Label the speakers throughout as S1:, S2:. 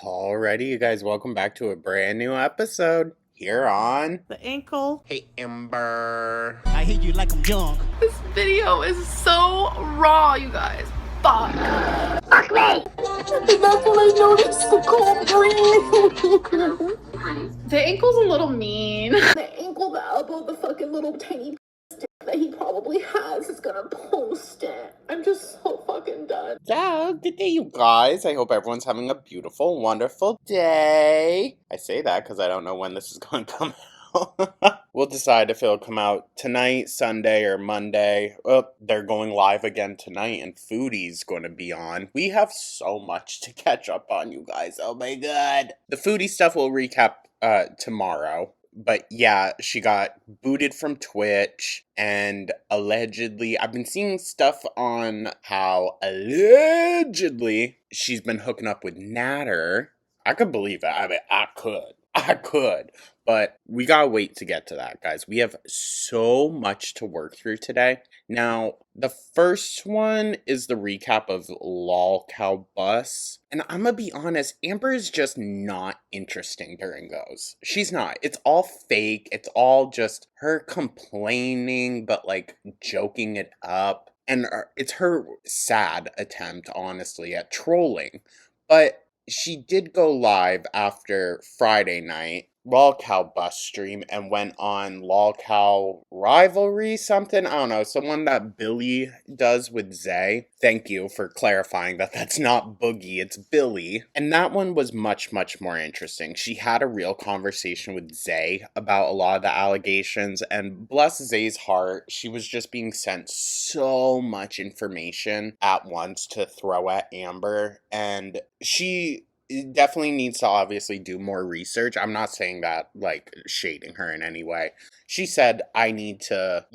S1: Alrighty, you guys, welcome back to a brand new episode here on
S2: The ankle.
S1: Hey Ember.
S3: I hate you like I'm young.
S4: This video is so raw, you guys. Fuck. Fuck me!
S5: And that's when I noticed the cold breeze.
S4: The ankle's a little mean.
S5: The ankle, the elbow, the fucking little tiny stick that he probably has is gonna post it. I'm just so fucking done.
S1: Yeah, good day, you guys. I hope everyone's having a beautiful, wonderful day. I say that because I don't know when this is going to come out. We'll decide if it'll come out tonight, Sunday, or Monday. Oh, they're going live again tonight, and Foodie's going to be on. We have so much to catch up on, you guys. Oh my god. The Foodie stuff we'll recap tomorrow. But yeah, she got booted from Twitch, and allegedly, I've been seeing stuff on how allegedly she's been hooking up with Natter. I could believe that. I mean, I could. But we gotta wait to get to that, guys. We have so much to work through today. Now, the first one is the recap of Lol Cow Bus. And I'm gonna be honest, Amber is just not interesting during those. She's not. It's all fake. It's all just her complaining, but like joking it up. And it's her sad attempt, honestly, at trolling. But she did go live after Friday night, Lolcow bus stream, and went on Lolcow Rivalry something. I don't know, someone that Billy does with Zay. Thank you for clarifying that that's not Boogie, it's Billy. And that one was much, much more interesting. She had a real conversation with Zay about a lot of the allegations, and bless Zay's heart, she was just being sent so much information at once to throw at Amber, and she definitely needs to obviously do more research. I'm not saying that like shading her in any way. She said, I need to,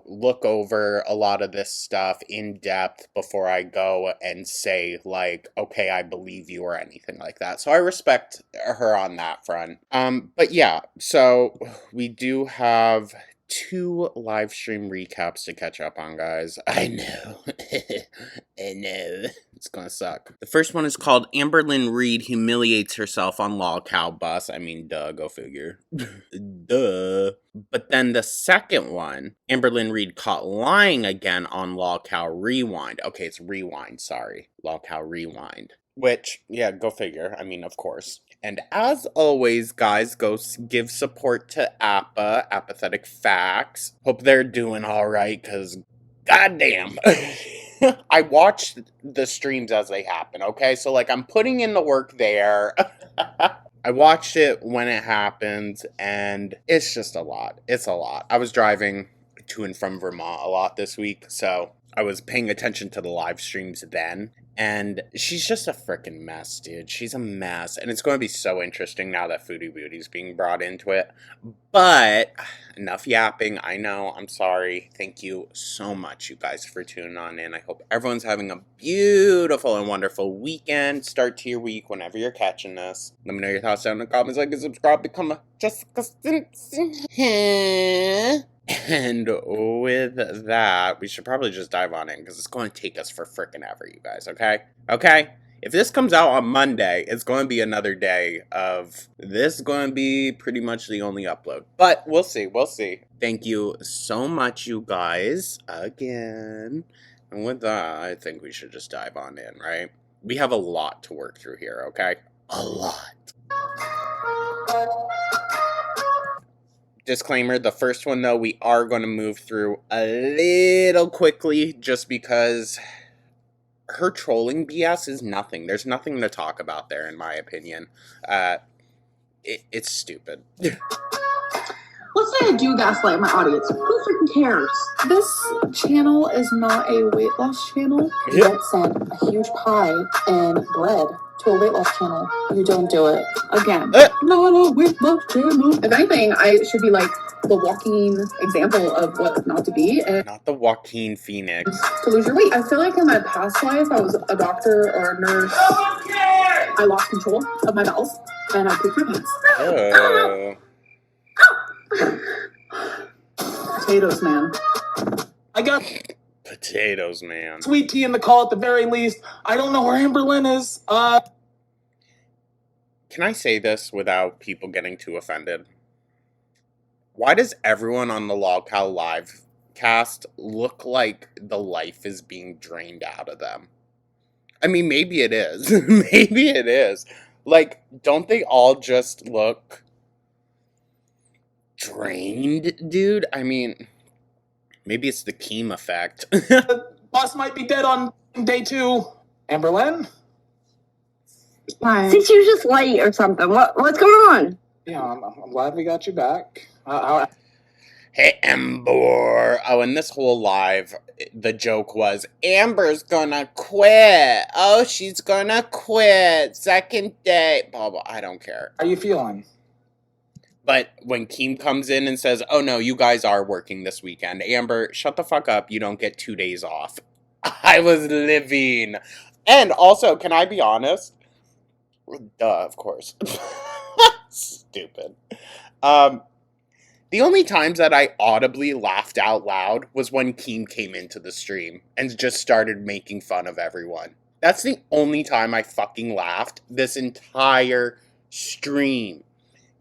S1: look over a lot of this stuff in depth before I go and say like, okay, I believe you or anything like that. So I respect her on that front. But yeah, so we do have 2 live stream recaps to catch up on, guys. I know. I know. It's gonna suck. The first one is called Amberlynn Reed humiliates herself on Lolcow bus. I mean, duh, go figure. Duh. But then the second one, Amberlynn Reed caught lying again on Lolcow Rewind. Okay, it's Rewind, sorry. Lolcow Rewind. Which, yeah, go figure. I mean, of course. And as always, guys, go give support to Appa, Apathetic Facts. Hope they're doing alright, because goddamn. I watch the streams as they happen, okay? So, like, I'm putting in the work there. I watched it when it happened, and it's just a lot. It's a lot. I was driving to and from Vermont a lot this week, so I was paying attention to the live streams then. And she's just a freaking mess, dude. She's a mess. And it's going to be so interesting now that Foodie Booty's being brought into it. But enough yapping. I know. I'm sorry. Thank you so much, you guys, for tuning on in. I hope everyone's having a beautiful and wonderful weekend. Start to your week whenever you're catching this. Let me know your thoughts down in the comments. Like and subscribe. Become a Jessica Simpson. And with that, we should probably just dive on in, because it's going to take us for frickin' ever, you guys, okay? Okay? If this comes out on Monday, it's going to be another day of this going to be pretty much the only upload. But we'll see, Thank you so much, you guys, again. And with that, I think we should just dive on in, right? We have a lot to work through here, okay? A lot. Disclaimer, the first one, though, we are going to move through a little quickly just because her trolling BS is nothing. There's nothing to talk about there, in my opinion. It's stupid.
S5: Let's say I do gaslight my audience. Who freaking cares? This channel is not a weight loss channel. You don't send a huge pie and bread to a weight loss channel. You don't do it. Again, not a weight loss channel. If anything, I should be like the walking example of what not to be. And
S1: Not the Joaquin Phoenix.
S5: to lose your weight. I feel like in my past life, I was a doctor or a nurse. I lost control of my bowels and I pooped my pants. Potatoes, man.
S3: I got
S1: Potatoes, man.
S3: sweet tea in the call at the very least. I don't know where Amberlynn is.
S1: Can I say this without people getting too offended? Why does everyone on the Log Cow live cast look like the life is being drained out of them? I mean, maybe it is. Maybe it is. Like, don't they all just look drained, dude? I mean, maybe it's the Keem effect.
S3: The boss might be dead on day 2. Amberlynn?
S5: Hi.
S2: Since you're just late or something, what's going on?
S3: Yeah, I'm glad we got you back.
S1: Hey, Amber. Oh, and this whole live, the joke was, Amber's gonna quit. Oh, she's gonna quit. Second day. Blah, blah. I don't care.
S3: How are you feeling?
S1: But when Keem comes in and says, oh no, you guys are working this weekend. Amber, shut the fuck up. You don't get 2 days off. I was living. And also, can I be honest? Duh, of course. Stupid. The only times that I audibly laughed out loud was when Keem came into the stream and just started making fun of everyone. That's the only time I fucking laughed this entire stream.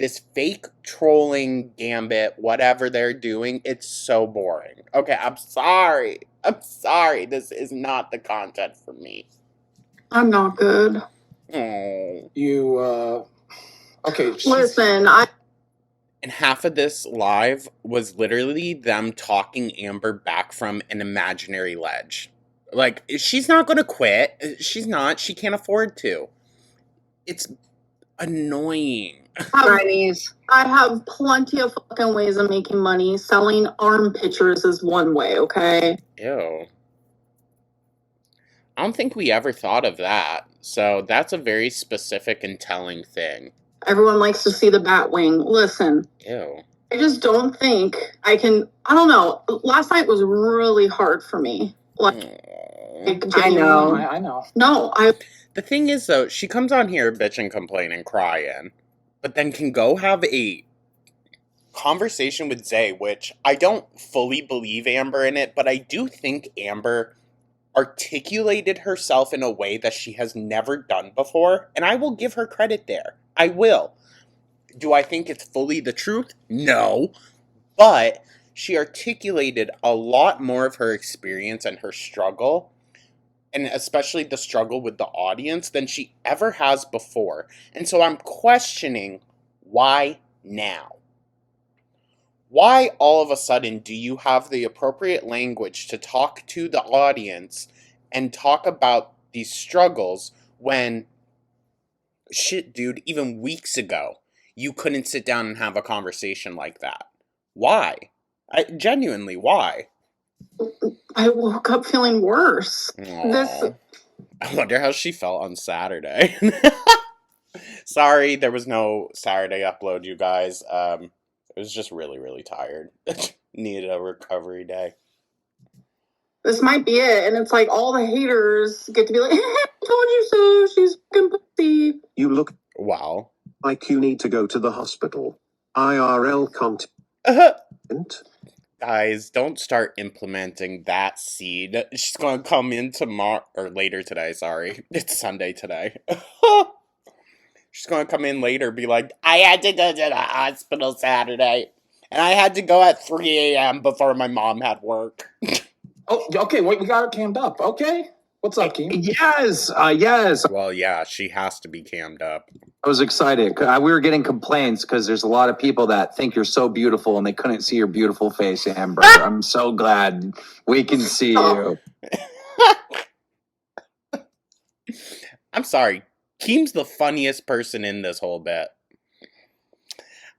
S1: This fake trolling gambit, whatever they're doing, it's so boring. Okay, I'm sorry. I'm sorry. This is not the content for me.
S5: I'm not good.
S1: Oh.
S3: You, okay.
S5: Listen,
S1: And half of this live was literally them talking Amber back from an imaginary ledge. Like, she's not going to quit. She's not. She can't afford to. It's annoying.
S2: Chinese.
S5: I have plenty of fucking ways of making money. Selling arm pictures is one way, okay?
S1: Ew. I don't think we ever thought of that. So that's a very specific and telling thing.
S5: Everyone likes to see the bat wing. Listen,
S1: Ew.
S5: I just don't think I can. I don't know. Last night was really hard for me. Like,
S2: I know.
S3: I know.
S5: No,
S1: The thing is, though, she comes on here bitching, complaining, crying, but then can go have a conversation with Zay, which I don't fully believe Amber in it, but I do think Amber articulated herself in a way that she has never done before, and I will give her credit there. I will. Do I think it's fully the truth? No. But she articulated a lot more of her experience and her struggle, and especially the struggle with the audience, than she ever has before. And so I'm questioning, why now? Why all of a sudden do you have the appropriate language to talk to the audience and talk about these struggles when, shit, dude, even weeks ago, you couldn't sit down and have a conversation like that? Why? Genuinely, why?
S5: I woke up feeling worse.
S1: Aww. I wonder how she felt on Saturday. Sorry, there was no Saturday upload, you guys. I was just really, really tired. Needed a recovery day.
S5: This might be it. And it's like all the haters get to be like, I told you so. She's fucking pussy.
S6: You look
S1: Wow.
S6: like you need to go to the hospital. IRL content.
S1: Guys, don't start implementing that seed. She's gonna come in tomorrow, or later today, sorry. It's Sunday today. She's gonna come in later, be like, I had to go to the hospital Saturday, and I had to go at 3 a.m. before my mom had work.
S3: Oh, okay, wait, we got her cammed up. Okay. What's up, Keem?
S6: Yes, yes.
S1: Well, yeah, she has to be cammed up.
S7: I was excited. We were getting complaints because there's a lot of people that think you're so beautiful and they couldn't see your beautiful face, Amber. I'm so glad we can see you.
S1: I'm sorry. Keem's the funniest person in this whole bit.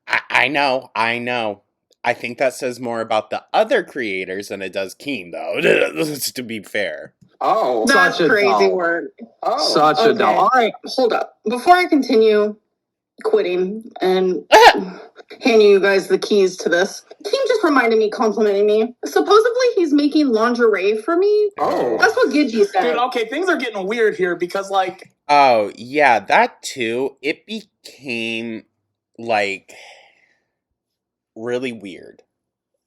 S1: I know. I think that says more about the other creators than it does Keem, though, to be fair.
S3: Oh.
S5: That's
S7: Such a
S5: crazy
S7: doll.
S5: word.
S3: Oh.
S7: Such a
S5: Okay.
S7: doll.
S5: All right, hold up. Before I continue quitting and handing you guys the keys to this, Keem just reminded me, complimenting me. Supposedly he's making lingerie for me.
S3: Oh.
S5: That's what Gidgey said.
S3: Dude, okay, things are getting weird here because, like...
S1: Oh, yeah, that too. It became, like, really weird.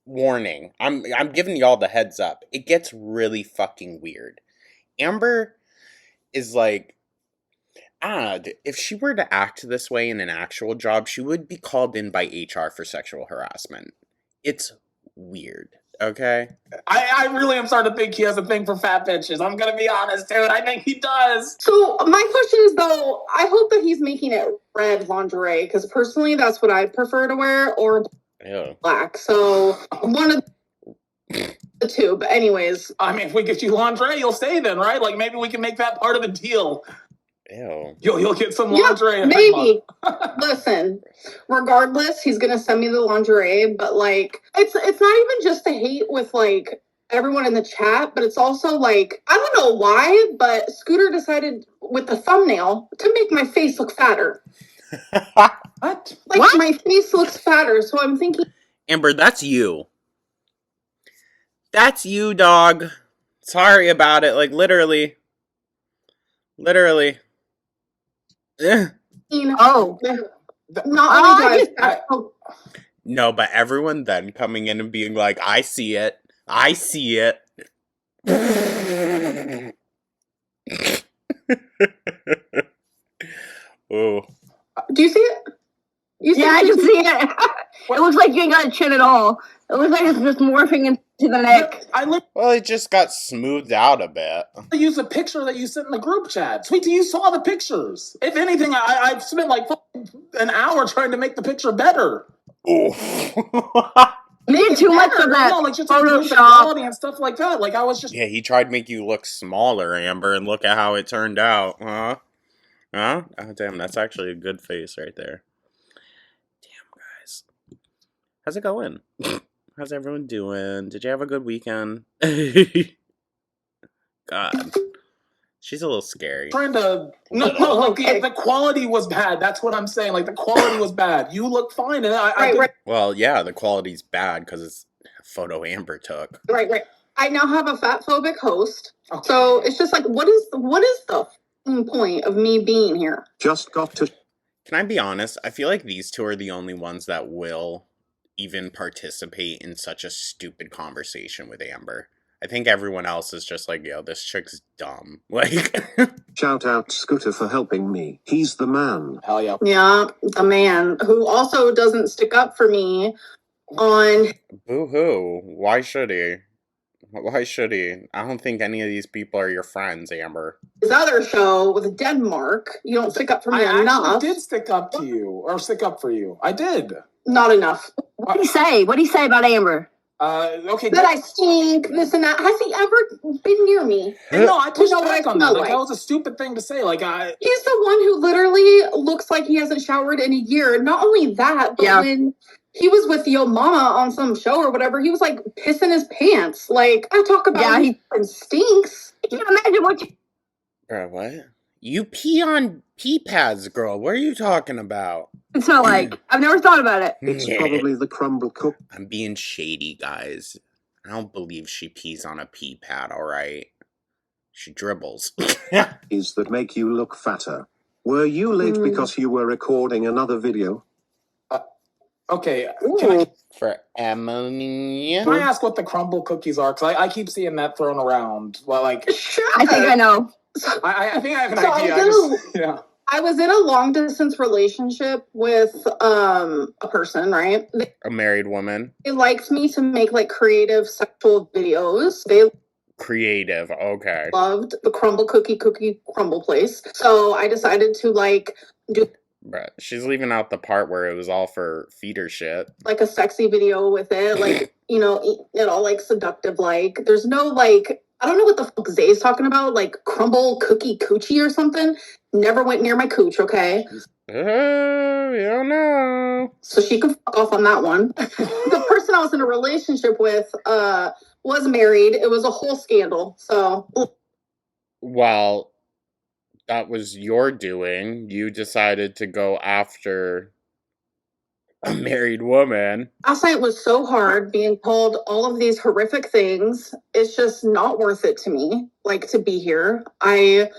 S1: Warning. I'm giving y'all the heads up. It gets really fucking weird. Amber is like, odd. If she were to act this way in an actual job, she would be called in by HR for sexual harassment. It's weird, okay?
S3: I really am starting to think he has a thing for fat bitches. I'm gonna be honest, dude. I think he does.
S5: So my question is, though, I hope that he's making it red lingerie, because personally, that's what I prefer to wear, or
S1: Ew.
S5: black. So one of the two. But anyways,
S3: I mean, if we get you lingerie, you'll stay then, right? Like maybe we can make that part of the deal.
S1: Ew.
S3: You'll get some lingerie.
S5: yeah, maybe. Listen, regardless, he's gonna send me the lingerie. But like, it's not even just the hate with like everyone in the chat, but it's also like, I don't know why, but Scooter decided with the thumbnail to make my face look fatter.
S3: What?
S5: Like
S2: What?
S5: my face looks fatter, so I'm thinking.
S1: Amber, that's you. That's you, dog. Sorry about it. Like, literally. Literally.
S2: Oh.
S5: Not only do
S3: I-
S1: No, but everyone then coming in and being like, I see it. I see it. Oh.
S5: do you see it? You
S2: Yeah, I can see it. It looks like you ain't got a chin at all. It looks like it's just morphing into the neck.
S3: I literally
S1: Well, it just got smoothed out a bit.
S3: used a picture that you sent in the group chat. Sweetie, you saw the pictures. If anything, I've spent like an hour trying to make the picture better.
S1: Ooh.
S2: You did too much of that.
S3: No, like just improve the
S2: Photoshop.
S3: quality and stuff like that. Like I was just
S1: Yeah, he tried to make you look smaller, Amber, and look at how it turned out. Huh? Huh? Oh, damn, that's actually a good face right there. Damn, guys. How's it going? How's everyone doing? Did you have a good weekend? God. She's a little scary.
S3: trying to no, like the quality was bad. That's what I'm saying. Like the quality was bad. You look fine, and I
S5: Right.
S1: Well, yeah, the quality's bad because it's a photo Amber took.
S5: Right. I now have a fat phobic host,
S3: Okay.
S5: so it's just like, what is the point of me being here?
S6: Just got to
S1: Can I be honest? I feel like these two are the only ones that will even participate in such a stupid conversation with Amber. I think everyone else is just like, yo, this chick's dumb. Like,
S6: shout out Scooter for helping me. He's the man.
S3: Hell yeah.
S5: Yeah, the man who also doesn't stick up for me on
S1: boo-hoo. Why should he? Why should he? I don't think any of these people are your friends, Amber.
S5: his other show with Denmark. You don't stick up for me
S3: I
S5: enough.
S3: actually did stick up to you, or stick up for you. I did.
S5: Not enough.
S2: What did he say? What did he say about Amber?
S3: Okay.
S5: That I stink, this and that. Has he ever been near me?
S3: And no, I pushed
S5: No,
S3: back on
S5: no
S3: that. Like
S5: way.
S3: that was a stupid thing to say. Like
S5: He's the one who literally looks like he hasn't showered in a year. Not only that, but
S2: Yeah.
S5: when he was with Yo Mama on some show or whatever, he was like pissing his pants. Like, I talk about
S2: Yeah,
S5: he stinks.
S2: I can't imagine what you...
S1: Bro, what? You pee on pee pads, girl. What are you talking about?
S2: It's not like... I've never thought about it.
S6: It's probably the crumble cook.
S1: I'm being shady, guys. I don't believe she pees on a pee pad, alright? She dribbles.
S6: Is that make you look fatter? Were you late because you were recording another video?
S3: okay.
S1: For Emily.
S3: Can I ask what the crumble cookies are? Because I keep seeing that thrown around. Well, like
S5: Sure.
S2: I think I know.
S3: I think I have an
S5: So
S3: idea. Yeah.
S5: I was in a long distance relationship with a person, right?
S1: A married woman.
S5: They liked me to make like creative sexual videos. They
S1: Creative, okay.
S5: loved the cookie crumble place. So I decided to like do
S1: Bruh, she's leaving out the part where it was all for feeder shit.
S5: like a sexy video with it, like, you know, it all like seductive. Like, there's no like, I don't know what the fuck Zay's talking about, like crumble cookie coochie or something. Never went near my cooch, okay?
S1: Oh, you don't know.
S5: So she can fuck off on that one. The person I was in a relationship with was married. It was a whole scandal. So
S1: Well, that was your doing. You decided to go after a married woman.
S5: last night was so hard being told all of these horrific things. It's just not worth it to me, like, to be here. I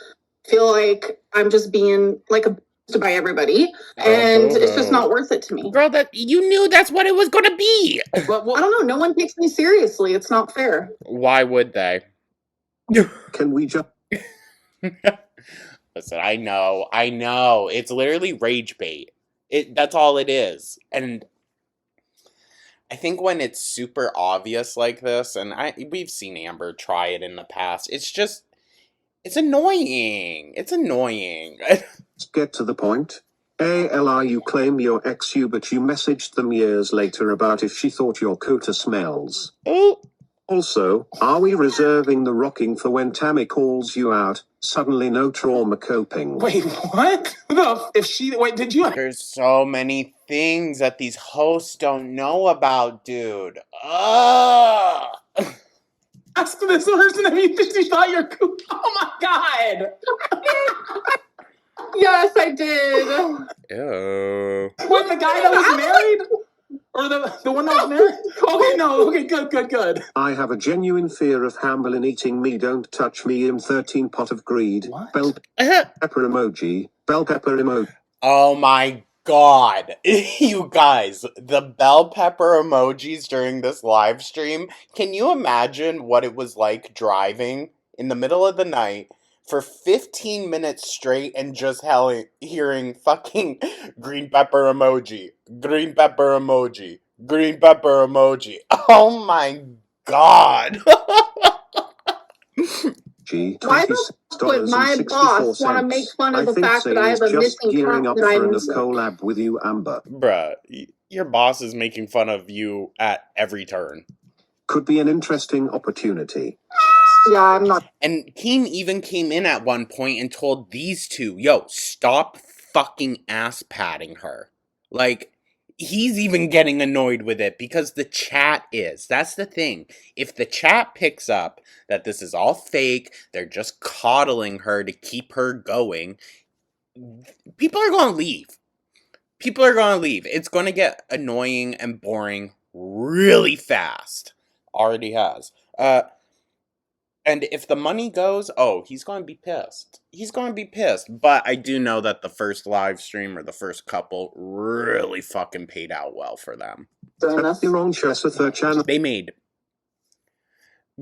S5: feel like I'm just being like abused by everybody, and it's just not worth it to me.
S1: Girl, that you knew that's what it was gonna be.
S3: But
S5: I don't know. No one takes me seriously. It's not fair.
S1: Why would they?
S6: Can we just...
S1: Listen, I know. It's literally rage bait. That's all it is. And I think when it's super obvious like this, and we've seen Amber try it in the past, it's annoying. It's annoying.
S6: Let's get to the point. ALR, you claim your ex you, but you messaged them years later about if she thought your cooter smells.
S1: Oh,
S6: Also, are we reserving the rocking for when Tammy calls you out? Suddenly no trauma coping.
S3: Wait, what? Did you?
S1: there's so many things that these hosts don't know about, dude. Ugh.
S3: Ask this person if she thought you're cool. Oh my god!
S5: Yes, I did.
S1: Ew.
S3: What, the guy that was married? Or the one that was married? Okay, no, okay, good.
S6: I have a genuine fear of Hamblin eating me. Don't touch me. 13 pot of greed.
S3: What?
S6: Bell pepper emoji. Bell pepper emoji.
S1: Oh my god. You guys, the bell pepper emojis during this live stream, can you imagine what it was like driving in the middle of the night for 15 minutes straight and just hearing fucking green pepper emoji, green pepper emoji, green pepper emoji. Oh my god.
S5: Why would my boss want to make fun of the fact that I have a missing
S6: gearing
S5: cat
S6: up
S5: that I
S6: for a
S5: miss?
S6: collab with you, Amber.
S1: Bruh, your boss is making fun of you at every turn.
S6: Could be an interesting opportunity.
S5: Yeah, I'm not.
S1: And Keem even came in at one point and told these two, yo, stop fucking ass patting her. Like, he's even getting annoyed with it because the chat is. That's the thing. If the chat picks up that this is all fake, they're just coddling her to keep her going, people are going to leave. People are going to leave. It's going to get annoying and boring really fast. Already has. And if the money goes, oh, he's going to be pissed. He's going to be pissed. But I do know that the first live stream or the first couple really fucking paid out well for them.
S6: Your own channel.
S1: They made,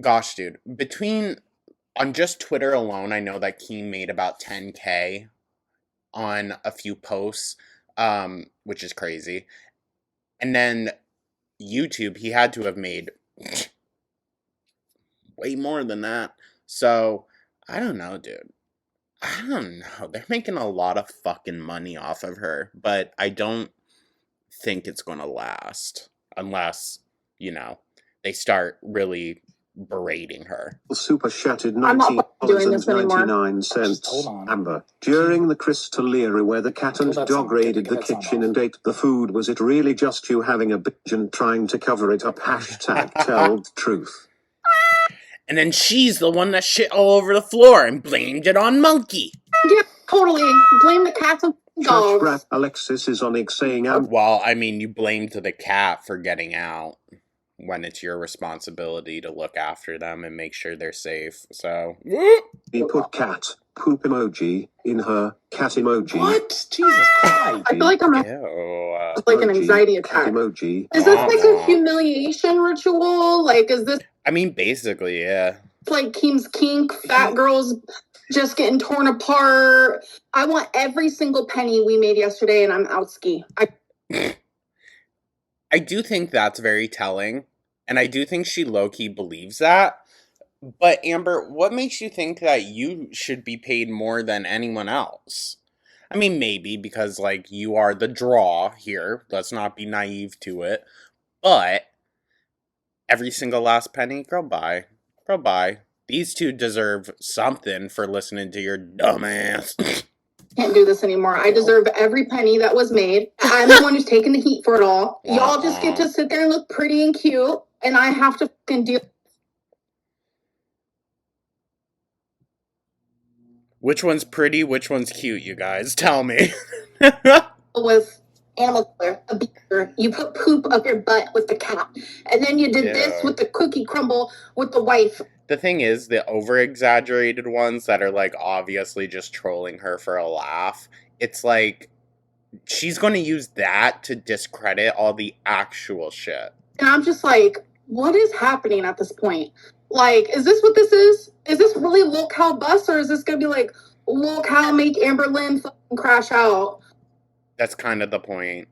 S1: gosh, dude, on just Twitter alone, I know that Keem made about 10K on a few posts, which is crazy. And then YouTube, he had to have made way more than that. So, I don't know, dude. I don't know. They're making a lot of fucking money off of her, but I don't think it's going to last unless, they start really berating her.
S6: Super shattered
S5: I'm not doing this anymore.
S6: $19.99. Amber. During the Crystal era where the cat and dog raided the kitchen and ate the food, was it really just you having a bitch and trying to cover it up? Hashtag tell the truth.
S1: And then she's the one that shit all over the floor and blamed it on Monkey.
S5: Yeah, totally. Blame the cats and dogs.
S6: Rap Alexis is on X saying
S1: well, I mean, you blamed the cat for getting out when it's your responsibility to look after them and make sure they're safe. So
S6: he put cat poop emoji in her cat emoji.
S3: What? Jesus Christ.
S5: I feel like I'm like an anxiety attack.
S6: Emoji.
S5: Is this like a humiliation ritual? Like, is this
S1: I mean, basically, yeah.
S5: like Keem's kink, fat girls just getting torn apart? I want every single penny we made yesterday, and I'm out ski.
S1: I do think that's very telling, and I do think she low-key believes that. But, Amber, what makes you think that you should be paid more than anyone else? I mean, maybe because, you are the draw here. Let's not be naive to it. But every single last penny, girl, bye. Girl, bye. These two deserve something for listening to your dumb ass.
S5: Can't do this anymore. I deserve every penny that was made. I'm the one who's taking the heat for it all. Y'all just get to sit there and look pretty and cute, and I have to fucking deal.
S1: Which one's pretty? Which one's cute, you guys? Tell me.
S5: With animal killer, a beaker. You put poop up your butt with the cat. And then you did this with the cookie crumble with the wife.
S1: The thing is, the over-exaggerated ones that are, obviously just trolling her for a laugh, it's she's going to use that to discredit all the actual shit.
S5: And I'm just like, what is happening at this point? Is this what this is? Is this really locale bus, or is this going to be look how make Amberlynn fucking crash out.
S1: That's kind of the point.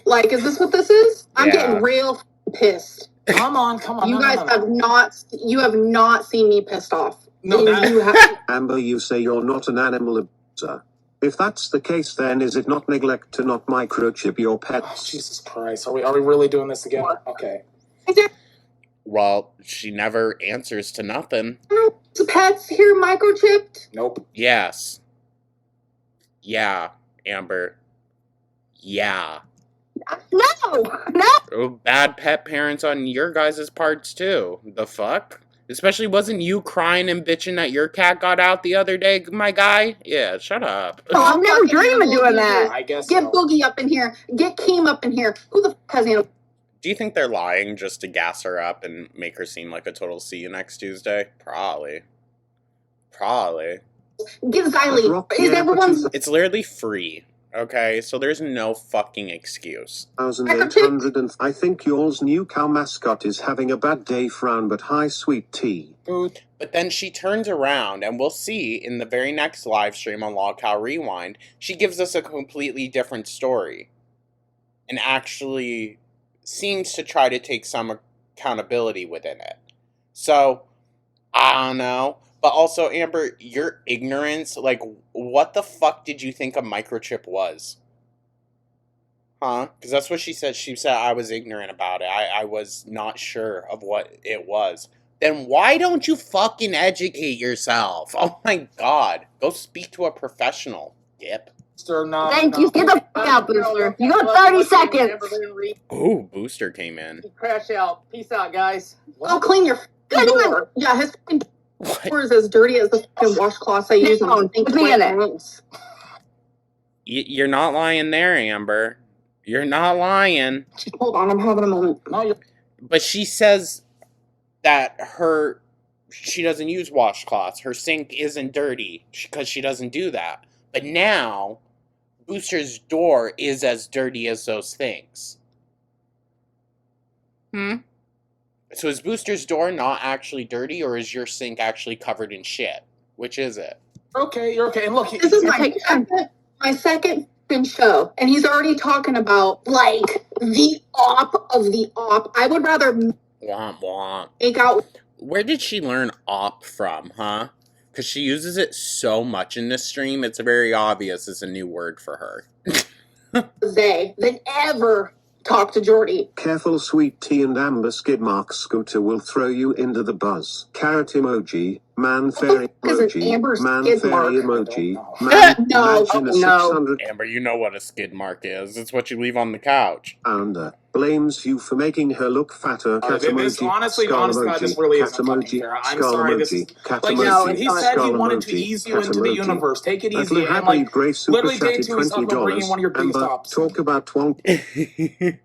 S5: Like, is this what this is? I'm
S1: Yeah.
S5: getting real pissed.
S3: Come on.
S5: You guys have not seen me pissed off.
S3: No,
S5: You have.
S6: Amber, you say you're not an animal abuser. If that's the case, then is it not neglect to not microchip your
S3: Oh,
S6: pets?
S3: Jesus Christ. Are we really doing this again? Okay.
S1: Well, she never answers to nothing.
S5: The pets here microchipped?
S3: Nope.
S1: Yes. Yeah, Amber. Yeah.
S2: No.
S1: Oh, bad pet parents on your guys' parts, too. The fuck? Especially, wasn't you crying and bitching that your cat got out the other day, my guy? Yeah, shut up.
S2: Oh, I've never dreamed of doing that.
S3: I guess
S5: Get
S3: so.
S5: Boogie up in here. Get Keem up in here. Who the fuck has animals?
S1: Do you think they're lying just to gas her up and make her seem like a total see you next Tuesday? Probably.
S5: Get Xylee. Is everyone's
S1: It's literally free, okay? So there's no fucking excuse.
S6: 1,800 and I think y'all's new cow mascot is having a bad day, frown, but hi, sweet tea.
S1: But then she turns around, and we'll see in the very next live stream on Log Cow Rewind, she gives us a completely different story. And actually seems to try to take some accountability within it. So, I don't know. But also, Amber, your ignorance, like, what the fuck did you think a microchip was? Huh? Because that's what she said. She said I was ignorant about it. I was not sure of what it was. Then why don't you fucking educate yourself? Oh my god. Go speak to a professional, dip.
S2: Thank you. Get the fuck out, Booster. You got 30 seconds.
S1: Ooh, Booster came in.
S8: Crash out. Peace out, guys.
S5: Go clean your fucking door. Yeah, his fucking door is as dirty as the fucking washcloths I use in the sink.
S2: Put me in it.
S1: You're not lying there, Amber. You're not lying.
S5: Hold on, I'm having a moment.
S1: But she says that she doesn't use washcloths. Her sink isn't dirty because she doesn't do that. But now, Booster's door is as dirty as those things. So is Booster's door not actually dirty, or is your sink actually covered in shit? Which is it?
S3: Okay, you're okay. And look,
S5: This is my second show, and he's already talking about, like, the op of the op. I would rather
S1: Womp womp.
S5: make out
S1: Where did she learn op from, huh? Because she uses it so much in this stream, it's very obvious it's a new word for her.
S5: they than ever talk to Jordy.
S6: Careful, sweet tea, and Amber skid mark scooter will throw you into the buzz. Carrot emoji, man fairy
S5: Is it
S6: emoji,
S5: Amber's
S6: man
S5: skid
S6: fairy
S5: mark?
S6: emoji,
S5: No,
S6: imagine a
S2: no.
S6: 600
S1: Amber, you know what a skid mark is. It's what you leave on the couch.
S6: pounder. Blames you for making her look fatter. Cat
S3: this,
S6: emoji,
S3: honestly,
S6: skull
S3: God, this
S6: emoji,
S3: really
S6: cat
S3: isn't fucking
S6: emoji,
S3: fair. I'm
S6: skull
S3: sorry, this is-
S6: emoji, cat
S3: Like,
S6: emoji,
S3: he said he
S6: skull
S3: wanted to
S6: emoji,
S3: ease you
S6: cat
S3: into the
S6: emoji.
S3: universe. Take it
S6: Little
S3: easy. And,
S6: happy
S3: like,
S6: Grace super
S3: literally day
S6: chatted
S3: two, he's talking about bringing one of your biggest
S6: Amber,
S3: ups.
S6: talk about twonk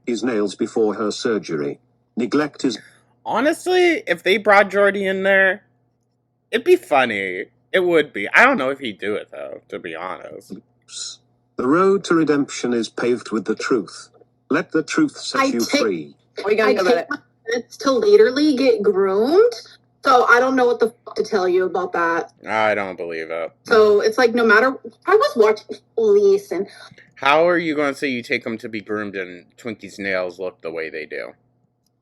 S6: his nails before her surgery. Neglect is
S1: Honestly, if they brought Jordy in there, it'd be funny. It would be. I don't know if he'd do it, though, to be honest.
S6: the road to redemption is paved with the truth. Let the truth set
S5: I
S6: you
S5: take-
S6: free.
S2: What are you
S5: I
S2: gonna do about
S5: take
S2: it?
S5: my minutes to laterally get groomed, so I don't know what the fuck to tell you about that.
S1: I don't believe it.
S5: So it's like, no matter, I was watching Police, and
S1: How are you going to say you take them to be groomed and Twinkie's nails look the way they do?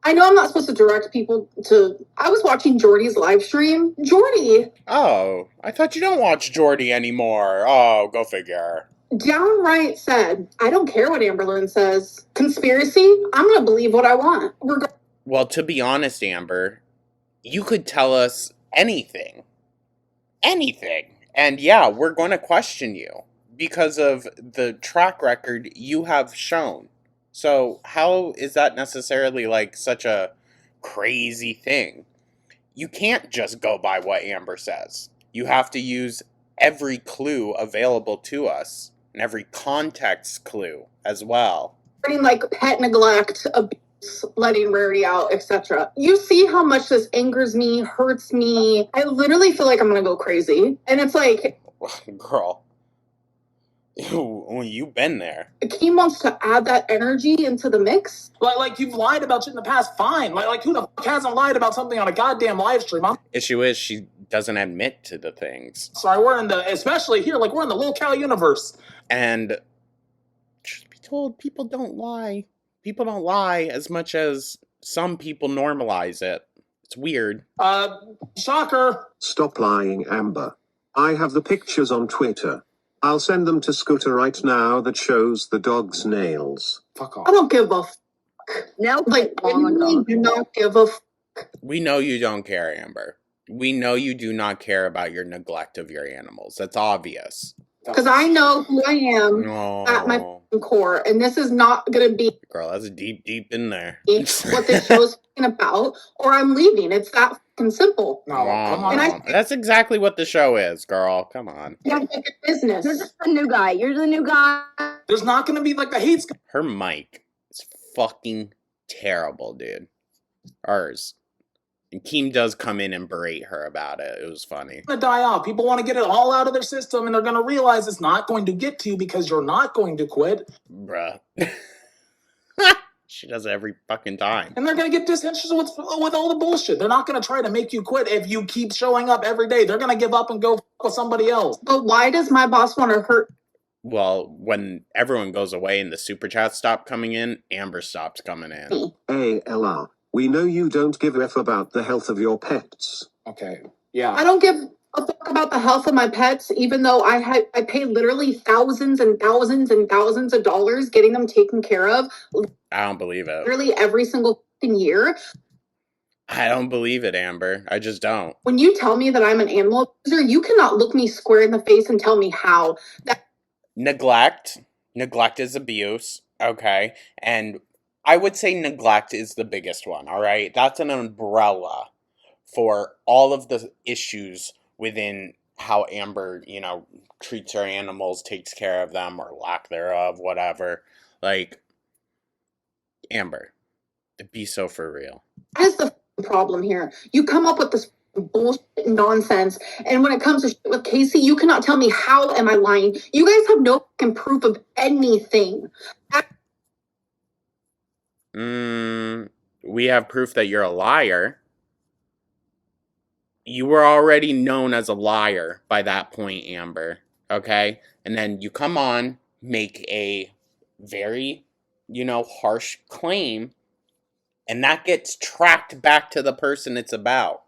S5: I know I'm not supposed to direct people to. I was watching Jordy's live stream. Jordy
S1: Oh, I thought you don't watch Jordy anymore. Oh, go figure.
S5: downright said, I don't care what Amberlynn says. Conspiracy? I'm going to believe what I want.
S1: Well, to be honest, Amber, you could tell us anything. Anything. And yeah, we're going to question you because of the track record you have shown. So how is that necessarily like such a crazy thing? You can't just go by what Amber says. You have to use every clue available to us and every context clue as well.
S5: Like pet neglect, abuse, letting Rarity out, etc. You see how much this angers me, hurts me. I literally feel like I'm going to go crazy. And it's like,
S1: Girl, you've been there.
S5: Keem wants to add that energy into the mix.
S3: Like you've lied about shit in the past, fine. Like who the fuck hasn't lied about something on a goddamn live stream?
S1: Issue is she doesn't admit to the things.
S3: Sorry, especially here, like we're in the locale universe.
S1: And truth be told, people don't lie. People don't lie as much as some people normalize it. It's weird.
S3: Shocker.
S6: Stop lying, Amber. I have the pictures on Twitter. I'll send them to Scooter right now that shows the dog's nails.
S3: Fuck off.
S5: I don't give a fuck.
S2: Now,
S5: Like, I really do not give a fuck.
S1: We know you don't care, Amber. We know you do not care about your neglect of your animals. That's obvious.
S5: Because I know who I am at my core, and this is not going to be
S1: Girl, that's deep in there.
S5: what this show's about, or I'm leaving. It's that fucking simple.
S3: No, come on.
S5: And
S1: That's exactly what the show is, girl. Come on.
S5: I make a business.
S2: You're just the new guy. You're the new guy.
S3: There's not going to be like the hate's
S1: Her mic is fucking terrible, dude. Ours. And Keem does come in and berate her about it. It was funny.
S3: gonna die off. People want to get it all out of their system, and they're gonna realize it's not going to get to you because you're not going to quit.
S1: Bruh. She does it every fucking time.
S3: And they're gonna get disinterested with all the bullshit. They're not gonna try to make you quit if you keep showing up every day. They're gonna give up and go with somebody else.
S5: But why does my boss want to hurt?
S1: Well, when everyone goes away and the super chats stop coming in, Amber stops coming in.
S6: Hey, Ella. We know you don't give a f about the health of your pets.
S3: Okay. Yeah.
S5: I don't give a fuck about the health of my pets, even though I pay literally thousands and thousands and thousands of dollars getting them taken care of.
S1: I don't believe it.
S5: Literally every single year.
S1: I don't believe it, Amber. I just don't.
S5: When you tell me that I'm an animal abuser, you cannot look me square in the face and tell me how.
S1: Neglect is abuse, okay? And I would say neglect is the biggest one, all right? That's an umbrella for all of the issues within how Amber, treats her animals, takes care of them, or lack thereof, whatever. Like, Amber, be so for real.
S5: That is the problem here. You come up with this bullshit nonsense, and when it comes to shit with Casey, you cannot tell me how am I lying. You guys have no fucking proof of anything.
S1: We have proof that you're a liar. You were already known as a liar by that point, Amber. Okay? And then you come on, make a very, harsh claim, and that gets tracked back to the person it's about.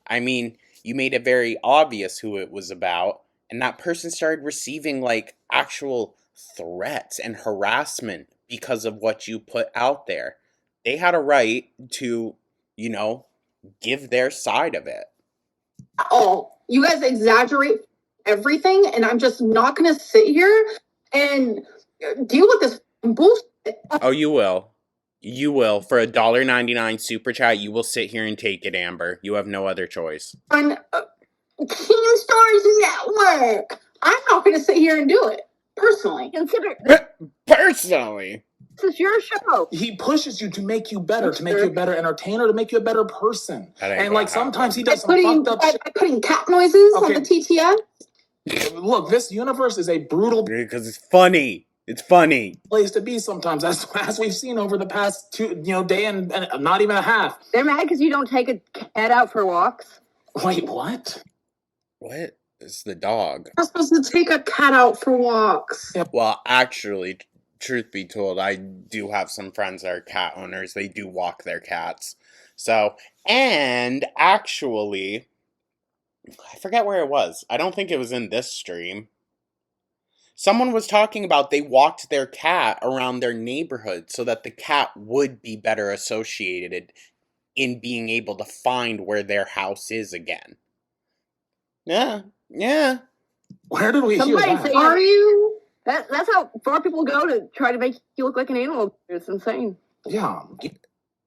S1: I mean, you made it very obvious who it was about, and that person started receiving, actual threats and harassment because of what you put out there. They had a right to, give their side of it.
S5: Oh, you guys exaggerate everything, and I'm just not going to sit here and deal with this bullshit.
S1: Oh, you will. You will. For $1.99 super chat, you will sit here and take it, Amber. You have no other choice.
S5: On King Stars Network. I'm not going to sit here and do it. Personally.
S1: Personally.
S2: This is your show.
S3: He pushes you to make you better, to make you a better entertainer, to make you a better person. And sometimes he does some fucked up shit.
S5: By putting cat noises on the TTF.
S3: Look, this universe is a brutal
S1: because it's funny. It's funny.
S3: Place to be sometimes, as we've seen over the past day and not even a half.
S2: They're mad because you don't take a cat out for walks.
S3: Wait, what?
S1: What? It's the dog.
S5: I'm supposed to take a cat out for walks.
S1: Well, actually, truth be told, I do have some friends that are cat owners. They do walk their cats. So, and actually, I forget where it was. I don't think it was in this stream. Someone was talking about they walked their cat around their neighborhood so that the cat would be better associated in being able to find where their house is again. Yeah.
S3: Where did we hear that?
S2: Are you? That's how far people go to try to make you look like an animal. It's insane.
S3: Yeah.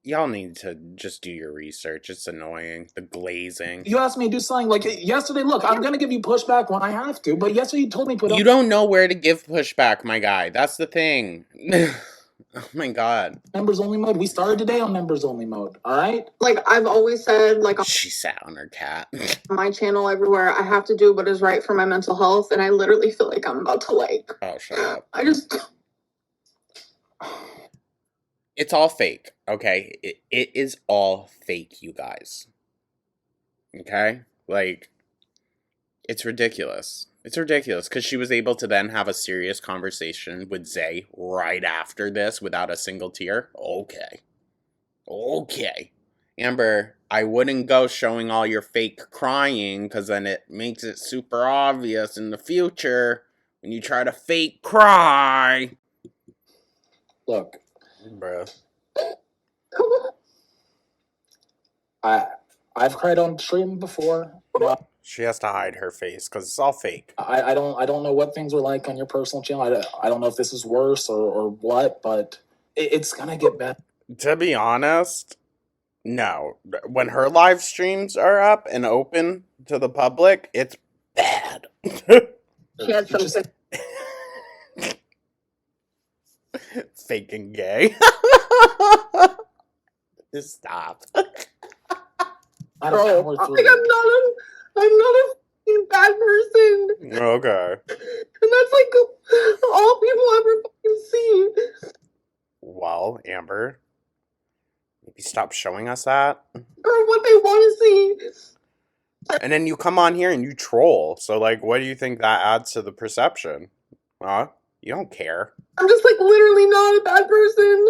S1: Y'all need to just do your research. It's annoying. The glazing.
S3: You asked me to do something like yesterday. Look, I'm going to give you pushback when I have to, but yesterday you told me
S1: You don't know where to give pushback, my guy. That's the thing. Oh my god.
S3: Members only mode. We started today on members only mode. All right.
S5: Like I've always said,
S1: she sat on her cat.
S5: On my channel, everywhere, I have to do what is right for my mental health, and I literally feel like I'm about to
S1: Oh, shut up.
S5: I just.
S1: It's all fake. Okay, it is all fake, you guys. Okay, Like, it's ridiculous. It's ridiculous because she was able to then have a serious conversation with Zay right after this without a single tear. Okay. Amber, I wouldn't go showing all your fake crying because then it makes it super obvious in the future when you try to fake cry.
S3: Look,
S1: Bruh.
S3: I've cried on stream before. You know,
S1: She has to hide her face because it's all fake.
S3: I don't know what things are like on your personal channel. I don't know if this is worse or what, but it's gonna get better.
S1: To be honest, no. When her live streams are up and open to the public, it's bad.
S2: She had some.
S1: Faking gay. Just stop.
S3: I don't know.
S2: I'm not a fucking bad person.
S1: Okay.
S2: And that's like all people ever fucking see.
S1: Well, Amber, maybe stop showing us that.
S2: Or what they want to see.
S1: And then you come on here and you troll. So, like, what do you think that adds to the perception? Huh? You don't care.
S2: I'm just like literally not a bad person.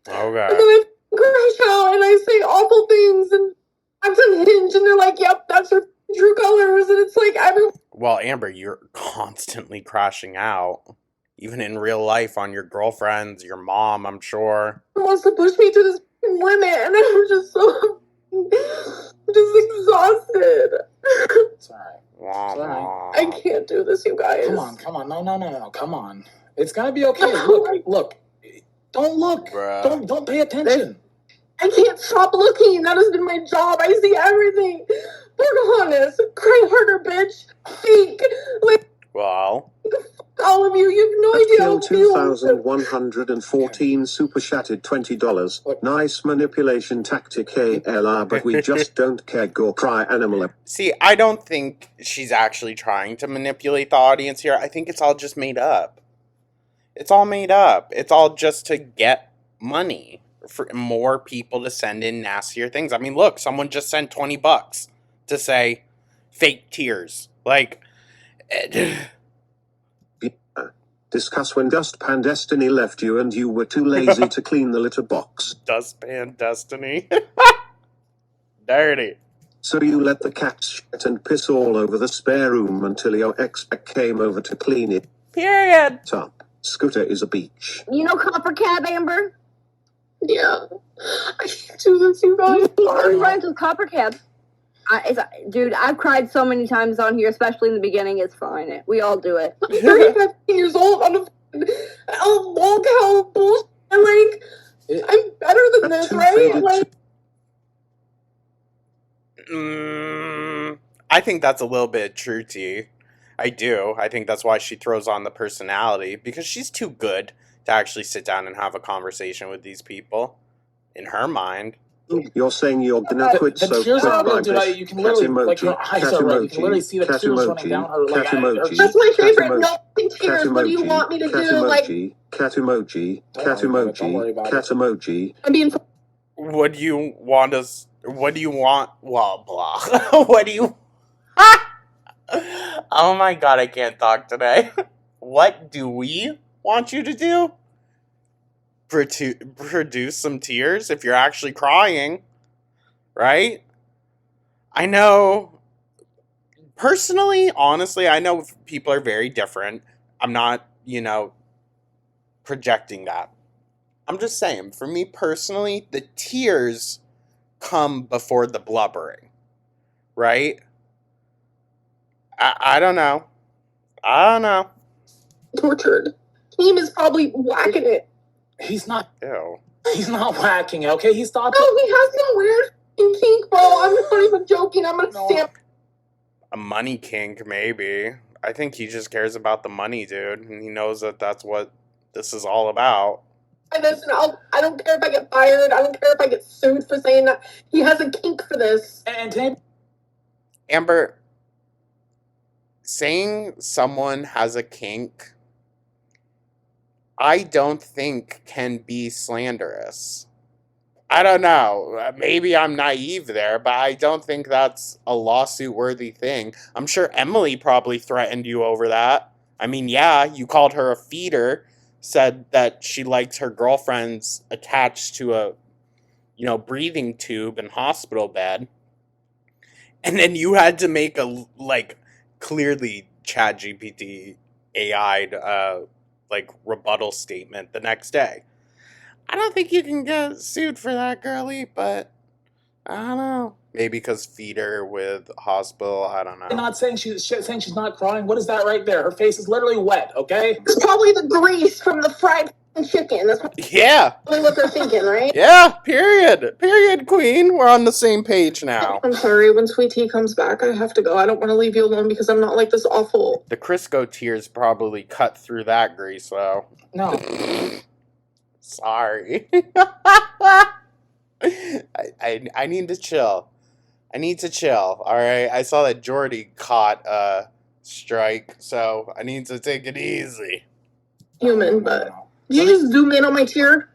S1: Okay.
S2: And then I crash out and I say awful things and I'm on Hinge and they're like, yep, that's her true colors. And it's like, everyone
S1: Well, Amber, you're constantly crashing out. Even in real life on your girlfriends, your mom, I'm sure.
S2: wants to push me to this limit. And I'm just so, just exhausted.
S3: It's alright.
S1: Wah,
S3: Sorry.
S1: wah.
S2: I can't do this, you guys.
S3: Come on. No. Come on. It's gonna be okay. Look. Don't look.
S1: Bruh.
S3: Don't pay attention.
S2: I can't stop looking. That has been my job. I see everything. Pocahontas, cry harder, bitch. Fake. Like,
S1: Well,
S2: all of you. You have no idea how
S6: Kill
S2: it feels.
S6: 2114 super chatted $20. Nice manipulation tactic, hey Ella, but we just don't care. Go cry animal.
S1: see, I don't think she's actually trying to manipulate the audience here. I think it's all just made up. It's all made up. It's all just to get money for more people to send in nastier things. I mean, look, someone just sent $20 to say fake tears. Like,
S6: Discuss when Dustpan Destiny left you and you were too lazy to clean the litter box.
S1: Dustpan Destiny. Dirty.
S6: So you let the cats shit and piss all over the spare room until your ex came over to clean it
S1: Period.
S6: up. Scooter is a beach.
S2: You know Copper Cab, Amber? Yeah. I can't do this, you guys. I'm friends with Copper Cab. Dude, I've cried so many times on here, especially in the beginning. It's fine. We all do it. I'm 35 years old. I'm a lol cow bullshit. Like, I'm better than this, right? Like,
S1: I think that's a little bit true, T. I do. I think that's why she throws on the personality, because she's too good to actually sit down and have a conversation with these people. In her mind.
S6: You're saying you're gonna quit
S3: The
S6: so
S3: tears
S6: quick
S3: are real,
S6: like
S3: dude.
S6: this.
S3: You can literally, like, her eyes are red. You can literally see the
S6: cat
S3: tears running
S6: emoji,
S3: down her. Like,
S6: cat emoji,
S2: that's my favorite.
S6: cat
S2: No tears. What do you want me to
S6: cat
S2: do? Like,
S6: emoji, cat emoji, cat
S3: Don't worry
S6: emoji,
S3: about
S6: cat emoji.
S2: I'm being.
S1: What do you want us... What do you want... Well, blah. What do you... Oh my god, I can't talk today. What do we want you to do? Produce some tears if you're actually crying. Right? I know... Personally, honestly, I know people are very different. I'm not, projecting that. I'm just saying, for me personally, the tears come before the blubbering. Right? I don't know.
S2: Tortured. Team is probably whacking it.
S3: He's not.
S1: Ew.
S3: He's not whacking it. Okay, he stopped.
S2: Oh, he has some weird kink, bro. I'm not even joking. I'm gonna stamp.
S1: A money kink, maybe. I think he just cares about the money, dude. And he knows that that's what this is all about.
S2: And this, and I don't care if I get fired. I don't care if I get sued for saying that. He has a kink for this.
S3: And today,
S1: Amber, saying someone has a kink, I don't think can be slanderous. I don't know. Maybe I'm naive there, but I don't think that's a lawsuit-worthy thing. I'm sure Emily probably threatened you over that. I mean, yeah, you called her a feeder, said that she liked her girlfriends attached to a, breathing tube and hospital bed. And then you had to make a, clearly ChatGPT AI'd, rebuttal statement the next day. I don't think you can get sued for that, girly, but I don't know. Maybe because feeder with hospital, I don't know.
S3: I'm not saying saying she's not crying. What is that right there? Her face is literally wet, okay?
S2: It's probably the grease from the fried chicken. That's
S1: Yeah.
S2: probably what they're thinking, right?
S1: Yeah, period. Period, queen. We're on the same page now.
S5: I'm sorry, when Sweet Tea comes back, I have to go. I don't want to leave you alone because I'm not like this awful.
S1: The Crisco tears probably cut through that grease, though.
S3: No.
S1: Sorry. I need to chill. I need to chill, alright? I saw that Jordy caught a strike, so I need to take it easy.
S5: Human, but did you just zoom in on my tear?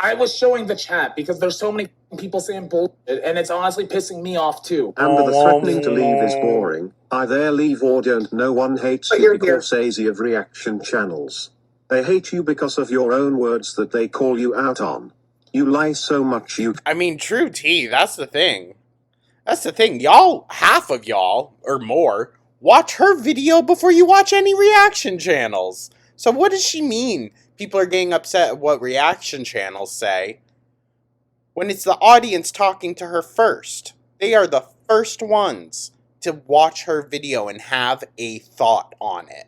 S3: I was showing the chat because there's so many people saying bullshit, and it's honestly pissing me off too.
S6: Amber, the threatening to leave is boring. Either leave or don't. No one hates
S5: But
S6: you
S5: you're
S6: because of reaction channels. They hate you because of your own words that they call you out on. You lie so much you...
S1: I mean, true T, that's the thing. That's the thing. Y'all, half of y'all, or more, watch her video before you watch any reaction channels. So what does she mean? People are getting upset at what reaction channels say when it's the audience talking to her first. They are the first ones to watch her video and have a thought on it.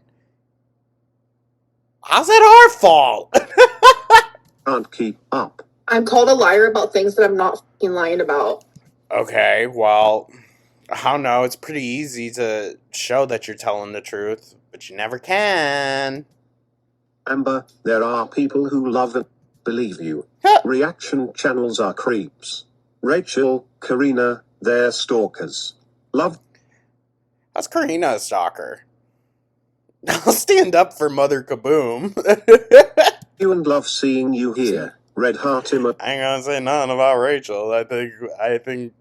S1: How's that our fault?
S6: Can't keep up.
S5: I'm called a liar about things that I'm not fucking lying about.
S1: Okay, well, I don't know. It's pretty easy to show that you're telling the truth, but you never can.
S6: Amber, there are people who love and believe you. Reaction channels are creeps. Rachel, Karina, they're stalkers. Love.
S1: How's Karina a stalker? I'll stand up for Mother Kaboom.
S6: You and love seeing you here. Red heart emoji.
S1: I ain't gonna say nothing about Rachel. I think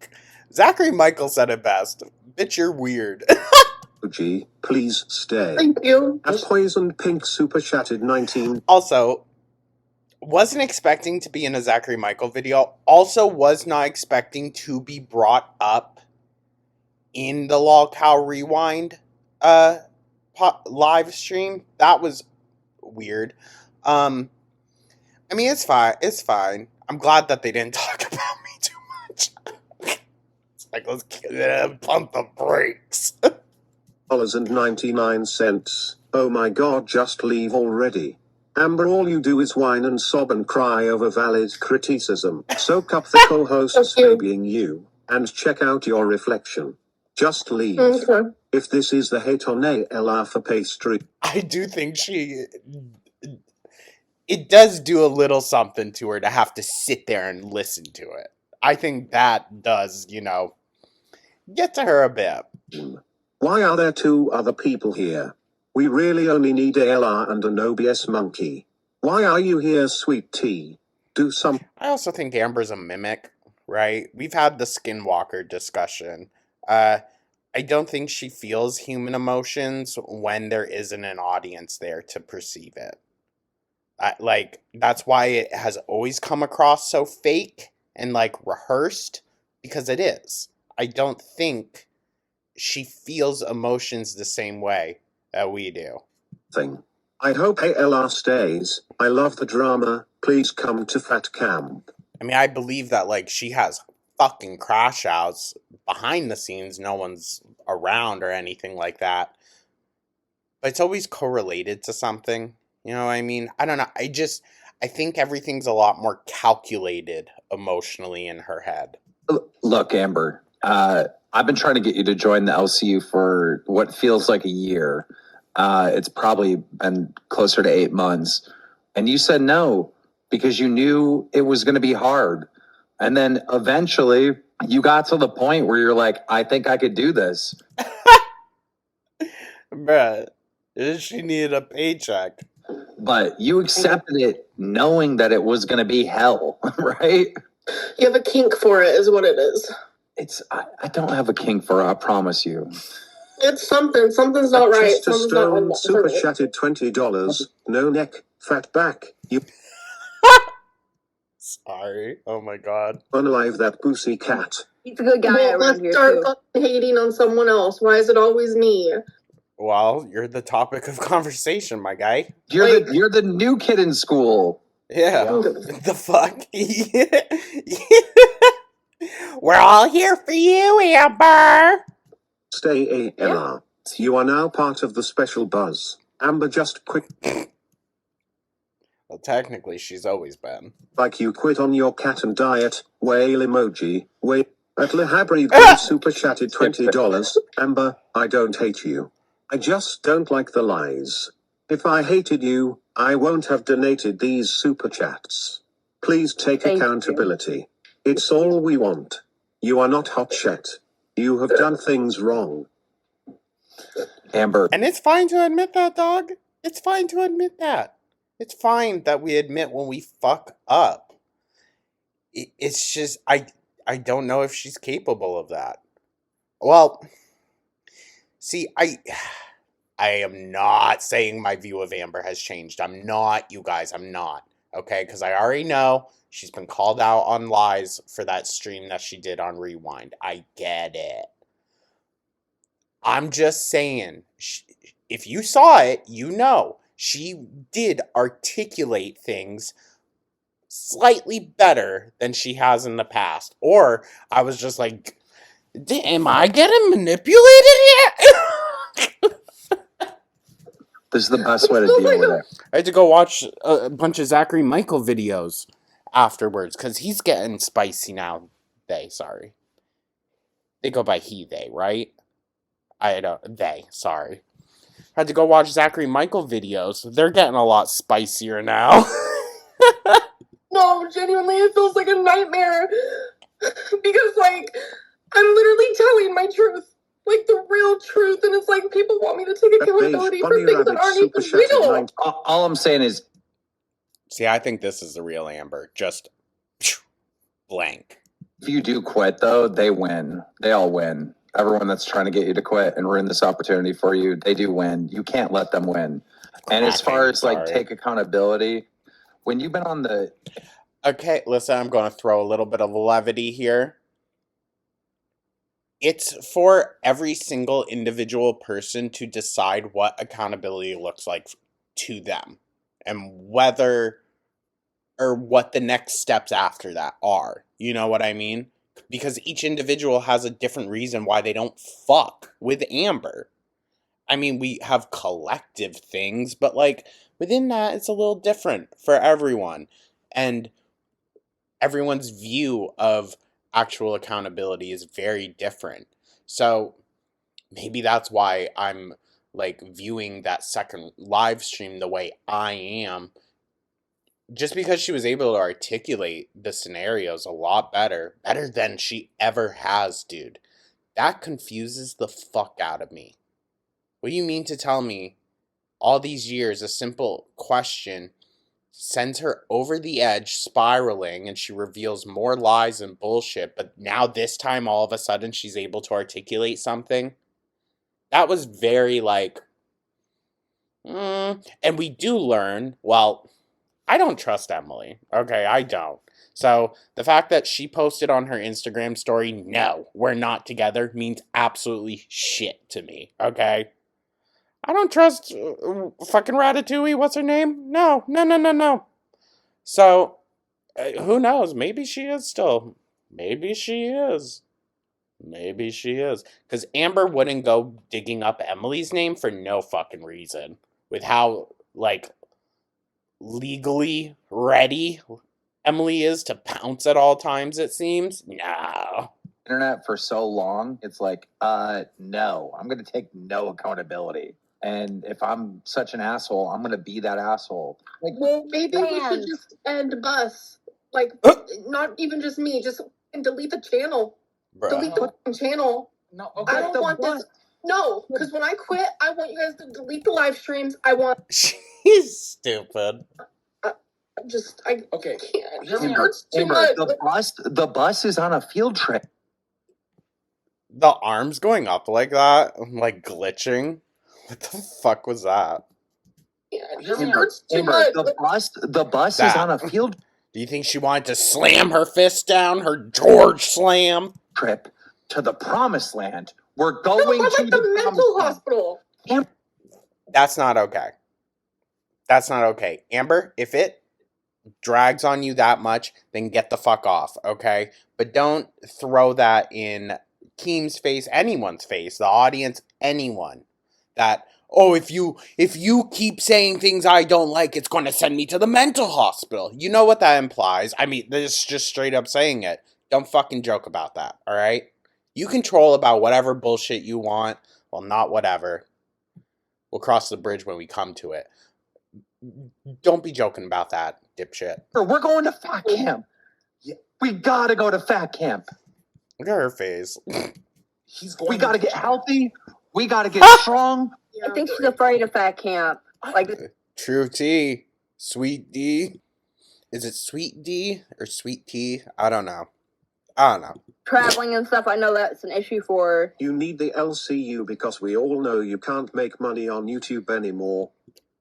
S1: Zachary Michael said it best. Bitch, you're weird.
S6: Please stay.
S5: Thank you.
S6: At Poisoned Pink Super Chatted 19.
S1: Also, wasn't expecting to be in a Zachary Michael video. Also was not expecting to be brought up in the Lolcow Rewind live stream. That was weird. I mean, it's fine. It's fine. I'm glad that they didn't talk about me too much. It's like, let's pump the brakes.
S6: $99. Oh my god, just leave already. Amber, all you do is whine and sob and cry over valid criticism. Soak up the co-hosts babying you, and check out your reflection. Just leave.
S5: Okay.
S6: If this is the hate on ALR for pastry.
S1: I do think it does do a little something to her to have to sit there and listen to it. I think that does, get to her a bit.
S6: Why are there two other people here? We really only need ALR and an OBS monkey. Why are you here, Sweet Tea? Do some...
S1: I also think Amber's a mimic, right? We've had the Skinwalker discussion. I don't think she feels human emotions when there isn't an audience there to perceive it. That's why it has always come across so fake and, rehearsed, because it is. I don't think she feels emotions the same way that we do.
S6: I hope ALR stays. I love the drama. Please come to Fat Camp.
S1: I mean, I believe that, she has fucking crash outs behind the scenes. No one's around or anything like that. But it's always correlated to something. You know what I mean? I don't know. I think everything's a lot more calculated emotionally in her head.
S7: Look, Amber, I've been trying to get you to join the LCU for what feels like a year. It's probably been closer to 8 months. And you said no because you knew it was going to be hard. And then eventually you got to the point where you're like, I think I could do this.
S1: Bruh, she needed a paycheck.
S7: but you accepted it knowing that it was going to be hell, right?
S5: You have a kink for it, is what it is.
S7: I don't have a kink for it, I promise you.
S5: It's something. Something's not right.
S6: Chester
S5: Something's not
S6: Stone
S5: right.
S6: super chatted $20. No neck, fat back. You
S1: Sorry. Oh my god.
S6: unalive that pussy cat.
S2: He's a good guy
S5: Well,
S2: around here,
S5: let's start
S2: too.
S5: fucking hating on someone else. Why is it always me?
S1: Well, you're the topic of conversation, my guy.
S7: You're the new kid in school.
S1: Yeah. The fuck? We're all here for you, Amber.
S6: Stay ALR. You are now part of the special buzz. Amber, just quick.
S1: Well, technically, she's always been.
S6: Like you quit on your cat and diet. Whale emoji. Whale. At Lehabrid super chatted $20. Amber, I don't hate you. I just don't like the lies. If I hated you, I won't have donated these super chats. Please take accountability. It's all we want. You are not hot shit. You have done things wrong.
S7: Amber.
S1: And it's fine to admit that, dog. It's fine to admit that. It's fine that we admit when we fuck up. It's just, I don't know if she's capable of that. Well, see, I am not saying my view of Amber has changed. I'm not, you guys, I'm not. Okay, because I already know she's been called out on lies for that stream that she did on Rewind. I get it. I'm just saying, if you saw it, you know, she did articulate things slightly better than she has in the past. Or I was just like, am I getting manipulated here?
S7: This is the best way to deal with it.
S1: I had to go watch a bunch of Zachary Michael videos afterwards, because he's getting spicy now. Sorry. They go by he, they, right? Sorry. Had to go watch Zachary Michael videos. They're getting a lot spicier now.
S5: No, genuinely, it feels like a nightmare. Because, like, I'm literally telling my truth. Like, the real truth. And it's like, people want me to take accountability for things that aren't even real.
S7: All I'm saying is...
S1: See, I think this is the real Amber. Just... blank.
S7: If you do quit, though, they win. They all win. Everyone that's trying to get you to quit and ruin this opportunity for you, they do win. You can't let them win. And as far as, like, take accountability, when you've been on the...
S1: Okay, listen, I'm going to throw a little bit of levity here. It's for every single individual person to decide what accountability looks like to them. And whether... or what the next steps after that are. You know what I mean? Because each individual has a different reason why they don't fuck with Amber. I mean, we have collective things, but, like, within that, it's a little different for everyone. And everyone's view of actual accountability is very different. So, maybe that's why I'm, like, viewing that second live stream the way I am. Just because she was able to articulate the scenarios a lot better than she ever has, dude. That confuses the fuck out of me. What do you mean to tell me all these years a simple question sends her over the edge, spiraling, and she reveals more lies and bullshit, but now this time all of a sudden she's able to articulate something? That was very, like... And we do learn, well... I don't trust Emily. Okay, I don't. So, the fact that she posted on her Instagram story, no, we're not together, means absolutely shit to me. Okay? I don't trust fucking Ratatouille, what's her name? No. So, who knows? Maybe she is still. Maybe she is. Because Amber wouldn't go digging up Emily's name for no fucking reason. With how, like... legally ready Emily is to pounce at all times, it seems. No.
S7: Internet for so long, it's like, no, I'm going to take no accountability. And if I'm such an asshole, I'm going to be that asshole. Like,
S5: well, maybe we should just end bus. Like, not even just me, just delete the channel.
S1: Bruh.
S5: Delete the channel.
S3: No, okay.
S5: I don't want this. No, because when I quit, I want you guys to delete the live streams. I want.
S1: She's stupid.
S5: I
S3: Okay.
S5: can't.
S3: Hear me
S5: It
S3: out.
S5: hurts too
S7: Amber,
S5: much.
S7: the bus is on a field trip.
S1: The arms going up like that, like glitching. What the fuck was that?
S5: It
S3: Hear me
S5: hurts too
S7: Amber,
S5: much.
S7: the bus is
S1: That.
S7: on a field
S1: Do you think she wanted to slam her fist down? Her George slam?
S7: trip to the promised land. We're
S5: No,
S7: going
S5: we're
S7: to
S5: like the mental
S7: promised land.
S5: hospital.
S1: That's not okay. That's not okay. Amber, if it drags on you that much, then get the fuck off, okay? But don't throw that in Keem's face, anyone's face, the audience, anyone. That, oh, if you keep saying things I don't like, it's going to send me to the mental hospital. You know what that implies. I mean, this is just straight up saying it. Don't fucking joke about that, all right? You can troll about whatever bullshit you want. Well, not whatever. We'll cross the bridge when we come to it. Don't be joking about that, dipshit.
S7: We're going to fat camp. We gotta go to fat camp.
S1: Look at her face.
S7: We gotta get healthy. We gotta get strong.
S2: I think she's afraid of fat camp. Like,
S1: True T. Sweet D. Is it Sweet D or Sweet T? I don't know.
S2: traveling and stuff, I know that's an issue for her.
S6: You need the LCU because we all know you can't make money on YouTube anymore.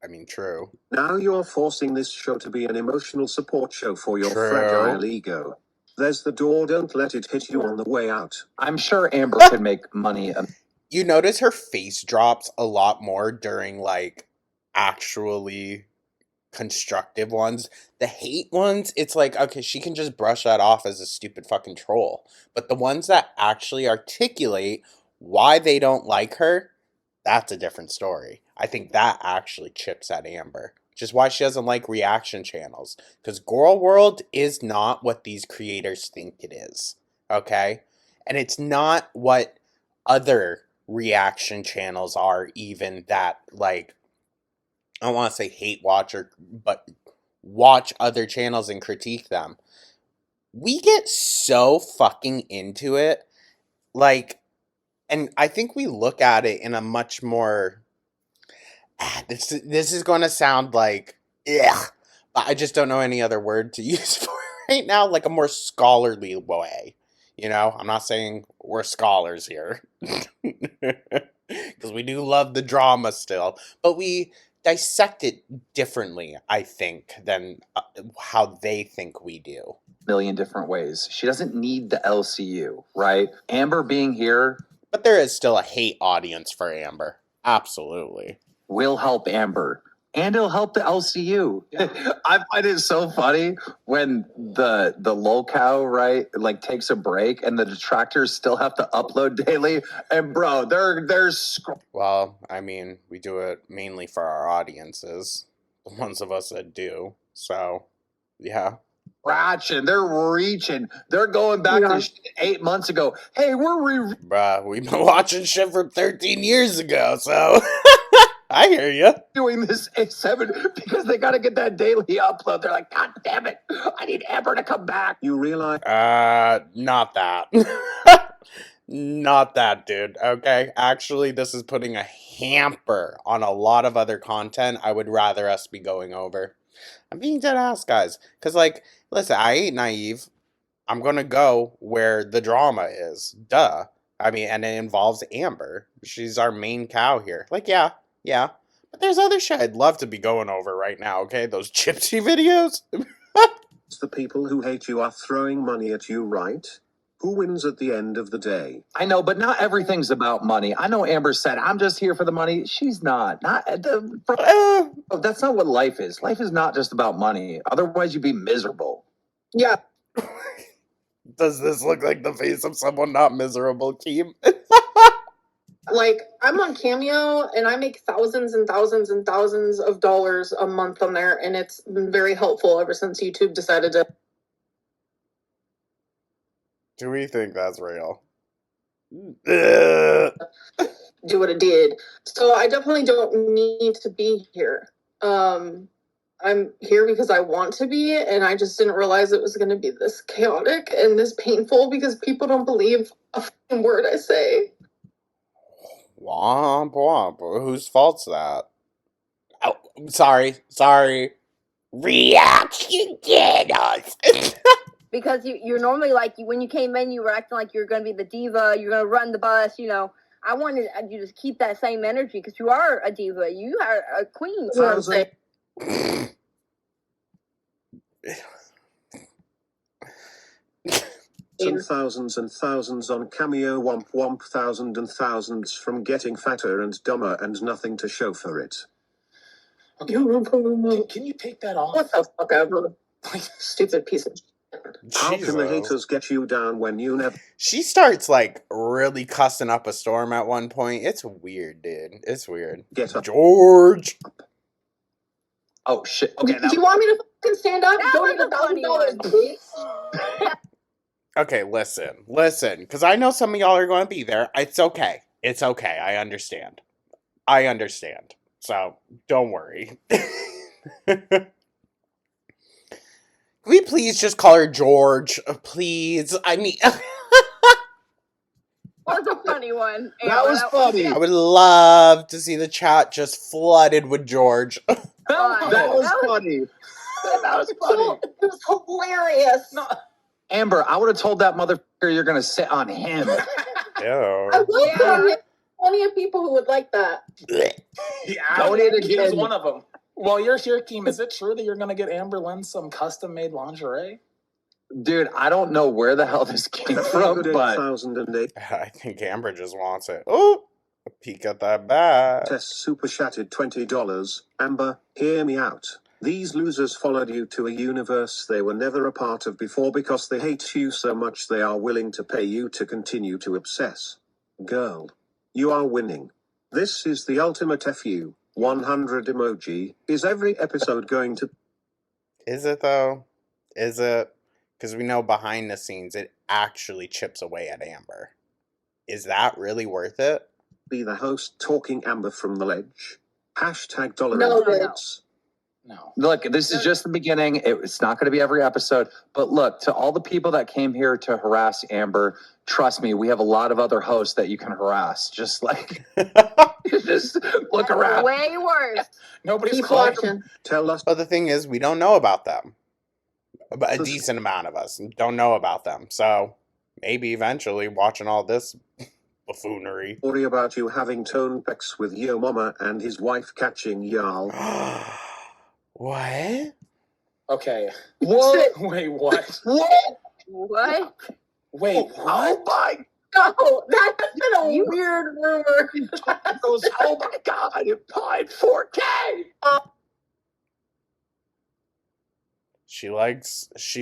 S1: I mean, true.
S6: Now you're forcing this show to be an emotional support show for your
S1: True.
S6: fragile ego. There's the door, don't let it hit you on the way out.
S7: I'm sure Amber could make money.
S1: You notice her face drops a lot more during, like, actually constructive ones. The hate ones, it's like, okay, she can just brush that off as a stupid fucking troll. But the ones that actually articulate why they don't like her, that's a different story. I think that actually chips at Amber. Which is why she doesn't like reaction channels. Because Girl World is not what these creators think it is. Okay? And it's not what other reaction channels are even that, like, I don't want to say hate watch but watch other channels and critique them. We get so fucking into it. Like, and I think we look at it in a much more... This is going to sound like... Ugh, but I just don't know any other word to use for it right now. Like a more scholarly way. You know? I'm not saying we're scholars here. Because we do love the drama still. But we dissect it differently, I think, than how they think we do.
S7: Million different ways. She doesn't need the LCU, right? Amber being here.
S1: But there is still a hate audience for Amber. Absolutely.
S7: Will help Amber. And it'll help the LCU. I find it so funny when the locale, right, like takes a break and the detractors still have to upload daily. And bro, they're
S1: well, I mean, we do it mainly for our audiences, the ones of us that do. So, yeah.
S7: scratching, they're reaching, they're going back to 8 months ago. Hey,
S1: Bruh, we've been watching shit from 13 years ago, so I hear you.
S7: Doing this A7 because they got to get that daily upload. They're like, God damn it, I need Amber to come back.
S6: You realize?
S1: Not that. Not that, dude, okay? Actually, this is putting a hamper on a lot of other content I would rather us be going over. I'm being dead ass, guys. Because, like, listen, I ain't naive. I'm gonna go where the drama is. Duh. I mean, and it involves Amber. She's our main cow here. Like, yeah. But there's other shit I'd love to be going over right now, okay? Those Gypsy videos.
S6: The people who hate you are throwing money at you, right? Who wins at the end of the day?
S7: I know, but not everything's about money. I know Amber said, I'm just here for the money. She's not. That's not what life is. Life is not just about money. Otherwise, you'd be miserable.
S5: Yeah.
S1: Does this look like the face of someone not miserable, Keem?
S5: Like, I'm on Cameo, and I make thousands and thousands and thousands of dollars a month on there, and it's been very helpful ever since YouTube decided to...
S1: Do we think that's real?
S5: do what it did. So I definitely don't need to be here. I'm here because I want to be, and I just didn't realize it was going to be this chaotic and this painful because people don't believe a fucking word I say.
S1: Womp womp. Whose fault's that? Oh, sorry. Reaction channels.
S2: Because you're normally like, when you came in, you were acting like you're going to be the diva, you're going to run the bus, you know. I wanted you to keep that same energy because you are a diva. You are a queen.
S6: And thousands and thousands on Cameo, womp womp, thousands and thousands from getting fatter and dumber and nothing to show for it.
S3: Okay. Can you take that off?
S5: What the fuck ever. Stupid piece of
S6: How can the haters get you down when you never...
S1: She starts, like, really cussing up a storm at one point. It's weird, dude. It's weird.
S6: Get up.
S1: George!
S7: Oh, shit. Okay,
S5: Do you want me to fucking stand up? Donate $1,000, please.
S1: Okay, listen, because I know some of y'all are going to be there. It's okay. I understand. So, don't worry. Can we please just call her George? Please. I mean...
S2: That was a funny one.
S7: That was funny.
S1: I would love to see the chat just flooded with George.
S7: That was funny.
S5: That was funny. It was hilarious.
S3: No.
S7: Amber, I would have told that motherfucker you're going to sit on him.
S1: Ew.
S5: I will put on him. Plenty of people who would like that.
S3: Yeah, he was one of them. Well, you're here, Keem. Is it true that you're going to get Amber Lynn some custom-made lingerie?
S7: Dude, I don't know where the hell this came from, but...
S6: 2008.
S1: I think Amber just wants it. Oh, a peek at that bag.
S6: Test super chatted $20. Amber, hear me out. These losers followed you to a universe they were never a part of before because they hate you so much they are willing to pay you to continue to obsess. Girl, you are winning. This is the ultimate FU. 100 emoji. Is every episode going to...
S1: Is it, though? Is it? Because we know behind the scenes it actually chips away at Amber. Is that really worth it?
S6: Be the host talking Amber from the ledge. Hashtag dollar.
S3: No.
S7: Look, this is just the beginning. It's not going to be every episode. But look, to all the people that came here to harass Amber, trust me, we have a lot of other hosts that you can harass. Just like, just look around.
S2: Way worse.
S3: Nobody's
S5: Keep watching.
S6: Tell us.
S1: But the thing is, we don't know about them. A decent amount of us don't know about them. So maybe eventually watching all this buffoonery.
S6: Story about you having tone pecs with Yo Mama and his wife catching y'all.
S1: What?
S3: Okay.
S7: What?
S3: Wait, what?
S2: What?
S3: Wait,
S7: Oh my
S5: No, that's been a weird rumor.
S7: goes, oh my God, it pied 4K.
S1: She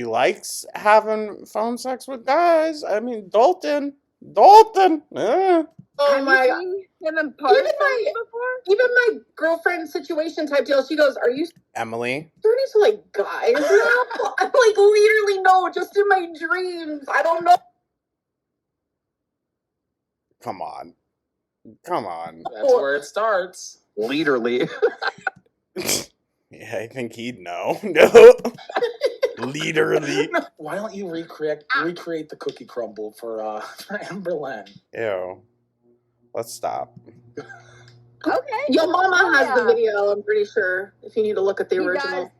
S1: likes having phone sex with guys. I mean, Dalton. Eh.
S5: Oh
S2: Have
S5: my
S2: you
S5: God.
S2: seen him in person before?
S5: Even my girlfriend situation type deal, she goes, are you
S1: Emily.
S5: turning to like guys now? I'm like, literally no, just in my dreams. I don't know.
S1: Come on.
S3: That's where it starts.
S7: Literally.
S1: Yeah, I think he'd know. Literally.
S3: Why don't you recreate the cookie crumble for Amber Lynn?
S1: Ew. Let's stop.
S2: Okay.
S5: Your mama has the video, I'm pretty sure, if you need to look at the
S2: He
S5: original.
S2: does.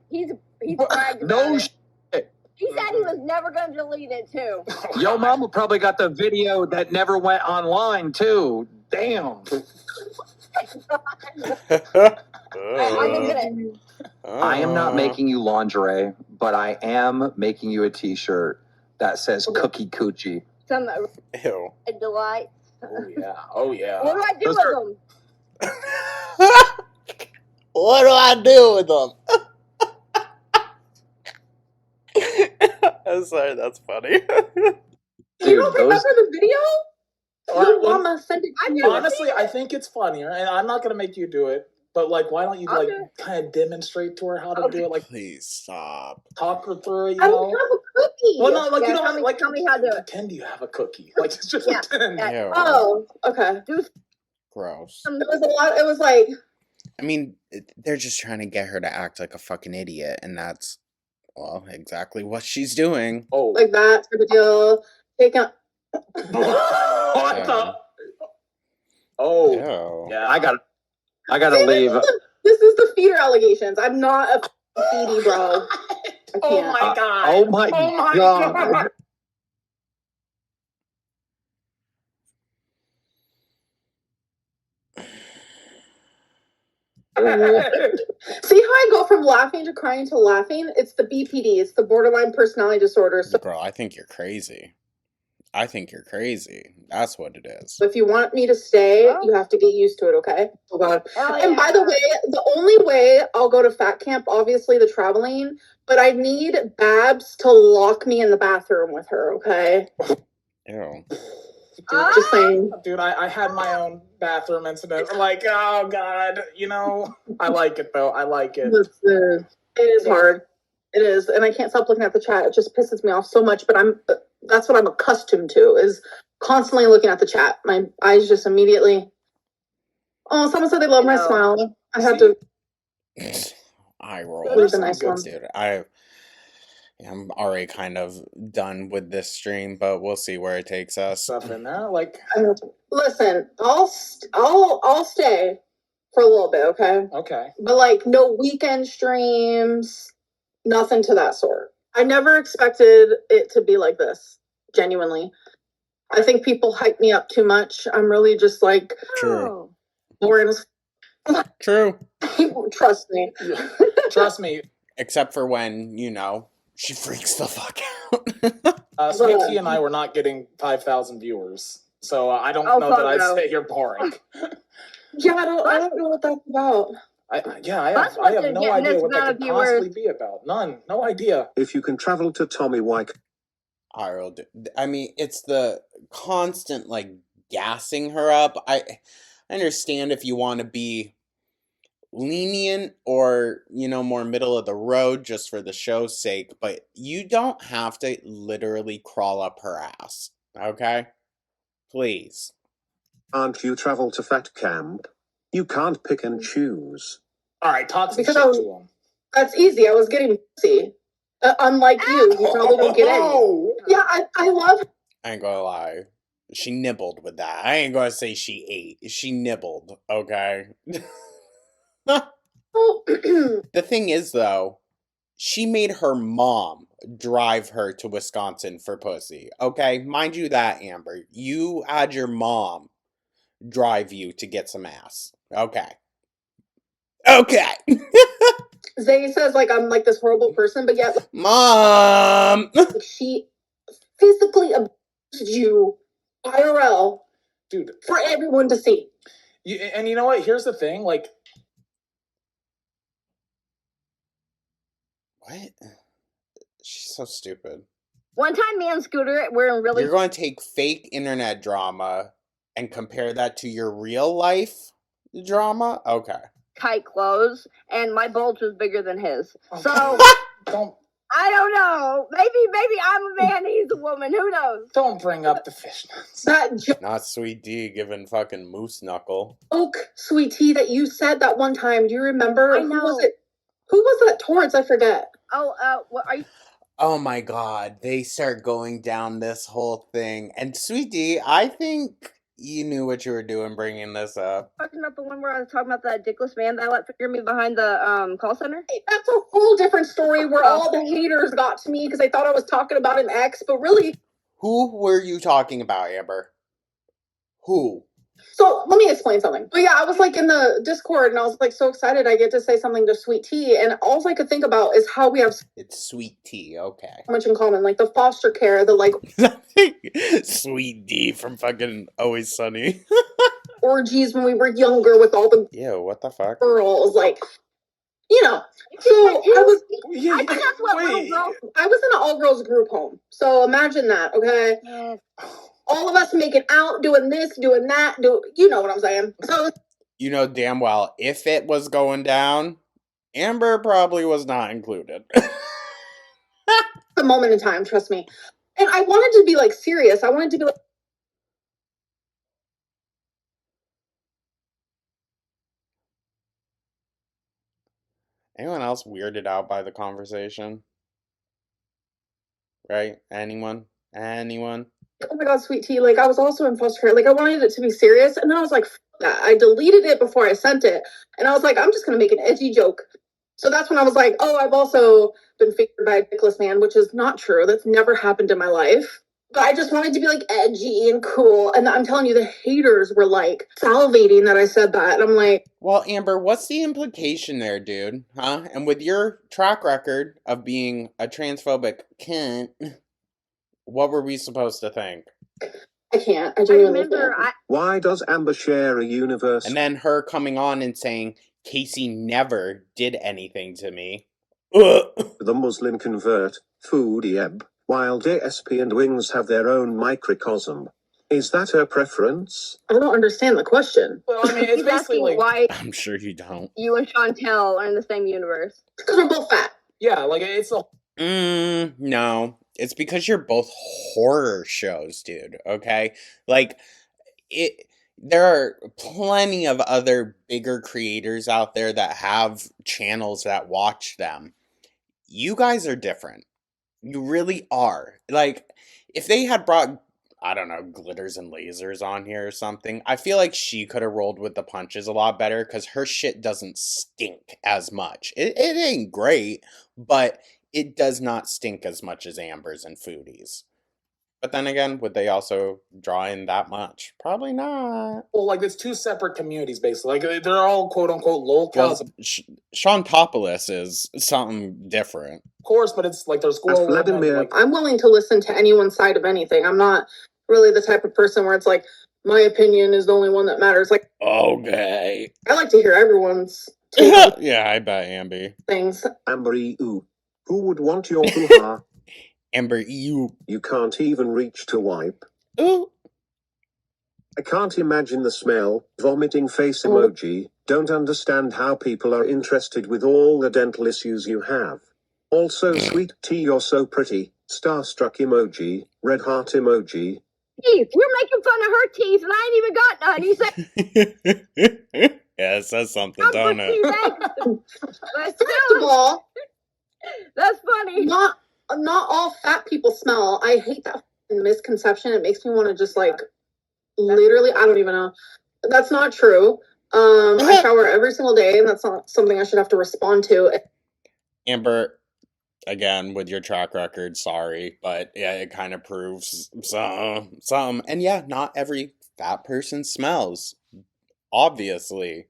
S2: He's bragged about
S7: No
S2: it.
S7: shit.
S2: He said he was never going to delete it, too.
S7: Yo mama probably got the video that never went online, too. Damn. I am not making you lingerie, but I am making you a t-shirt that says Cookie Coochie.
S2: Some
S1: Ew.
S2: delight.
S3: Oh yeah.
S2: What do I do
S7: Those
S2: with them?
S1: What do I do with them? I'm sorry, that's funny.
S5: You don't remember the video? Your
S3: Well,
S5: mama sent it to you.
S3: honestly, I think it's funnier, and I'm not gonna make you do it. But like, why don't you like kind of demonstrate to her how to do it? Like,
S1: Please stop.
S3: talk her through it. You
S5: I
S3: know?
S5: don't have a cookie.
S3: Well, no, like
S2: Yeah,
S3: you don't like.
S2: tell me how to do it.
S3: Pretend you have a cookie. Like it's just
S2: Yeah.
S3: pretend.
S1: Ew.
S5: Oh, okay.
S1: Gross.
S5: It was a lot. It was like,
S1: I mean, they're just trying to get her to act like a fucking idiot, and that's, well, exactly what she's doing.
S3: Oh,
S5: like that type of deal. Take out.
S3: what the? Oh,
S1: Ew.
S3: yeah.
S7: I gotta leave.
S5: This is the feeder allegations. I'm not a feedy bro.
S3: Oh my god.
S7: Oh my God.
S5: See how I go from laughing to crying to laughing? It's the BPD. It's the borderline personality disorder. So
S1: Girl, I think you're crazy. I think you're crazy. That's what it is.
S5: if you want me to stay, you have to get used to it, okay? Oh God. And by the way, the only way I'll go to fat camp, obviously the traveling, but I need Babs to lock me in the bathroom with her, okay?
S1: Ew.
S3: Dude,
S5: Just saying.
S3: Dude, I had my own bathroom incident. Like, oh god, you know, I like it though. I like it.
S5: Listen, it is hard. It is, and I can't stop looking at the chat. It just pisses me off so much. But that's what I'm accustomed to, is constantly looking at the chat. My eyes just immediately. Oh, someone said they love my smile. I had to.
S1: Eye
S5: It
S1: roll.
S5: was a nice one.
S1: Dude, I'm already kind of done with this stream, but we'll see where it takes us.
S3: Stuff in there, like.
S5: Listen, I'll stay for a little bit, okay?
S3: Okay.
S5: But like no weekend streams, nothing to that sort. I never expected it to be like this. Genuinely, I think people hype me up too much. I'm really just like
S1: True.
S5: boring.
S1: True.
S5: Trust me.
S3: Trust me.
S1: Except for when, she freaks the fuck out.
S3: Sweet Tea and I were not getting 5,000 viewers, so I don't know that I'd say you're boring.
S5: Yeah, I don't know what that's about.
S3: I have no idea what that could possibly be about. None. No idea.
S6: If you can travel to Tommy Wyke.
S1: I mean, it's the constant, gassing her up. I understand if you want to be lenient or, more middle of the road just for the show's sake, but you don't have to literally crawl up her ass, okay? Please.
S6: Can't you travel to fat camp? You can't pick and choose.
S3: All right, talk some
S5: Because
S3: shit to him.
S5: That's easy. I was getting pussy. Unlike you probably don't get any. Yeah, I love.
S1: I ain't gonna lie. She nibbled with that. I ain't gonna say she ate. She nibbled, okay? The thing is, though, she made her mom drive her to Wisconsin for pussy, okay? Mind you that, Amber. You had your mom drive you to get some ass. Okay. Okay.
S5: Zay says I'm like this horrible person, but yet
S1: Mom!
S5: She physically abused you IRL,
S3: dude,
S5: for everyone to see.
S3: And you know what? Here's the thing,
S1: What? She's so stupid.
S2: One time me and Scooter were in really...
S1: You're going to take fake internet drama and compare that to your real life drama? Okay.
S2: tight clothes, and my bulge was bigger than his.
S3: Okay.
S2: So...
S3: Don't...
S2: I don't know. Maybe I'm a man, he's a woman. Who knows?
S3: Don't bring up the fishnets.
S1: Not Sweet D giving fucking moose knuckle.
S5: Sweet Tea that you said that one time. Do you remember?
S2: I know.
S5: Who was that towards? I forget.
S2: What are you...
S1: Oh my god, they start going down this whole thing. And Sweet D, I think you knew what you were doing bringing this up.
S2: Talking about the one where I was talking about that dickless man that let figure me behind the call center?
S5: That's a whole different story where all the haters got to me because they thought I was talking about an ex, but really...
S1: Who were you talking about, Amber? Who?
S5: So let me explain something. But yeah, I was in the Discord and I was so excited I get to say something to Sweet Tea, and all I could think about is how we have
S1: It's Sweet Tea, okay.
S5: so much in common, the foster care, the
S1: Sweet D from fucking Always Sunny.
S5: orgies when we were younger with all the
S1: Ew, what the fuck?
S5: girls, So I was
S2: I think that's what little girls...
S5: I was in an all-girls group home. So imagine that, okay?
S2: Yes.
S5: All of us making out, doing this, doing that, you know what I'm saying? So
S1: you know damn well, if it was going down, Amber probably was not included.
S5: a moment in time, trust me. And I wanted to be serious. I wanted to be
S1: Anyone else weirded out by the conversation? Right? Anyone?
S5: oh my god, Sweet Tea, I was also in foster care. I wanted it to be serious, and then I was I deleted it before I sent it. And I was like, I'm just going to make an edgy joke. So that's when I was like, oh, I've also been figured by a dickless man, which is not true. That's never happened in my life. But I just wanted to be like edgy and cool. And I'm telling you, the haters were like salivating that I said that. And I'm like,
S1: well, Amber, what's the implication there, dude? Huh? And with your track record of being a transphobic cunt, what were we supposed to think?
S5: I can't. I
S2: remember.
S6: Why does Amber share a universe?
S1: And then her coming on and saying, Casey never did anything to me.
S6: The Muslim convert, foodie ebb, while DSP and Wings have their own microcosm. Is that her preference?
S5: I don't understand the question.
S8: Well, I mean, it's
S2: He's
S8: basically
S2: asking
S8: like,
S2: why
S1: I'm sure you don't.
S2: you and Chantel are in the same universe.
S5: Because we're both fat.
S8: yeah, like it's a
S1: No. It's because you're both horror shows, dude, okay? Like, there are plenty of other bigger creators out there that have channels that watch them. You guys are different. You really are. Like, if they had brought, I don't know, glitters and lasers on here or something, I feel like she could have rolled with the punches a lot better because her shit doesn't stink as much. It ain't great, but it does not stink as much as Amber's and Foodie's. But then again, would they also draw in that much? Probably not.
S3: Well, like it's two separate communities, basically. Like they're all quote unquote locals,
S1: Well, Shantopoulos is something different.
S3: of course, but it's like there's school.
S6: Vladimir.
S5: I'm willing to listen to anyone's side of anything. I'm not really the type of person where it's like, my opinion is the only one that matters. Like,
S1: Okay.
S5: I like to hear everyone's take on
S1: Yeah, I bet Amber.
S5: things.
S6: Amber ooh. Who would want your hoo-ha?
S1: Amber, you.
S6: You can't even reach to wipe.
S1: Ooh.
S6: I can't imagine the smell. Vomiting face emoji. Don't understand how people are interested with all the dental issues you have. Also, sweet tea, you're so pretty. Starstruck emoji. Red heart emoji.
S2: Teeth. You're making fun of her teeth, and I ain't even got none. He said,
S1: yeah, it says something,
S2: "I'm
S1: don't
S2: for
S1: it?
S2: teeth." But
S5: First of all,
S2: that's funny.
S5: not all fat people smell. I hate that misconception. It makes me want to just like literally, I don't even know. That's not true. I shower every single day, and that's not something I should have to respond to.
S1: Amber, again, with your track record, sorry, but yeah, it kind of proves some. And yeah, not every fat person smells, obviously.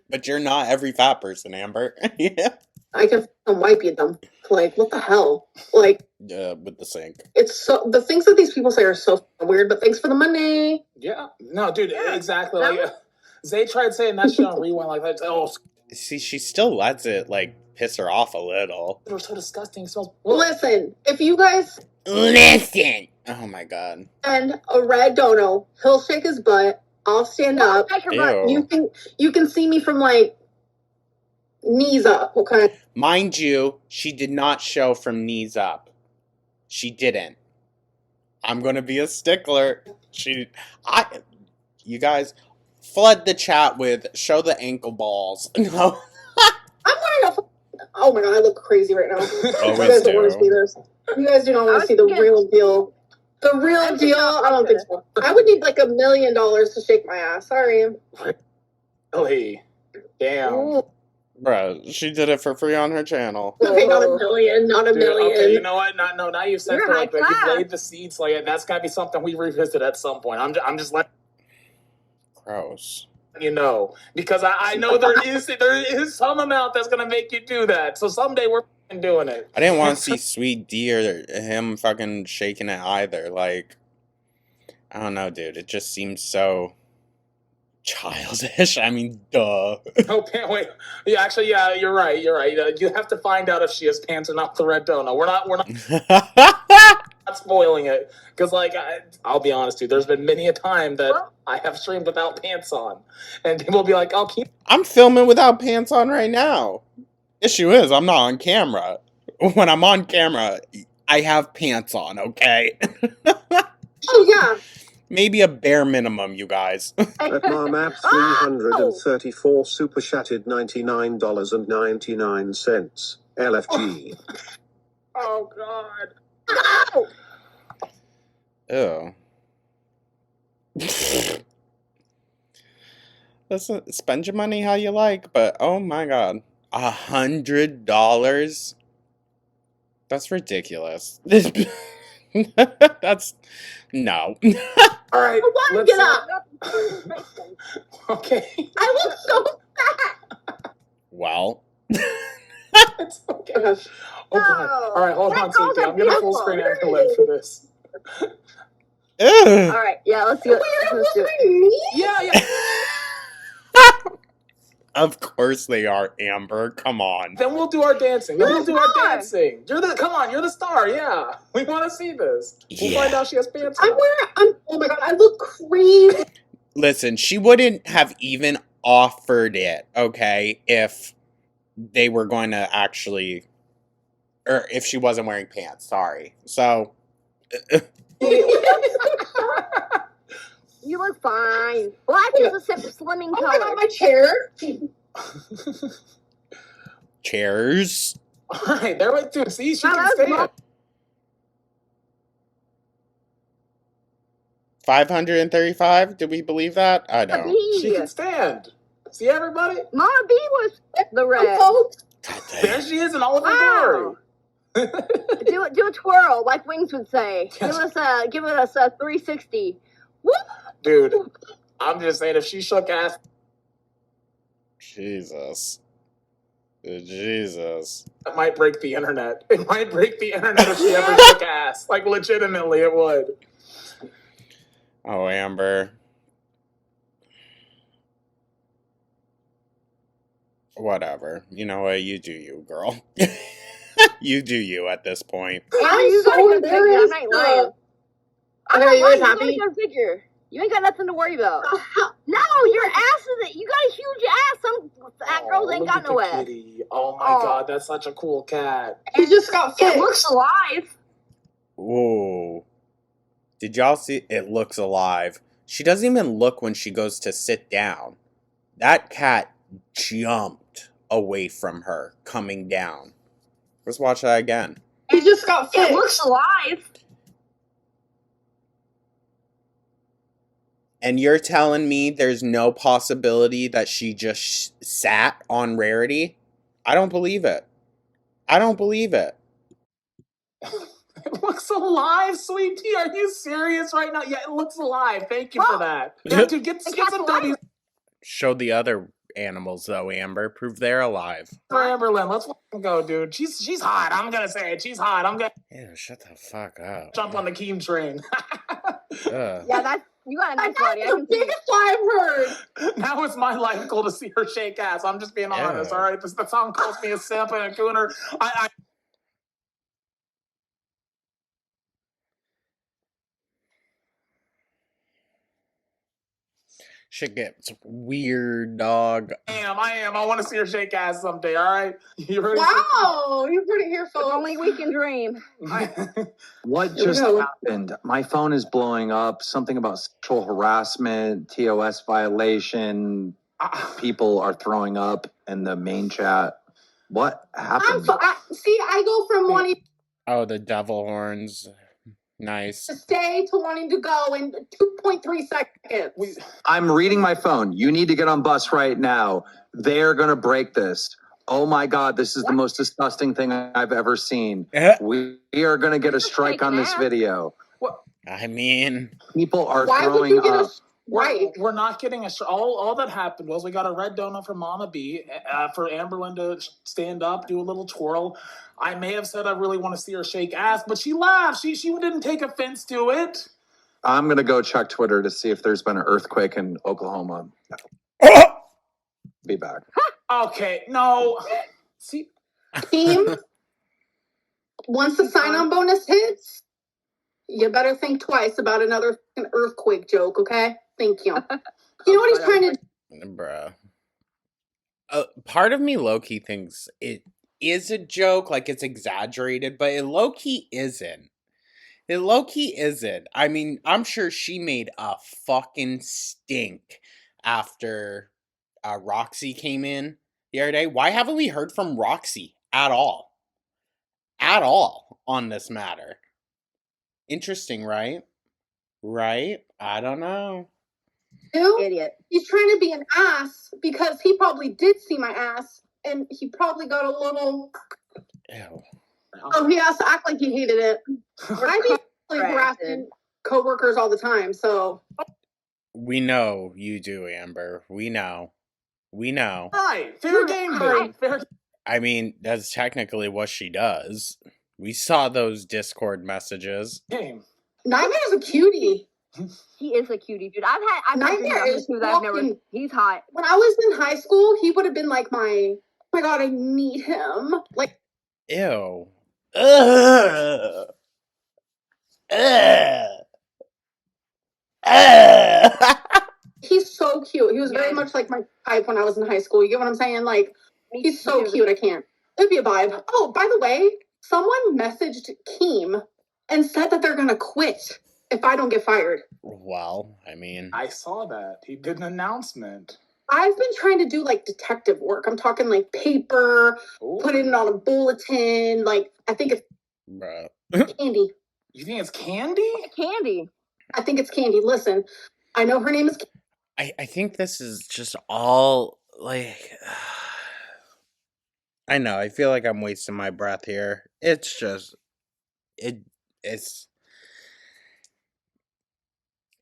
S1: But you're not every fat person, Amber. Yeah.
S5: I can wipe you them. Like, what the hell? Like,
S1: With the sink.
S5: it's so, the things that these people say are so weird, but thanks for the money.
S3: Yeah, no, dude,
S2: Yeah.
S3: exactly.
S2: That
S3: Like Zay tried saying that shit on Rewind, like that. Oh,
S1: See, she still lets it, like, piss her off a little.
S3: they're so disgusting. It smells.
S5: Listen, if you guys
S1: Listen! Oh my god.
S5: send a red dono, he'll shake his butt. I'll stand up.
S2: Take her butt.
S1: Ew.
S5: You can see me from like knees up. What kind of
S1: Mind you, she did not show from knees up. She didn't. I'm gonna be a stickler. You guys, flood the chat with show the ankle balls. No.
S5: I'm wearing a. Oh my god, I look crazy right now.
S1: Always
S5: You guys don't want to
S1: do.
S5: see this. You guys do not want to see the real deal. The real deal? I don't think so. I would need like $1 million to shake my ass. Sorry.
S3: Really? Damn.
S5: Ooh.
S1: Bruh, she did it for free on her channel.
S5: Okay, not $1 million, not $1
S3: Dude,
S5: million.
S3: okay, you know what? Now you've said
S2: You're
S3: like
S2: high
S3: you've
S2: class.
S3: laid the seeds. Like that's gotta be something we revisit at some point. I'm just letting
S1: Gross.
S3: you know because I know there is some amount that's gonna make you do that. So someday we're fucking doing it.
S1: I didn't want to see Sweet D or him fucking shaking it either. Like, I don't know, dude. It just seems so childish. I mean, duh.
S3: Oh, wait. Yeah, actually, yeah, you're right. You're right. You have to find out if she has pants or not. The red donut. We're not spoiling it because, like, I'll be honest, dude. There's been many a time that I have streamed without pants on, and people will be like, "Oh, keep."
S1: I'm filming without pants on right now. Issue is, I'm not on camera. When I'm on camera, I have pants on, okay?
S5: Oh, yeah.
S1: Maybe a bare minimum, you guys.
S6: At Marmap 334 super chatted $99.99. LFG.
S3: Oh God.
S5: Oh,
S1: Ew. Listen, spend your money how you like, but oh my god. $100? That's ridiculous. That's... No.
S3: All right,
S5: Let's get up.
S3: Okay.
S5: I look so fat.
S1: Well.
S3: It's okay. Oh god. All right, hold on, sweetie. I'm gonna full screen Amberlynn for this.
S1: Ugh.
S2: All right, yeah, let's do it. Let's do it.
S3: Yeah.
S1: Of course they are, Amber. Come on.
S3: Then we'll do our dancing.
S2: You're the star.
S3: Come on, you're the star. Yeah, we want to see this. We'll
S1: Yeah.
S3: find out she has pants.
S5: Oh my god, I look crazy.
S1: Listen, she wouldn't have even offered it, okay, if they were going to actually... Or if she wasn't wearing pants, sorry. So...
S2: You look fine. Black is a slimming
S5: Oh
S2: color.
S5: my god, my chair.
S1: Chairs?
S3: All right, there we go. See, she
S2: Wow,
S3: can
S2: that was
S3: stand.
S1: 535? Did we believe that? I
S2: Mama
S1: don't.
S2: B.
S3: She can stand. See everybody?
S2: Mama B was the red.
S5: Folks.
S3: There she is in all of her
S2: Wow.
S3: glory.
S2: Do a twirl, like Wings would say.
S3: Yes.
S2: Give us a 360. Whoop.
S3: Dude, I'm just saying, if she shook ass,
S1: Jesus. Jesus.
S3: that might break the internet. It might break the internet if she ever shook ass. Like, legitimately, it would.
S1: Oh, Amber. Whatever. You know what? You do you, girl. You do you at this point.
S5: I'm
S2: You got a
S5: so
S2: good figure. I'm
S5: embarrassed.
S2: not lying. I'm
S5: Okay,
S2: not
S5: you guys
S2: lying. You got
S5: happy?
S2: a good figure. You ain't got nothing to worry about. No, your ass is... You got a huge ass. Some fat girls ain't
S3: look
S2: got
S3: at
S2: no
S3: the
S2: ass.
S3: kitty. Oh my
S2: Oh.
S3: god, that's such a cool cat.
S5: He just got
S2: It
S5: fit.
S2: looks alive.
S1: Whoa. Did y'all see? It looks alive. She doesn't even look when she goes to sit down. That cat jumped away from her, coming down. Let's watch that again.
S5: He just got fit.
S2: It looks alive.
S1: And you're telling me there's no possibility that she just sat on Rarity? I don't believe it. I don't believe it.
S3: It looks alive, sweetie. Are you serious right now? Yeah, it looks alive. Thank you for that. Yeah, dude, get
S2: cat's
S3: some
S2: alive.
S3: W's
S1: Show the other animals, though, Amber. Prove they're alive.
S3: for Amberlynn. Let's fucking go, dude. She's hot. I'm gonna say it. She's hot. I'm gonna
S1: Ew, shut the fuck up.
S3: jump on the Keem train.
S1: Ugh.
S2: Yeah, that's... You got a nice
S5: That's
S2: body. I
S5: the
S2: can see it.
S5: biggest I've heard.
S3: Now it's my life goal to see her shake ass. I'm just being honest,
S1: Yeah.
S3: all right? The song calls me a simp and a gooner. I
S1: Shit gets weird, dog.
S3: am. I want to see her shake ass someday, all right? You ready?
S5: Wow, you heard it here,
S2: It's
S5: folks.
S2: only we can dream.
S7: What
S5: Here we
S7: just
S5: go.
S7: happened? My phone is blowing up. Something about sexual harassment, TOS violation. People are throwing up in the main chat. What happened?
S5: I go from wanting
S1: Oh, the devil horns. Nice.
S5: to stay to wanting to go in 2.3 seconds.
S7: I'm reading my phone. You need to get on bus right now. They're going to break this. Oh my God, this is the most disgusting thing I've ever seen. We are going to get a strike on this video.
S1: I mean...
S7: People are
S5: Why would
S7: throwing
S5: you get
S7: up.
S5: a strike?
S3: We're not getting all that happened was we got a red donut from Mama B for Amberlynn to stand up, do a little twirl. I may have said I really want to see her shake ass, but she laughed. She didn't take offense to it.
S7: I'm going to go check Twitter to see if there's been an earthquake in Oklahoma. Be back.
S3: Okay, no. See,
S5: Team, once the sign-on bonus hits, you better think twice about another fucking earthquake joke, okay? Thank you. You know what he's trying to do?
S1: Bruh. Part of me low-key thinks it is a joke, like it's exaggerated, but it low-key isn't. It low-key isn't. I mean, I'm sure she made a fucking stink after Roxy came in the other day. Why haven't we heard from Roxy at all? At all on this matter. Interesting, right? Right? I don't know.
S2: Idiot.
S5: He's trying to be an ass because he probably did see my ass and he probably got a little.
S1: Ew.
S5: Oh, he has to act like he hated it. I be harassing coworkers all the time, so.
S1: We know you do, Amber. We know.
S3: Hi, fair game, dude. Fair.
S1: I mean, that's technically what she does. We saw those Discord messages.
S3: Game.
S5: Nightmare's a cutie.
S2: He is a cutie, dude. I've
S5: Nightmare is
S2: too that I've never.
S5: walking-
S2: He's hot.
S5: When I was in high school, he would have been like oh my god, I need him. Like,
S1: Ew. Ugh. Ugh. Ugh.
S5: he's so cute. He was very
S2: Yeah.
S5: much like my type when I was in high school. You get what I'm saying? Like, he's so cute. I can't. It'd be a vibe. Oh, by the way, someone messaged Keem and said that they're gonna quit if I don't get fired.
S1: Well, I mean,
S3: I saw that. He did an announcement.
S5: I've been trying to do like detective work. I'm talking like paper,
S3: Ooh.
S5: putting it on a bulletin. Like, I think it's
S1: bruh.
S5: Candy.
S3: You think it's Candy?
S2: Candy.
S5: I think it's Candy. Listen, I know her name is.
S1: I think this is just all like. I know. I feel like I'm wasting my breath here. It's just. It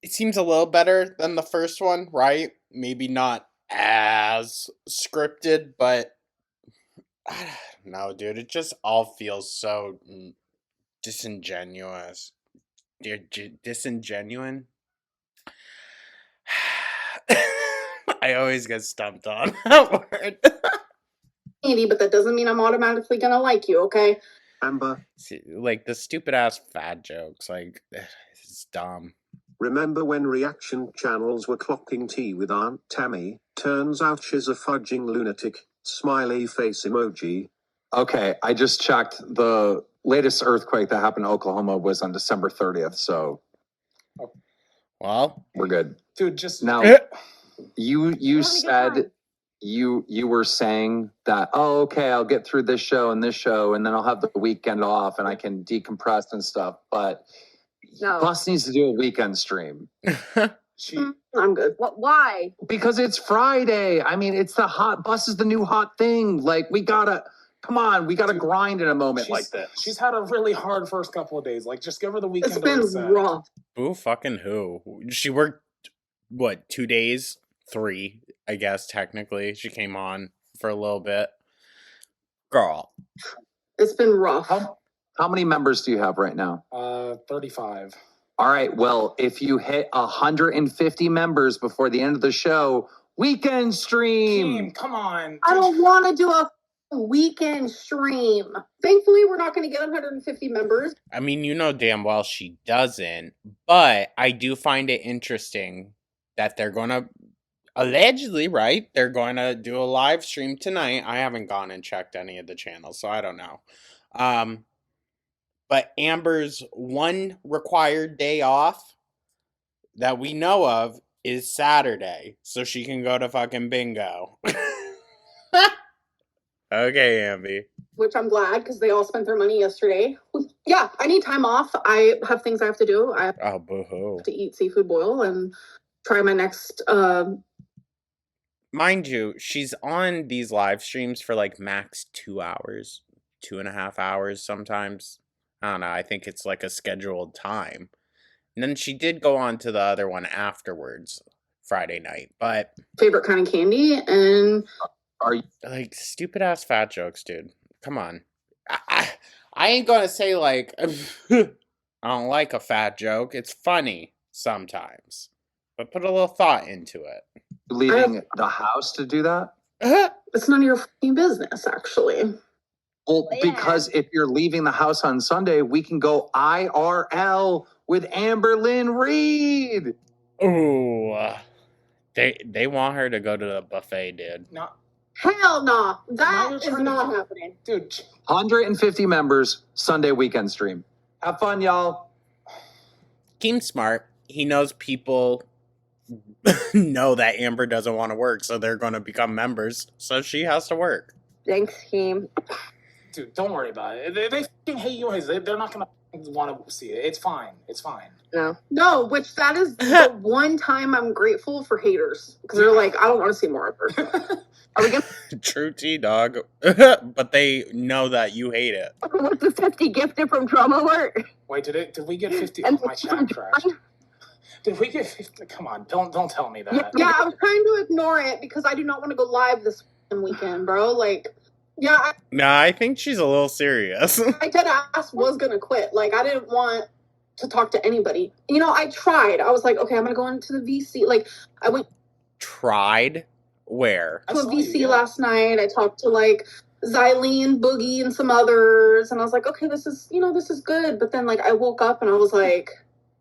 S1: seems a little better than the first one, right? Maybe not as scripted, but I don't know, dude. It just all feels so disingenuous. Disingenuine? I always get stumped on that word.
S5: Candy, but that doesn't mean I'm automatically gonna like you, okay?
S6: Amber,
S1: See, like the stupid ass fat jokes, like it's dumb.
S6: remember when reaction channels were clocking tea with Aunt Tammy? Turns out she's a fudging lunatic. Smiley face emoji.
S7: Okay, I just checked. The latest earthquake that happened in Oklahoma was on December 30th, so
S1: Well,
S7: we're good.
S3: Dude, just
S7: Now, you
S2: Having a good
S7: said
S2: time.
S7: you were saying that, oh, okay, I'll get through this show, and then I'll have the weekend off and I can decompress and stuff. But
S2: No.
S7: Bus needs to do a weekend stream
S3: she,
S5: I'm good.
S2: What? Why?
S7: because it's Friday. I mean, it's Bus is the new hot thing. Like, we gotta grind in a moment like this.
S3: She's had a really hard first couple of days. Like, just give her the weekend
S5: It's
S3: to
S5: been
S3: reset.
S5: rough.
S1: who fucking who? She worked, what, 2 days? 3, I guess, technically. She came on for a little bit. Girl.
S5: It's been rough.
S7: How many members do you have right now?
S3: 35.
S7: All right. Well, if you hit 150 members before the end of the show, weekend stream.
S3: Team, come on.
S5: I don't want to do a weekend stream. Thankfully, we're not going to get 150 members.
S1: I mean, you know damn well she doesn't, but I do find it interesting that they're gonna, allegedly, right? They're going to do a live stream tonight. I haven't gone and checked any of the channels, so I don't know. But Amber's one required day off that we know of is Saturday, so she can go to fucking bingo. Okay, Amby.
S5: Which I'm glad because they all spent their money yesterday. Yeah, I need time off. I have things I have to do. I have
S1: Oh, boo-hoo.
S5: to eat seafood boil and try my next.
S1: Mind you, she's on these live streams for like max 2 hours, 2.5 hours sometimes. I don't know. I think it's like a scheduled time. And then she did go on to the other one afterwards, Friday night. But
S5: Favorite kind of candy, and
S7: Are you?
S1: like stupid ass fat jokes, dude. Come on. I ain't gonna say like I don't like a fat joke. It's funny sometimes, but put a little thought into it.
S7: Leaving the house to do that?
S5: it's none of your fucking business, actually.
S7: Well,
S2: Yeah.
S7: because if you're leaving the house on Sunday, we can go IRL with Amber Lynn Reed.
S1: Ooh, they want her to go to the buffet, dude.
S3: No,
S5: Hell no,
S3: Now
S5: that
S3: you're
S5: is
S3: trying to-
S5: not happening.
S3: dude.
S7: 150 members, Sunday weekend stream. Have fun, y'all.
S1: Keem's smart. He knows people know that Amber doesn't want to work, so they're going to become members. So she has to work.
S2: Thanks, team.
S3: Dude, don't worry about it. They fucking hate you anyways. They're not gonna want to see it. It's fine. It's fine.
S5: No, which that is the one time I'm grateful for haters. Because they're like, I don't want to see more of her. Are we gonna...
S1: True tea, dog. But they know that you hate it.
S2: What's the 50 gifted from Trauma Alert?
S3: Wait, did we get 50? Oh, my chat crashed. Did we get 50? Come on, don't tell me that.
S5: Yeah, I was trying to ignore it because I do not want to go live this weekend, bro. Like, yeah.
S1: Nah, I think she's a little serious.
S5: I dead ass was gonna quit. Like, I didn't want to talk to anybody. You know, I tried. I was like, okay, I'm gonna go into the VC. Like, I went.
S1: Tried? Where?
S5: To a VC last night. I talked to like Xylene, Boogie, and some others, and I was like, okay, this is good. But then like I woke up and I was like,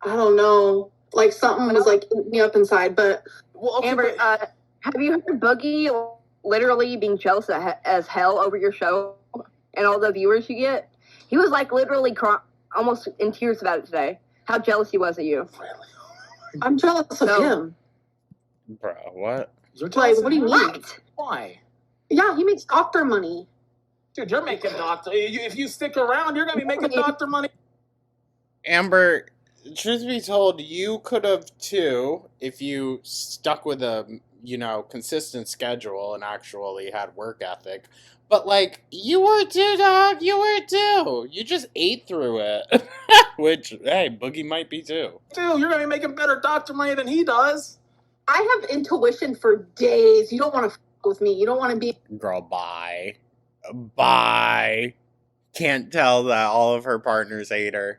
S5: I don't know, like something was like eating me up inside. But
S2: Amber, have you heard Boogie literally being jealous as hell over your show and all the viewers you get? He was like literally almost in tears about it today. How jealous he was of you.
S5: I'm jealous of him.
S1: Bro, what?
S5: Like, what do you mean?
S3: Why?
S5: Yeah, he makes doctor money.
S3: Dude, you're making doctor. If you stick around, you're gonna be making doctor money.
S1: Amber, truth be told, you could have too if you stuck with a, consistent schedule and actually had work ethic. But like, you were too, dog. You were too. You just ate through it. Which, hey, Boogie might be too.
S3: Dude, you're gonna be making better doctor money than he does.
S5: I have intuition for days. You don't want to fuck with me. You don't want to be...
S1: Girl, bye. Bye. Can't tell that all of her partners hate her.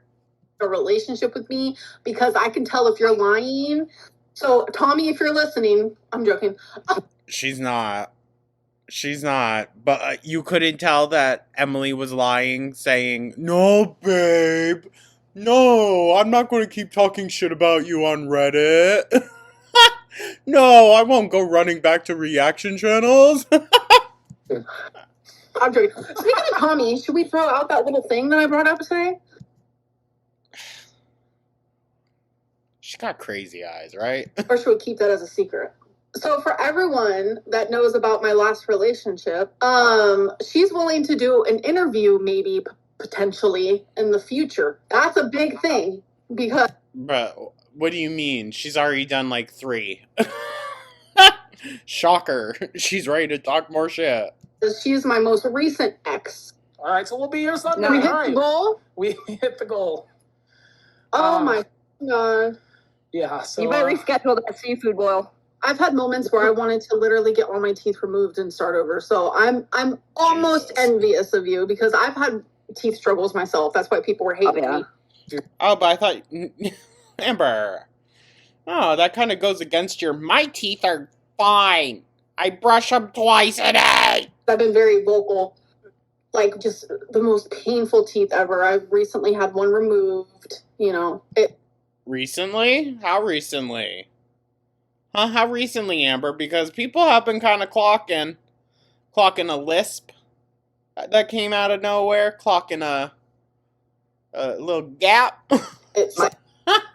S5: A relationship with me because I can tell if you're lying. So, Tommy, if you're listening, I'm joking.
S1: She's not. She's not. But you couldn't tell that Emily was lying, saying, no, babe. No, I'm not going to keep talking shit about you on Reddit. No, I won't go running back to reaction channels.
S5: I'm joking. Speaking of Tommy, should we throw out that little thing that I brought up today?
S1: She's got crazy eyes, right?
S5: Or should we keep that as a secret? So for everyone that knows about my last relationship, she's willing to do an interview maybe potentially in the future. That's a big thing because...
S1: Bro, what do you mean? She's already done like 3. Shocker. She's ready to talk more shit.
S5: She's my most recent ex.
S3: All right, so we'll be here Sunday.
S5: We hit the goal?
S3: We hit the goal.
S5: Oh my God.
S3: Yeah, so...
S2: You better reschedule that seafood boil.
S5: I've had moments where I wanted to literally get all my teeth removed and start over. So I'm almost envious of you because I've had teeth struggles myself. That's why people were hating me.
S1: Oh, but I thought... Amber. Oh, that kind of goes against my teeth are fine. I brush them twice a day.
S5: I've been very vocal. Like, just the most painful teeth ever. I've recently had one removed,
S1: Recently? How recently? Huh? How recently, Amber? Because people have been kind of clocking a lisp that came out of nowhere, clocking a little gap.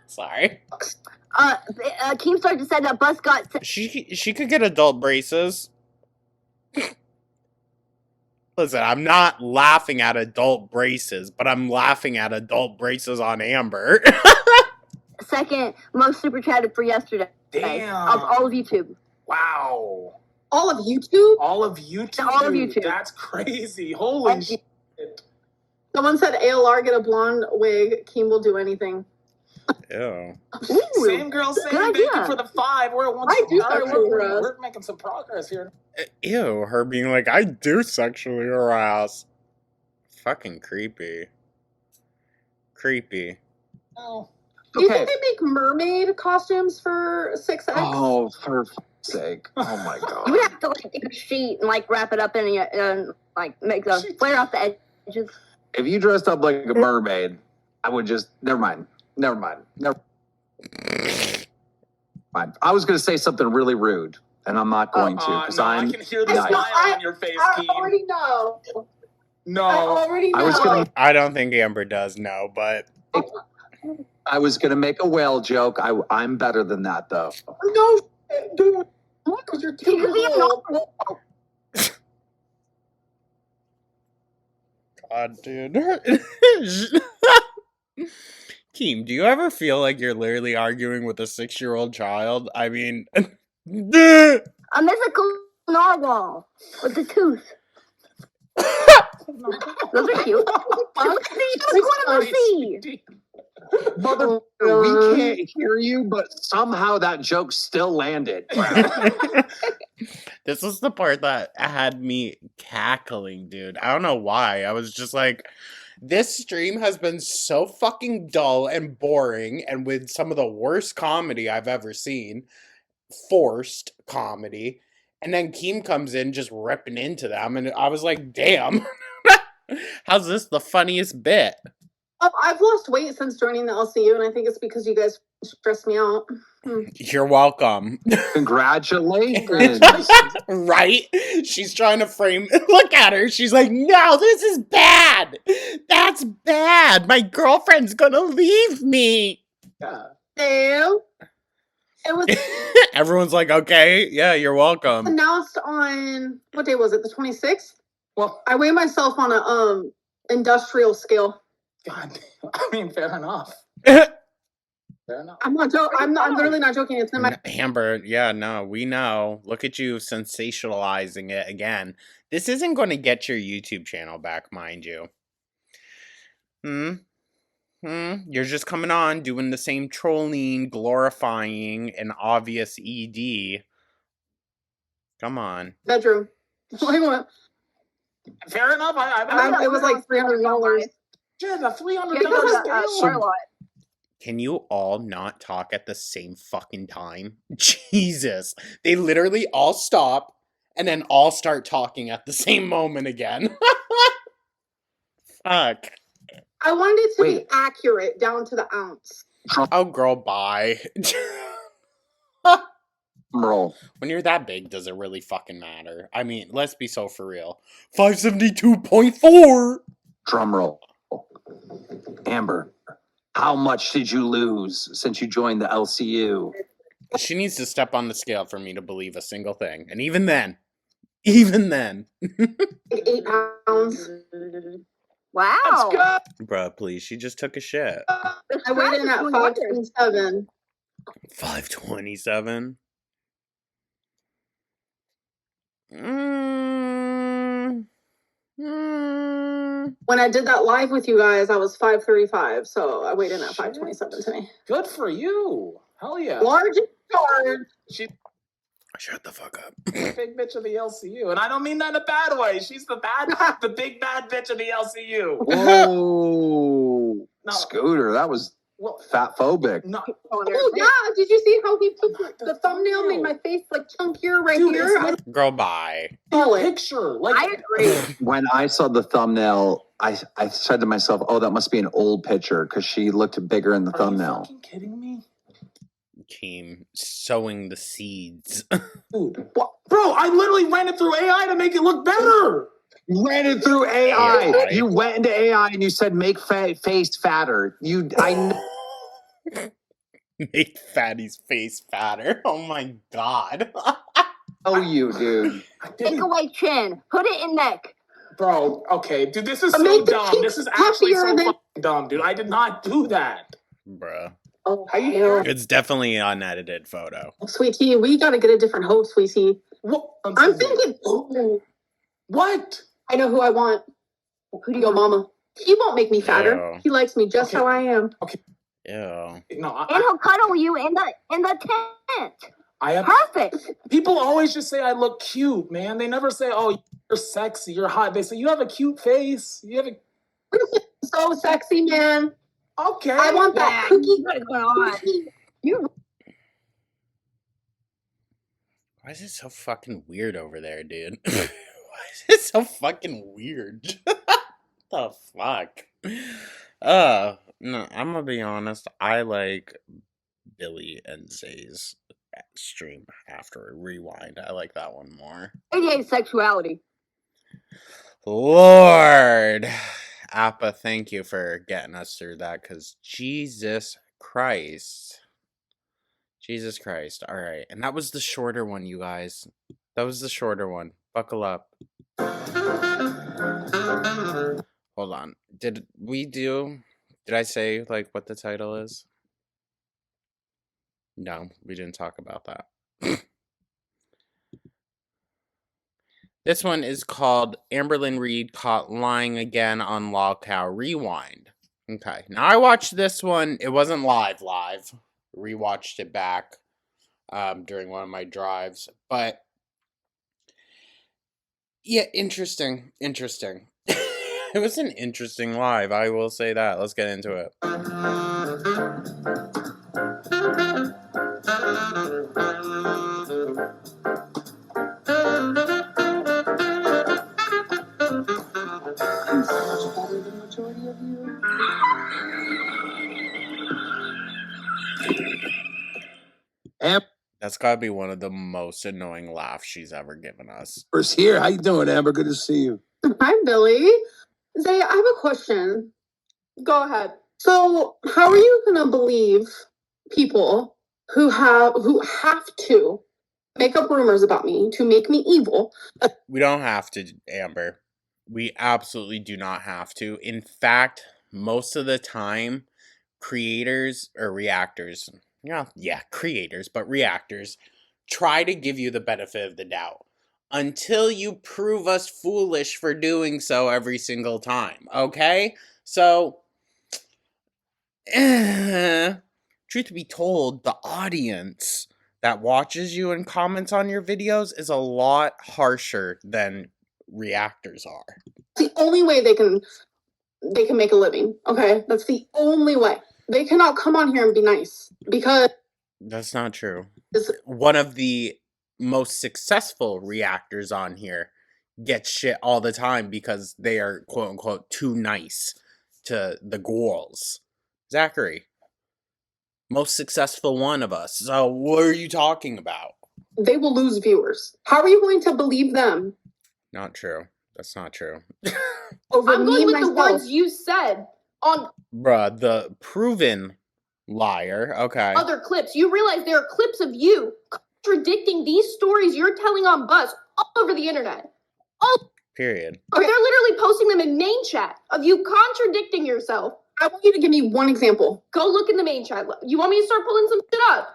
S1: Sorry.
S2: Keemstar just said that bus got...
S1: She could get adult braces. Listen, I'm not laughing at adult braces, but I'm laughing at adult braces on Amber.
S2: Second most super chatted for yesterday.
S3: Damn.
S2: Of all of YouTube.
S3: Wow.
S5: All of YouTube?
S3: All of YouTube?
S2: All of YouTube.
S3: That's crazy. Holy shit.
S5: Someone said ALR get a blonde wig. Keem will do anything.
S1: Ew.
S3: Ooh, same girl, same baby for the 5. We're making some progress here.
S1: Ew, her being like, I do sexually harass. Fucking creepy. Creepy.
S3: Oh.
S5: Do you think they make mermaid costumes for 6X?
S7: Oh, for fuck's sake. Oh my God.
S2: You would have to get a sheet and wrap it up and make a flare off the edges.
S7: If you dressed up like a mermaid, I would just... Never mind. I was going to say something really rude, and I'm not going to. Because
S3: I can hear the smile on your face,
S5: I already know.
S3: No.
S5: I already know.
S1: I don't think Amber does know, but...
S7: I was going to make a whale joke. I'm better than that, though.
S5: No, dude. Because you're too cool.
S1: God, dude. Keem, do you ever feel like you're literally arguing with a 6-year-old child? I mean,
S2: A mythical narwhal with the tooth. Those are cute. Just one of the sea.
S7: Mother, we can't hear you, but somehow that joke still landed.
S1: This was the part that had me cackling, dude. I don't know why. I was just like, this stream has been so fucking dull and boring and with some of the worst comedy I've ever seen. Forced comedy. And then Keem comes in just ripping into them. And I was like, damn. How's this the funniest bit?
S5: I've lost weight since joining the LCU, and I think it's because you guys stress me out.
S1: You're welcome.
S7: Congratulations.
S1: Right? She's trying to frame. Look at her. She's like, no, this is bad. That's bad. My girlfriend's gonna leave me.
S5: Yeah. It was
S1: Everyone's like, okay, yeah, you're welcome.
S5: announced on, what day was it? The 26th? Well, I weigh myself on a industrial scale.
S3: God, I mean, fair enough. Fair enough.
S5: I'm literally not joking. It's in my
S1: Amber, yeah, no, we know. Look at you sensationalizing it again. This isn't going to get your YouTube channel back, mind you. You're just coming on, doing the same trolling, glorifying, and obvious ED. Come on.
S5: bedroom. Like what?
S3: Fair enough.
S5: It was like $300.
S3: Shit, a $300
S2: Charlotte.
S1: Can you all not talk at the same fucking time? Jesus. They literally all stop and then all start talking at the same moment again. Fuck.
S5: I wanted it to be accurate down to the ounce.
S1: Oh, girl, bye.
S7: Roll.
S1: When you're that big, does it really fucking matter? I mean, let's be so for real. 572.4!
S7: Drum roll. Amber, how much did you lose since you joined the LCU?
S1: She needs to step on the scale for me to believe a single thing. And even then.
S5: 8 pounds.
S2: Wow.
S1: Bruh, please. She just took a shit.
S5: I weighed in at 527.
S1: 527?
S5: When I did that live with you guys, I was 535, so I weighed in at 527 today.
S3: Good for you. Hell yeah.
S5: Large and charged.
S3: She's
S1: Shut the fuck up.
S3: the big bitch of the LCU. And I don't mean that in a bad way. She's the big bad bitch of the LCU.
S7: Whoa.
S3: No.
S7: Scooter, that was fat phobic.
S3: No.
S5: Oh yeah, did you see how he took the thumbnail, made my face like chunkier right here?
S1: Girl, bye.
S3: Picture. Like,
S2: I agree.
S7: When I saw the thumbnail, I said to myself, oh, that must be an old picture because she looked bigger in the thumbnail.
S3: Are you fucking kidding me?
S1: Team sowing the seeds.
S3: Dude, what? Bro, I literally ran it through AI to make it look better.
S7: You ran it through AI.
S1: AI.
S7: You went into AI and you said make face fatter.
S1: Make Fatty's face fatter. Oh my god.
S7: Oh, you, dude.
S2: Take away chin. Put it in neck.
S3: Bro, okay, dude, this is so
S5: Make the
S3: dumb.
S5: cheeks
S3: This is actually so
S5: puffier than-
S3: fucking dumb, dude. I did not do that.
S1: Bruh.
S5: Oh,
S3: How you doing?
S1: It's definitely an unedited photo.
S5: Sweetie, we gotta get a different host, Sweetie.
S3: What?
S5: I'm thinking,
S3: What?
S5: I know who I want. Who do you go, Mama? He won't make me fatter.
S1: Yeah.
S5: He likes me just how I am.
S1: Ew.
S3: No,
S2: And he'll cuddle you in the tent.
S3: I have
S2: Perfect.
S3: people always just say I look cute, man. They never say, "Oh, you're sexy, you're hot." They say you have a cute face. You have a
S5: So sexy, man.
S3: okay.
S5: I want that cookie.
S2: What is going on? You
S1: Why is it so fucking weird over there, dude? Why is it so fucking weird? The fuck? No, I'm gonna be honest. I like Billy and Zay's stream after Rewind. I like that one more.
S2: ADA sexuality.
S1: Lord. Appa, thank you for getting us through that, because Jesus Christ. Jesus Christ. All right. And that was the shorter one, you guys. That was the shorter one. Buckle up. Hold on. Did I say, like, what the title is? No, we didn't talk about that. This one is called Amberlynn Reed Caught Lying Again on Log Cow Rewind. Okay. Now, I watched this one. It wasn't live. Rewatched it back during one of my drives. But, yeah, interesting. It was an interesting live, I will say that. Let's get into it.
S5: I'm so much better than the majority of you.
S1: That's gotta be one of the most annoying laughs she's ever given us.
S9: Amber's here. How you doing, Amber? Good to see you.
S5: Hi, Billy. Zay, I have a question. Go ahead. So, how are you gonna believe people who have to make up rumors about me to make me evil?
S1: We don't have to, Amber. We absolutely do not have to. In fact, most of the time, creators or reactors, creators, but reactors, try to give you the benefit of the doubt until you prove us foolish for doing so every single time, okay? So, truth be told, the audience that watches you and comments on your videos is a lot harsher than reactors are.
S5: The only way they can make a living, okay? That's the only way. They cannot come on here and be nice because
S1: that's not true. One of the most successful reactors on here gets shit all the time because they are quote unquote too nice to the girls. Zachary, most successful one of us. So what are you talking about?
S5: They will lose viewers. How are you going to believe them?
S1: Not true. That's not true.
S5: Over
S2: I'm
S5: me
S2: going with
S5: myself.
S2: the words you said on
S1: Bruh, the proven liar. Okay.
S2: other clips. You realize there are clips of you contradicting these stories you're telling on Buzz all over the internet.
S1: Period.
S2: They're literally posting them in main chat of you contradicting yourself.
S5: I want you to give me one example.
S2: Go look in the main chat. You want me to start pulling some shit up?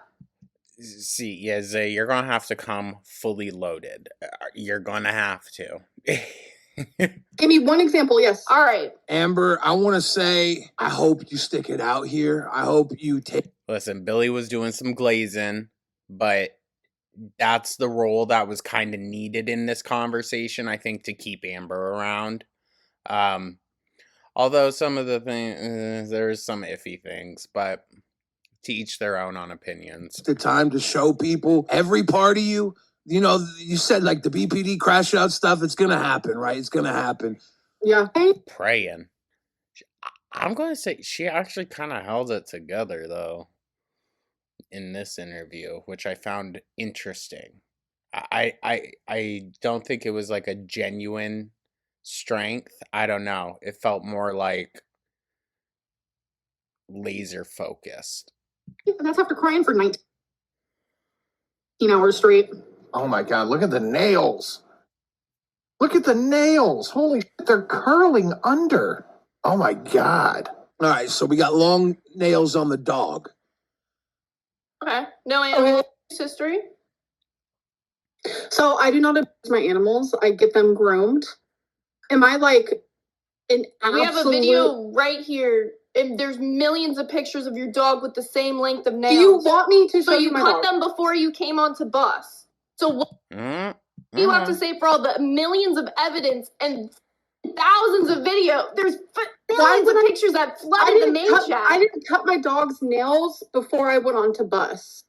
S1: See, yeah, Zay, you're gonna have to come fully loaded. You're gonna have to.
S5: Give me one example, yes.
S2: All right.
S9: Amber, I want to say, I hope you stick it out here. I hope you take.
S1: Listen, Billy was doing some glazing, but that's the role that was kind of needed in this conversation, I think, to keep Amber around. Although some of the things, there's some iffy things, but to each their own on opinions.
S9: The time to show people every part of you. You know, you said like the BPD crash out stuff, it's going to happen, right? It's going to happen.
S5: Yeah.
S1: Praying. I'm going to say she actually kind of held it together, though, in this interview, which I found interesting. I don't think it was like a genuine strength. I don't know. It felt more like laser focused.
S5: That's after crying for 19 hours straight.
S9: Oh my God, look at the nails. Look at the nails. Holy shit, they're curling under. Oh my God. All right, so we got long nails on the dog.
S2: Okay. No animal history.
S5: So I do not abuse my animals. I get them groomed. Am I like an absolute...
S2: We have a video right here. And there's millions of pictures of your dog with the same length of nails.
S5: Do you want me to show
S2: so you
S5: my
S2: cut
S5: dog?
S2: them before you came onto bus. So what do you have to say for all the millions of evidence and thousands of video? There's millions of pictures that flooded the main chat.
S5: I didn't cut my dog's nails before I went on to bus.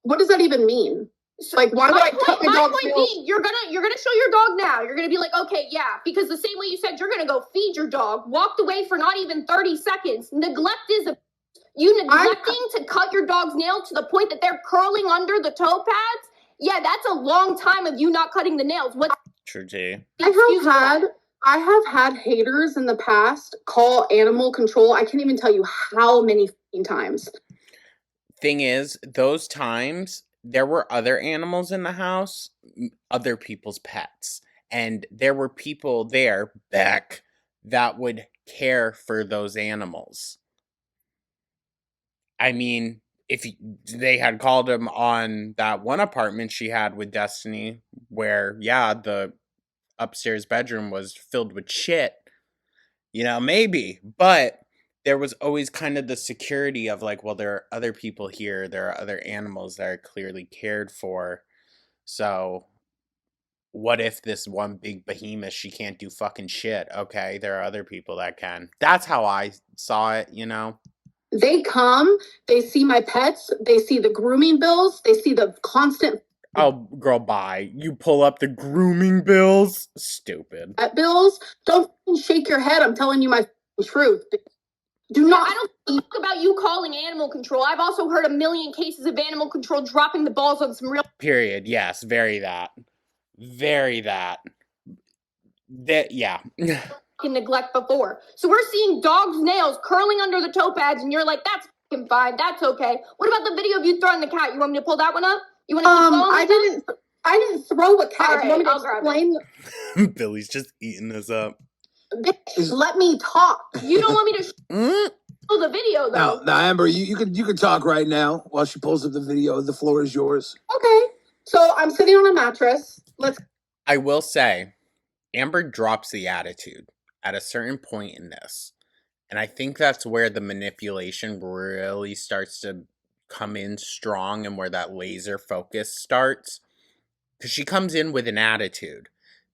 S5: What does that even mean? Like, why would I cut my dog's nails?
S2: Being, you're gonna show your dog now. You're gonna be like, okay, yeah, because the same way you said you're gonna go feed your dog, walked away for not even 30 seconds. Neglect is you neglecting to cut your dog's nail to the point that they're curling under the toe pads. Yeah, that's a long time of you not cutting the nails. What?
S1: True, T.
S5: I have had haters in the past call animal control. I can't even tell you how many times.
S1: Thing is, those times there were other animals in the house, other people's pets, and there were people there, Beck, that would care for those animals. I mean, if they had called him on that one apartment she had with Destiny, where, yeah, the upstairs bedroom was filled with shit, maybe. But there was always kind of the security of like, well, there are other people here, there are other animals that are clearly cared for. So what if this one big behemoth, she can't do fucking shit? Okay, there are other people that can. That's how I saw it,
S5: They come, they see my pets, they see the grooming bills, they see the constant
S1: Oh, girl, bye. You pull up the grooming bills? Stupid.
S5: pet bills. Don't shake your head. I'm telling you my truth. Do not.
S2: I don't talk about you calling animal control. I've also heard a million cases of animal control dropping the balls on some real.
S1: Period. Yes, very that. Very that. Yeah.
S2: Neglect before. So we're seeing dogs' nails curling under the toe pads, and you're like, that's fucking fine. That's okay. What about the video of you throwing the cat? You want me to pull that one up? You want to keep going?
S5: I didn't throw a cat.
S2: All
S5: You want me
S2: right,
S5: to explain?
S1: Billy's just eating this up.
S5: Bitch, let me talk.
S2: You don't want me to show the video though.
S9: Now, Amber, you can talk right now while she pulls up the video. The floor is yours.
S5: Okay. So I'm sitting on a mattress.
S1: I will say, Amber drops the attitude at a certain point in this. And I think that's where the manipulation really starts to come in strong and where that laser focus starts. Because she comes in with an attitude.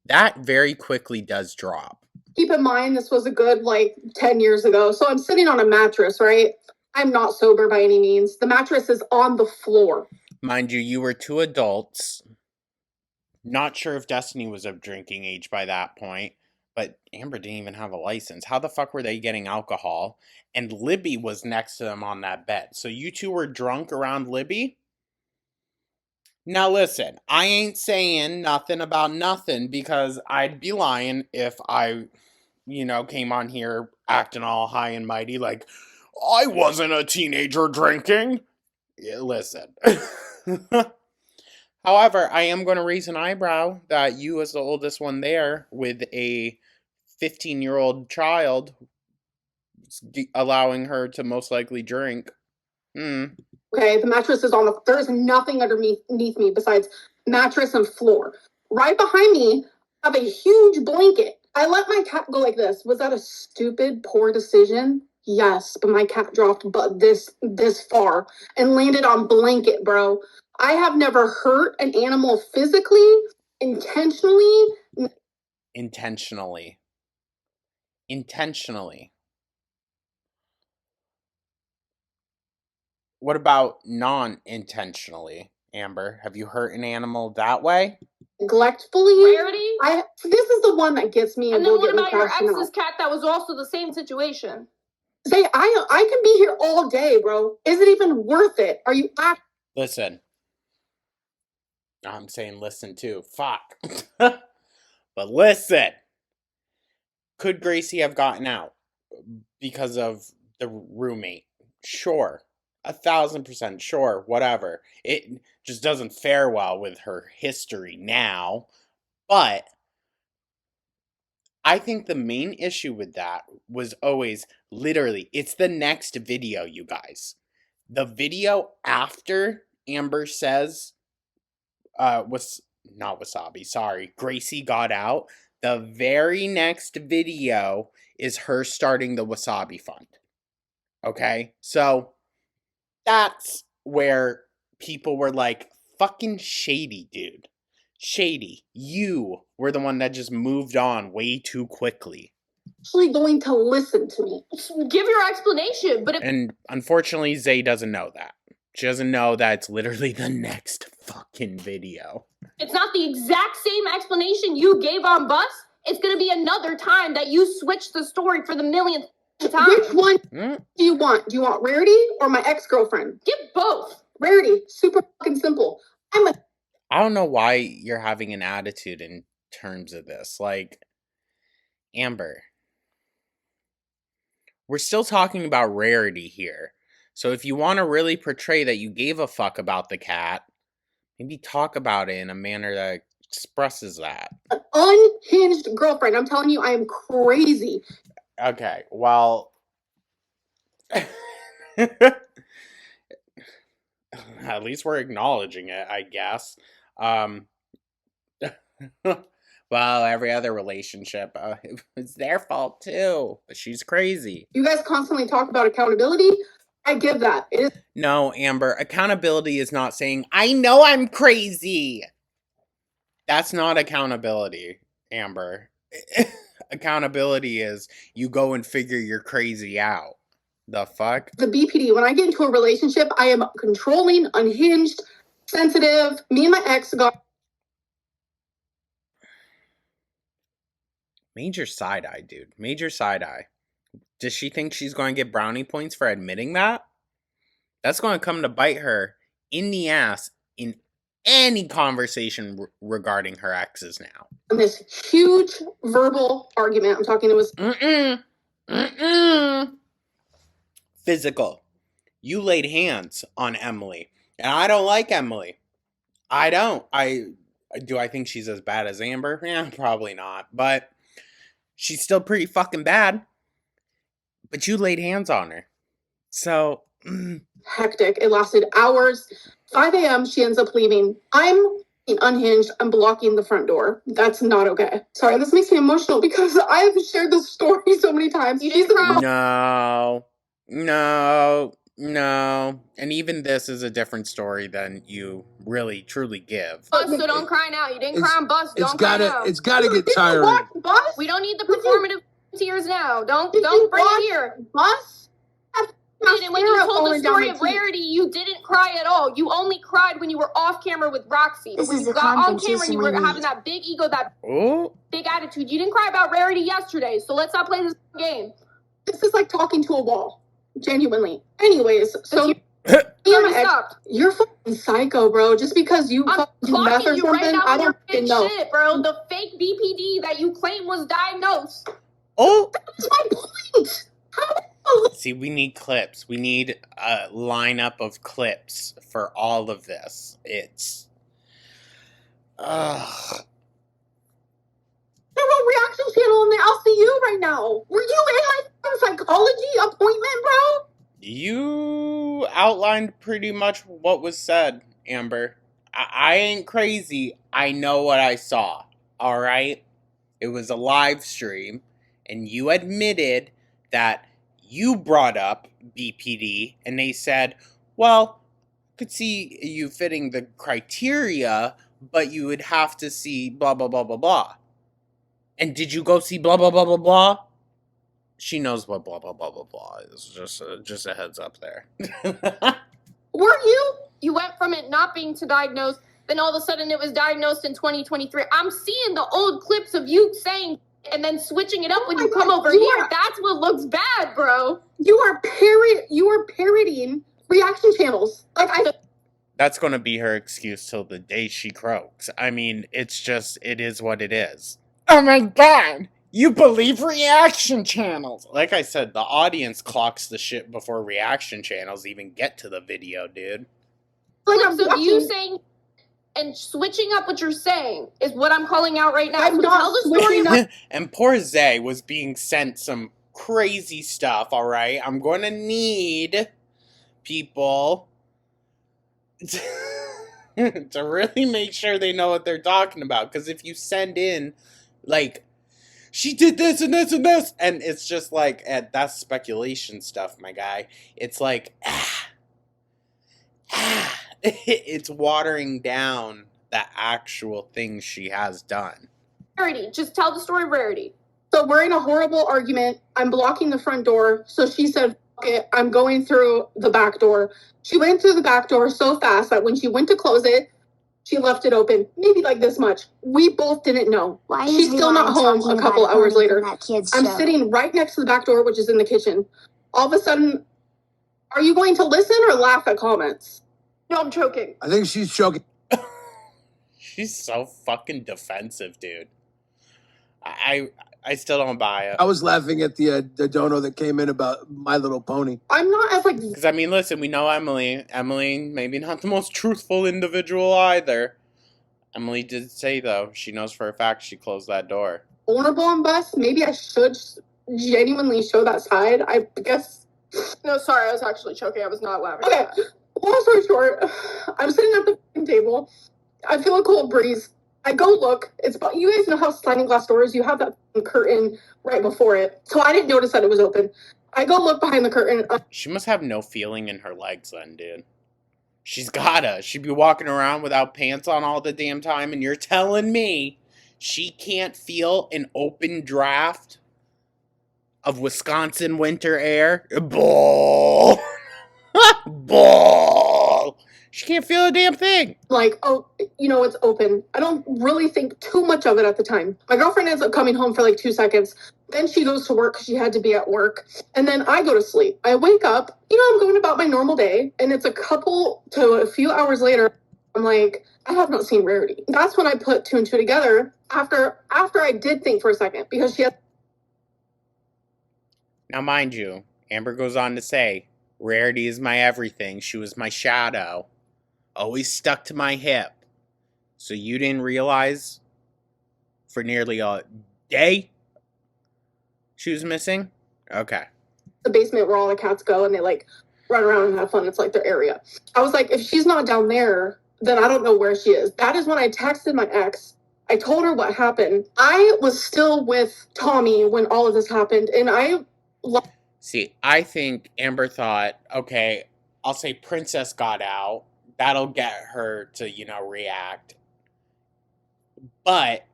S1: That very quickly does drop.
S5: Keep in mind, this was a good, 10 years ago. So I'm sitting on a mattress, right? I'm not sober by any means. The mattress is on the floor.
S1: Mind you, you were two adults. Not sure if Destiny was of drinking age by that point. But Amber didn't even have a license. How the fuck were they getting alcohol? And Libby was next to them on that bed. So you two were drunk around Libby? Now listen, I ain't saying nothing about nothing because I'd be lying if I, came on here acting all high and mighty like, I wasn't a teenager drinking. Yeah, listen. However, I am going to raise an eyebrow that you as the oldest one there with a 15-year-old child allowing her to most likely drink.
S5: Okay, the mattress is there's nothing underneath me besides mattress and floor. Right behind me, I have a huge blanket. I let my cat go like this. Was that a stupid, poor decision? Yes, but my cat dropped this far and landed on blanket, bro. I have never hurt an animal physically, intentionally.
S1: Intentionally. What about non-intentionally, Amber? Have you hurt an animal that way?
S5: Neglectfully?
S2: Rarity?
S5: This is the one that gets me.
S2: And then what about your ex's cat that was also the same situation?
S5: Say, I can be here all day, bro. Is it even worth it? Are you
S1: Listen. I'm saying listen too. Fuck. But listen. Could Gracie have gotten out because of the roommate? Sure. 1,000% sure. Whatever. It just doesn't fare well with her history now. But I think the main issue with that was always literally, it's the next video, you guys. The video after Amber says, was not Wasabi, sorry, Gracie got out. The very next video is her starting the Wasabi Fund. Okay? So that's where people were like, fucking shady, dude. Shady. You were the one that just moved on way too quickly.
S5: Actually going to listen to me.
S2: Give your explanation, but
S1: And unfortunately, Zay doesn't know that. She doesn't know that it's literally the next fucking video.
S2: It's not the exact same explanation you gave on Bus. It's gonna be another time that you switch the story for the millionth time.
S5: Which one do you want? Do you want Rarity or my ex-girlfriend?
S2: Get both.
S5: Rarity, super fucking simple.
S1: I don't know why you're having an attitude in terms of this. Like, Amber, we're still talking about Rarity here. So if you want to really portray that you gave a fuck about the cat, maybe talk about it in a manner that expresses that?
S5: An unhinged girlfriend. I'm telling you, I am crazy.
S1: Okay, well, at least we're acknowledging it, I guess. Well, every other relationship, it was their fault too. She's crazy.
S5: You guys constantly talk about accountability. I give that. It is
S1: No, Amber, accountability is not saying, I know I'm crazy. That's not accountability, Amber. Accountability is you go and figure your crazy out. The fuck?
S5: the BPD. When I get into a relationship, I am controlling, unhinged, sensitive. Me and my ex got
S1: Major side eye, dude. Major side eye. Does she think she's going to get brownie points for admitting that? That's going to come to bite her in the ass in any conversation regarding her exes now.
S5: this huge verbal argument. I'm talking, it was
S1: Physical. You laid hands on Emily. And I don't like Emily. I don't. Do I think she's as bad as Amber? Yeah, probably not. But she's still pretty fucking bad. But you laid hands on her. So
S5: hectic. It lasted hours. 5 a.m. She ends up leaving. I'm unhinged. I'm blocking the front door. That's not okay. Sorry, this makes me emotional because I've shared this story so many times.
S1: No. And even this is a different story than you really, truly give.
S2: So don't cry now. You didn't cry on bus. Don't cry now.
S9: It's gotta get tiring.
S2: We don't need the performative tears now. Don't bring it here.
S5: Bus?
S2: And when you told the story of Rarity, you didn't cry at all. You only cried when you were off camera with Roxy. But when you got on camera and you were having that big ego, that big attitude, you didn't cry about Rarity yesterday. So let's not play this game.
S5: This is like talking to a wall. Genuinely. Anyways, so you're fucking psycho, bro. Just because you do meth or something,
S2: right now
S5: I don't know.
S2: Shit, bro. The fake BPD that you claim was diagnosed.
S1: Oh,
S5: that's my point.
S1: See, we need clips. We need a lineup of clips for all of this. It's
S5: They're on reaction channel in the LCU right now. Were you in my psychology appointment, bro?
S1: You outlined pretty much what was said, Amber. I ain't crazy. I know what I saw. All right? It was a live stream, and you admitted that you brought up BPD, and they said, well, could see you fitting the criteria, but you would have to see blah, blah, blah, blah, blah. And did you go see blah, blah, blah, blah, blah? She knows what blah, blah, blah, blah, blah is. Just a heads up there.
S2: Were you? You went from it not being diagnosed, then all of a sudden it was diagnosed in 2023. I'm seeing the old clips of you saying and then switching it up when you come over here. That's what looks bad, bro.
S5: You are parodying reaction channels.
S1: That's going to be her excuse till the day she croaks. I mean, it is what it is. Oh my god! You believe reaction channels! Like I said, the audience clocks the shit before reaction channels even get to the video, dude.
S2: Clips of you saying and switching up what you're saying is what I'm calling out right now. So tell the story.
S1: And poor Zay was being sent some crazy stuff, alright? I'm going to need people to really make sure they know what they're talking about. Because if you send in, like, she did this and this and this, and it's just like, that's speculation stuff, my guy. It's like, it's watering down the actual things she has done.
S2: Rarity, just tell the story of Rarity.
S5: So we're in a horrible argument. I'm blocking the front door. So she said, okay, I'm going through the back door. She went through the back door so fast that when she went to close it, she left it open, maybe like this much. We both didn't know. She's still not home a couple hours later. I'm sitting right next to the back door, which is in the kitchen. All of a sudden, are you going to listen or laugh at comments?
S2: No, I'm choking.
S9: I think she's choking.
S1: She's so fucking defensive, dude. I still don't buy it.
S9: I was laughing at the dono that came in about My Little Pony.
S5: I'm not as like...
S1: Because, I mean, listen, we know Emily. Emily, maybe not the most truthful individual either. Emily did say, though, she knows for a fact she closed that door.
S5: Vulnerable on bus. Maybe I should genuinely show that side. I guess.
S10: No, sorry, I was actually choking. I was not laughing.
S5: Okay. Long story short, I'm sitting at the table. I feel a cold breeze. I go look. You guys know how sliding glass doors, you have that curtain right before it. So I didn't notice that it was open. I go look behind the curtain.
S1: She must have no feeling in her legs then, dude. She's gotta. She'd be walking around without pants on all the damn time, and you're telling me she can't feel an open draft of Wisconsin winter air? Bull! Bull! She can't feel a damn thing.
S5: Like, oh, it's open. I don't really think too much of it at the time. My girlfriend ends up coming home for like 2 seconds. Then she goes to work because she had to be at work. And then I go to sleep. I wake up, I'm going about my normal day. And it's a couple to a few hours later. I'm like, I have not seen Rarity. That's when I put 2 and 2 together after I did think for a second because she had.
S1: Now, mind you, Amber goes on to say, Rarity is my everything. She was my shadow. Always stuck to my hip. So you didn't realize for nearly a day she was missing? Okay.
S5: The basement where all the cats go and they like run around and have fun. It's like their area. I was like, if she's not down there, then I don't know where she is. That is when I texted my ex. I told her what happened. I was still with Tommy when all of this happened. And
S1: See, I think Amber thought, okay, I'll say Princess got out. That'll get her to, react. But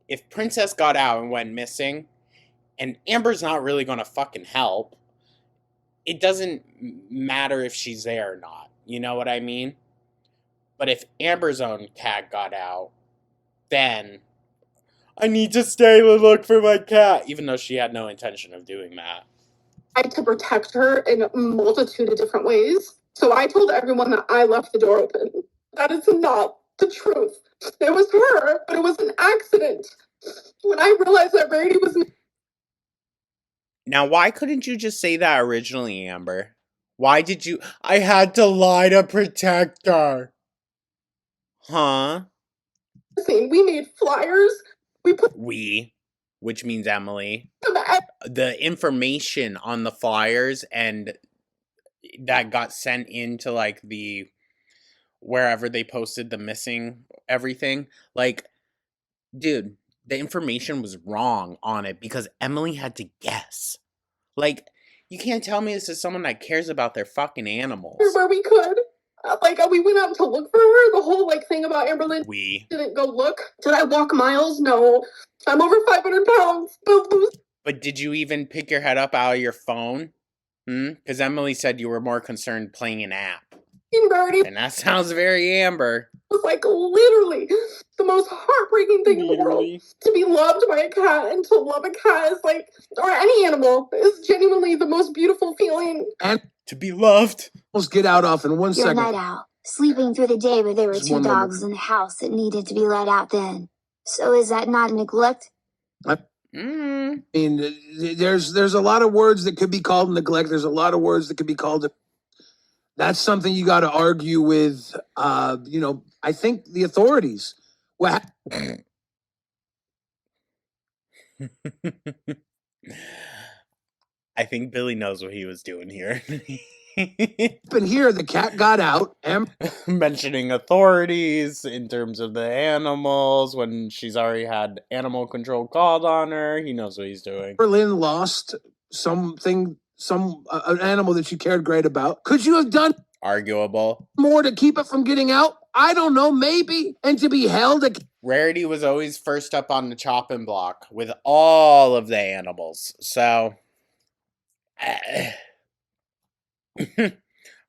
S1: if Princess got out and went missing, and Amber's not really going to fucking help, it doesn't matter if she's there or not. You know what I mean? But if Amber's own cat got out, then I need to stay to look for my cat, even though she had no intention of doing that.
S5: I had to protect her in a multitude of different ways. So I told everyone that I left the door open. That is not the truth. It was her, but it was an accident. When I realized that Rarity was...
S1: Now, why couldn't you just say that originally, Amber? Why did you... I had to lie to protect her. Huh?
S5: We made flyers.
S1: We, which means Emily. The information on the flyers and that got sent into like the wherever they posted the missing everything. Like, dude, the information was wrong on it because Emily had to guess. Like, you can't tell me this is someone that cares about their fucking animals.
S5: Where we could. We went out to look for her. The whole, thing about Amberlyn.
S1: We
S5: didn't go look. Did I walk miles? No. I'm over 500 pounds.
S1: But did you even pick your head up out of your phone? Because Emily said you were more concerned playing an app. And that sounds very Amber.
S5: It was literally the most heartbreaking thing in the world. To be loved by a cat and to love a cat is or any animal, is genuinely the most beautiful feeling.
S9: And
S1: to be loved.
S9: Let's get out off in 1
S11: You're
S9: second.
S11: a night owl, sleeping through the day, but there were 2 dogs in the house that needed to be let out then. So is that not neglect?
S9: I mean, there's a lot of words that could be called neglect. There's a lot of words that could be called. That's something you got to argue with. I think the authorities. Well,
S1: I think Billy knows what he was doing here.
S9: But here, the cat got out.
S1: Mentioning authorities in terms of the animals when she's already had animal control called on her. He knows what he's doing.
S9: Berlin lost an animal that you cared great about. Could you have done
S1: arguable
S9: more to keep it from getting out? I don't know, maybe. And to be held.
S1: Rarity was always first up on the chopping block with all of the animals. So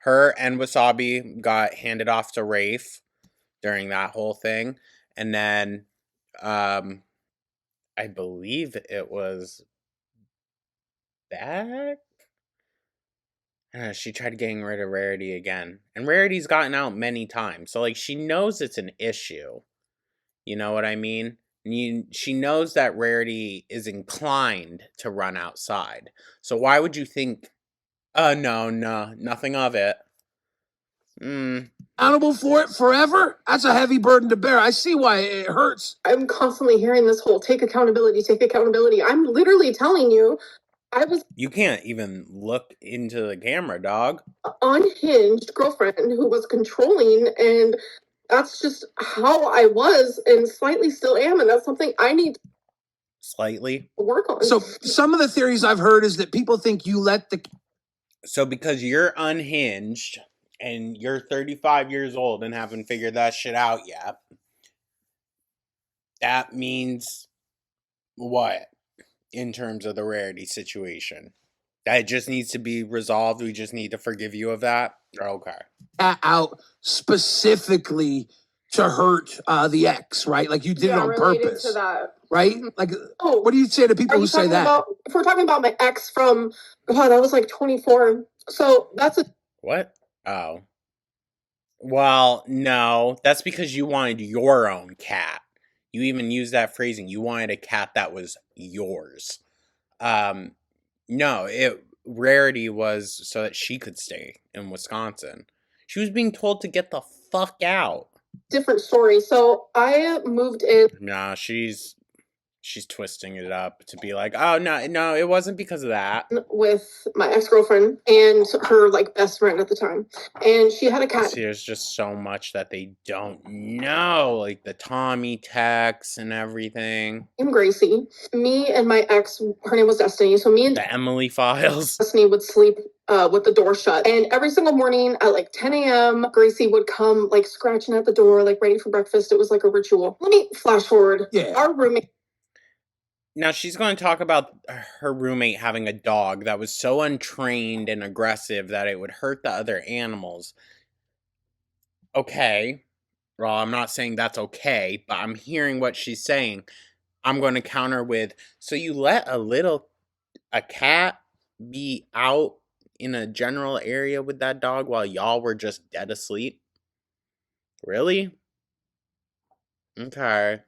S1: her and Wasabi got handed off to Rafe during that whole thing. And then I believe it was back. She tried getting rid of Rarity again. And Rarity's gotten out many times. So, she knows it's an issue. You know what I mean? She knows that Rarity is inclined to run outside. So why would you think, no, nothing of it.
S9: Accountable for it forever? That's a heavy burden to bear. I see why it hurts.
S10: I'm constantly hearing this whole take accountability, take accountability. I'm literally telling you, I was
S1: You can't even look into the camera, dog.
S10: Unhinged girlfriend who was controlling, and that's just how I was and slightly still am, and that's something I need to
S1: Slightly
S10: work on.
S9: So some of the theories I've heard is that people think you let the...
S1: So because you're unhinged and you're 35 years old and haven't figured that shit out yet, that means what in terms of the Rarity situation? That just needs to be resolved. We just need to forgive you of that. Okay.
S9: Out specifically to hurt the ex, right? Like you did it on purpose.
S10: To that.
S9: Right? Like, what do you say to people who say that?
S10: If we're talking about my ex from, God, I was like 24. So that's a...
S1: What? Oh. Well, no. That's because you wanted your own cat. You even used that phrasing. You wanted a cat that was yours. No, Rarity was so that she could stay in Wisconsin. She was being told to get the fuck out.
S10: Different story. So I moved in.
S1: Nah, she's twisting it up to be like, oh no, it wasn't because of that.
S10: With my ex-girlfriend and her like best friend at the time, and she had a cat.
S1: See, there's just so much that they don't know, like the Tommy texts and everything.
S10: And Gracie, me and my ex, her name was Destiny. So me and
S1: the Emily files.
S10: Destiny would sleep with the door shut, and every single morning at like 10 a.m. Gracie would come like scratching at the door, like ready for breakfast. It was like a ritual. Let me flash forward.
S9: Yeah.
S10: Our roommate.
S1: Now, she's going to talk about her roommate having a dog that was so untrained and aggressive that it would hurt the other animals. Okay. Well, I'm not saying that's okay, but I'm hearing what she's saying. I'm going to counter with, so you let a cat be out in a general area with that dog while y'all were just dead asleep? Really? Okay.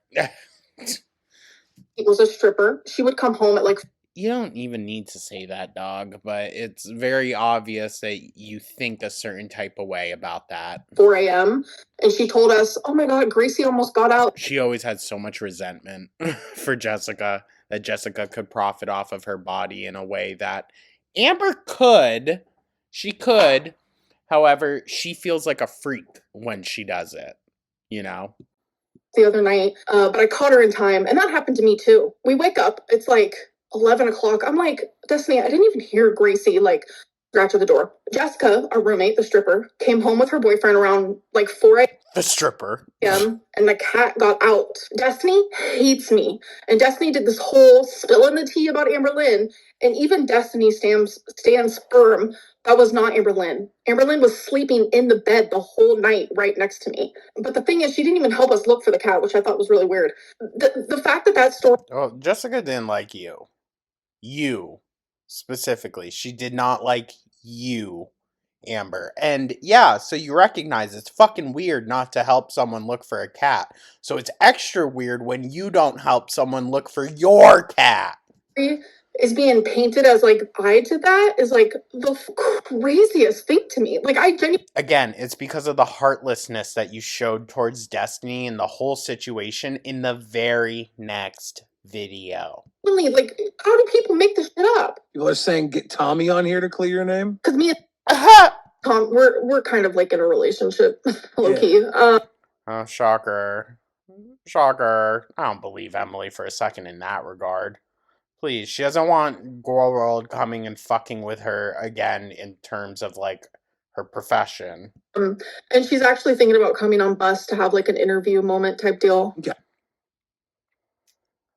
S10: It was a stripper. She would come home at like...
S1: You don't even need to say that, dog, but it's very obvious that you think a certain type of way about that.
S10: 4 a.m. And she told us, oh my God, Gracie almost got out.
S1: She always had so much resentment for Jessica, that Jessica could profit off of her body in a way that Amber could. She could. However, she feels like a freak when she does it, you know?
S10: The other night, but I caught her in time, and that happened to me too. We wake up, it's like 11 o'clock. I'm like, Destiny, I didn't even hear Gracie like scratch at the door. Jessica, our roommate, the stripper, came home with her boyfriend around like 4 a.m.
S1: The stripper.
S10: And the cat got out. Destiny hates me, and Destiny did this whole spilling the tea about Amber Lynn, and even Destiny stands firm. That was not Amber Lynn. Amber Lynn was sleeping in the bed the whole night right next to me. But the thing is, she didn't even help us look for the cat, which I thought was really weird. The fact that story...
S1: Oh, Jessica didn't like you. You, specifically. She did not like you, Amber. And yeah, so you recognize it's fucking weird not to help someone look for a cat. So it's extra weird when you don't help someone look for your cat.
S10: Is being painted as like I did that is like the craziest thing to me. Like I genuinely...
S1: Again, it's because of the heartlessness that you showed towards Destiny and the whole situation in the very next video.
S10: Like, how do people make this shit up?
S9: People are saying get Tommy on here to clear your name.
S10: Because me and Tom, we're kind of like in a relationship, low key.
S1: Oh, shocker. Shocker. I don't believe Emily for a second in that regard. Please, she doesn't want Girl World coming and fucking with her again in terms of, like, her profession.
S10: And she's actually thinking about coming on Bus to have, like, an interview moment type deal.
S9: Yeah.